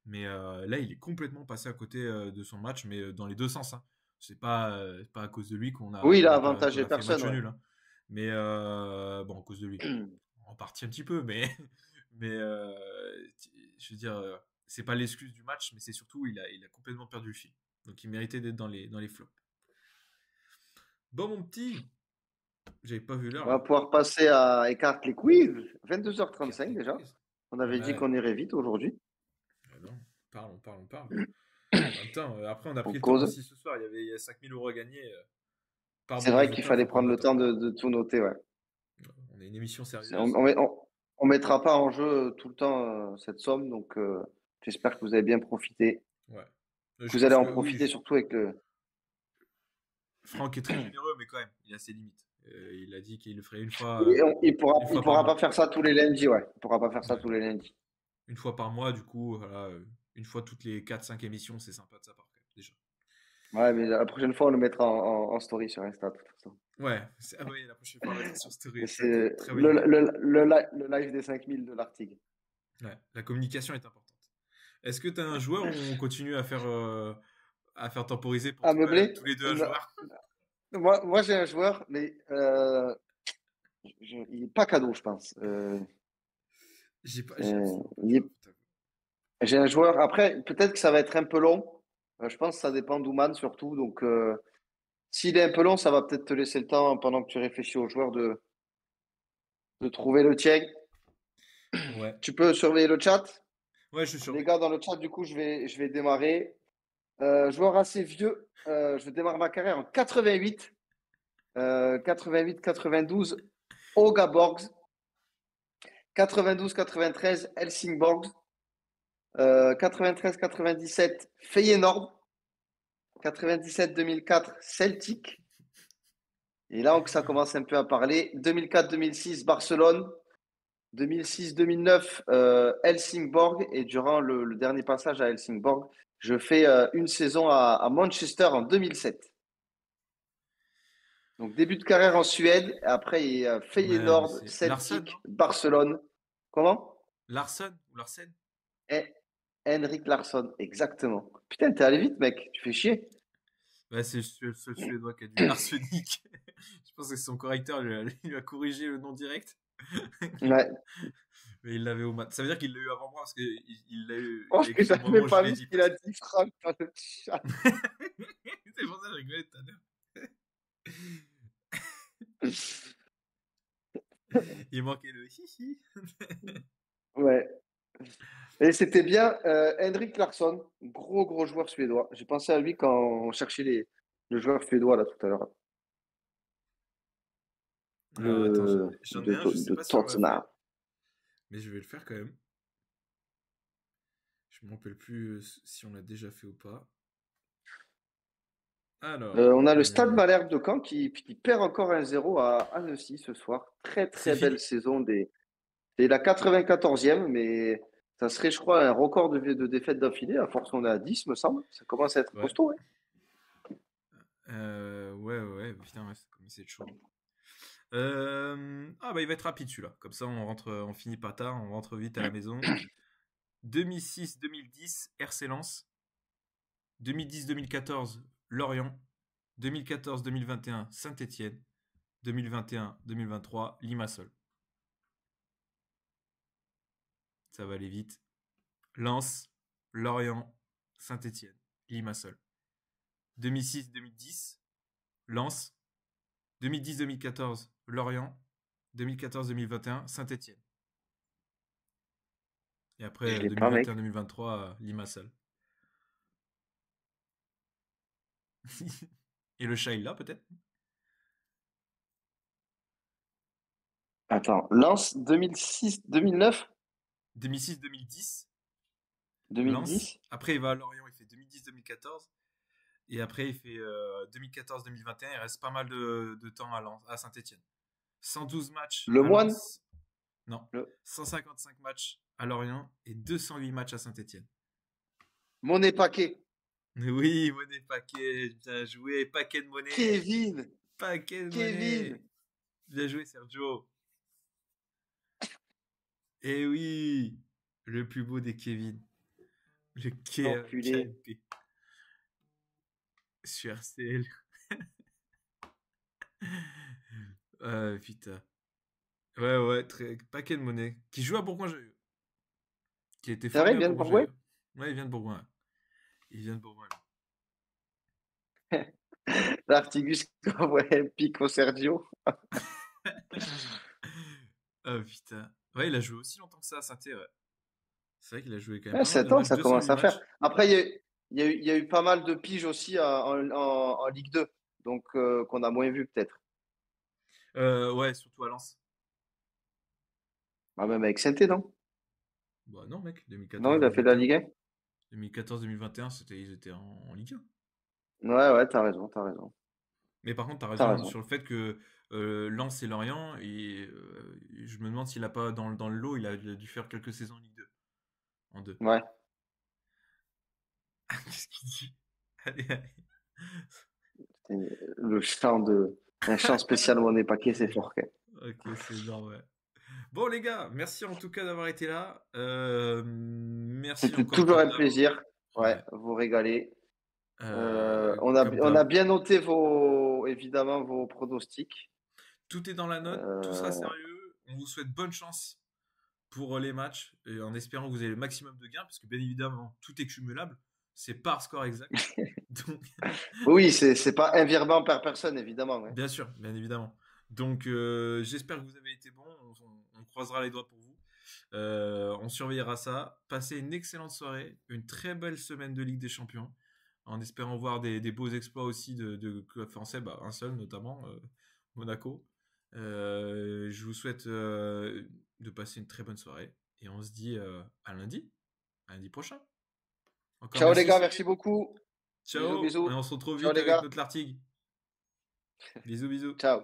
Mais là, il est complètement passé à côté de son match, mais dans les deux sens. Hein. C'est pas à cause de lui Oui, il a qu'on avantagé a fait personne, match ouais. nul. Hein. Mais bon, à cause de lui. En partie un petit peu, mais, mais je veux dire, c'est pas l'excuse du match, mais c'est surtout, il a complètement perdu le fil. Donc il méritait d'être dans les flops. Bon, mon petit, j'avais pas vu On l'heure va là. pouvoir passer à écarte les quiz. Carte 22h35 les déjà. quiz. On avait dit Ouais. qu'on irait vite aujourd'hui. Ah non, on parle. En même temps, après, on a On pris le temps cause. aussi ce soir. Il y a 5 000 € à gagner. C'est Pardon les vrai qu'il auteurs, fallait faut qu'on prendre le note. Hein. temps de tout noter, ouais. On est une émission C'est- On, sérieuse. on, met- on mettra pas en jeu tout le temps cette somme, donc j'espère que vous avez bien profité. Ouais. Que Je vous allez pense en que oui, profiter surtout avec le. Franck est très généreux, mais quand même, il a ses limites. Il a dit qu'il le ferait une Il fois par pourra pas mois. faire ça tous les lundis, ouais. Il pourra pas faire ça Ouais. tous les lundis. Une fois par mois, du coup, voilà, une fois toutes les 4 5 émissions, c'est sympa de sa part, quand même, déjà. Ouais, mais la prochaine fois, on le mettra en story sur Insta, de toute façon. Ouais, ah oui, la prochaine fois, on va mettre sur Et Story. c'est Ok, très bonne idée. le live des 5000 de l'Artigue. Ouais, la communication est importante. Est-ce que tu as un joueur où on continue à faire temporiser pour À trouver meubler? tous les deux un Non. joueur? Moi j'ai un joueur, mais il n'est pas cadeau, je pense. J'ai absolument pas de Il joueur. est- J'ai un joueur. Après, peut-être que ça va être un peu long. Je pense que ça dépend d'Ouman surtout. Donc, s'il est un peu long, ça va peut-être te laisser le temps, pendant que tu réfléchis au joueur, de trouver le tien. Ouais. Tu peux surveiller le chat. Ouais, je Les surveille. gars, dans le chat, du coup, je vais démarrer. Joueur assez vieux. Je démarre ma carrière en 88. 88-92, Oga Borgs. 92-93, Helsingborg. 93-97, Feyenoord. 97-2004, Celtic. Et là, ça commence un peu à parler. 2004-2006, Barcelone. 2006-2009, Helsingborg. Et durant le dernier passage à Helsingborg, je fais une saison à Manchester en 2007. Donc, début de carrière en Suède. Après, il y a Ouais, mais Feyenoord, c'est Larsen, non? Celtic, Barcelone. Comment? Larsen ou Larsen? Et Henrik Larsson, exactement. Putain, t'es allé vite, mec. Tu fais chier. Ouais, c'est le seul Suédois qui a du arsenic. Je pense que son correcteur lui a corrigé le nom direct. Ouais. Mais il l'avait au mat. Ça veut dire qu'il l'a eu avant moi parce qu'il l'a eu. Oh, Il a écrit au j'avais moment même où je pas l'ai vu ce dit qu'il a presque. dit, Franck, dans le chat. C'est pour ça que je rigolais tout à l'heure. Il manquait le hihi. Ouais. Et c'était bien Henrik Larsson, gros joueur suédois. J'ai pensé à lui quand on cherchait le joueur suédois là tout à l'heure. Alors attends, De, j'en ai un, je sais de pas si on l'a Tottenham. fait, mais je vais le faire quand même. Je me rappelle plus si on l'a déjà fait ou pas. Alors, On a le Stade Malherbe de Caen qui perd encore 1-0 à Annecy ce soir. c'est Très belle fini? saison c'est la 94e, mais ça serait, je crois, un record de défaites d'affilée. À force, on est à 10, me semble. Ça commence à être Ouais. costaud. Ouais. Ouais, putain, ouais, ça commence à être chaud. Ah bah il va être rapide celui-là. Comme ça on finit pas tard, on rentre vite à la maison. 2006-2010, RC Lens. 2010-2014, Lorient. 2014-2021, Saint-Étienne. 2021-2023, Limassol. Ça va aller vite. Lens, Lorient, Saint-Étienne, Limassol. 2006-2010, Lens. 2010-2014, Lorient. 2014-2021, Saint-Étienne. Et Je après, l'ai pas, mec. 2021-2023, Limassol. Et le chat, il l'a peut-être? Attends, Lens 2006, 2009, 2006-2010, Lens. 2010. Après, il va à Lorient, il fait 2010-2014. Et après, il fait 2014-2021. Il reste pas mal de temps à Saint-Etienne. 112 matchs Le à Moine. Lens. Non. Le... 155 matchs à Lorient et 208 matchs à Saint-Etienne. Monnaie Paquet. Oui, monnaie paquet. Bien joué. Paquet de monnaie. Kevin. Paquet de Kevin. monnaie. Bien joué, Sergio. Eh oui. Le plus beau des Kevin. Le L'enculé. KMP. Sur RCL. Putain. Ouais, très paquet de monnaie. Qui joue à Bourgoin-Jallieu. Qui a été C'est vrai, formé il à vient de Bourgoin? Bourgoin-Jallieu. Ouais, il vient de Bourgoin. Il vient de Bourgoin. L'Artigus qui envoie un pic au Sergio. Ah putain. Ouais, il a joué aussi longtemps que ça à Saint-Étienne. Ouais. C'est vrai qu'il a joué quand même Ouais, pas mal de 7 ans, matchs, ça 208 commence à faire. matchs. Après, il y a eu pas mal de piges aussi en Ligue 2, donc qu'on a moins vu peut-être. Ouais, surtout à Lens. Ah, même avec Sainté, non? Bah non, mec, Non, il a fait de la 2014-2021. Ligue 1? 2014-2021, ils étaient en Ligue 1. Ouais, t'as raison, t'as raison. Mais par contre, t'as T'as raison raison. sur le fait que Lens et Lorient, et je me demande s'il a pas dans le lot, il a dû faire quelques saisons en Ligue 2. En 2. Ouais. Qu'est-ce qu'il dit? Allez. Le chant un chant spécial Monnaie Paquet, c'est fort, quand même. Ok, c'est énorme, ouais. Bon, les gars, merci en tout cas d'avoir été là. Merci C'était encore toujours comme un d'hab. plaisir. Ouais, Ouais. vous régaler. Comme On a d'hab. bien noté évidemment, vos pronostics. Tout est dans la note, tout sera Euh, sérieux. On vous souhaite bonne chance pour les matchs et en espérant que vous ayez le maximum de gains, parce que bien évidemment, tout est cumulable. C'est par score exact. Donc, Oui, c'est pas un virement par personne, évidemment. Ouais. bien évidemment. Donc, j'espère que vous avez été bons. On croisera les doigts pour vous. On surveillera ça. Passez une excellente soirée, une très belle semaine de Ligue des Champions, en espérant voir des beaux exploits aussi de clubs français, bah, un seul notamment, Monaco. Je vous souhaite de passer une très bonne soirée et on se dit à lundi prochain. Encore Ciao les merci gars, merci Cyril. beaucoup. Bisous, Ciao, et bisous. on se retrouve Ciao vite les avec gars. notre Lartigue. Bisous, bisous. Ciao.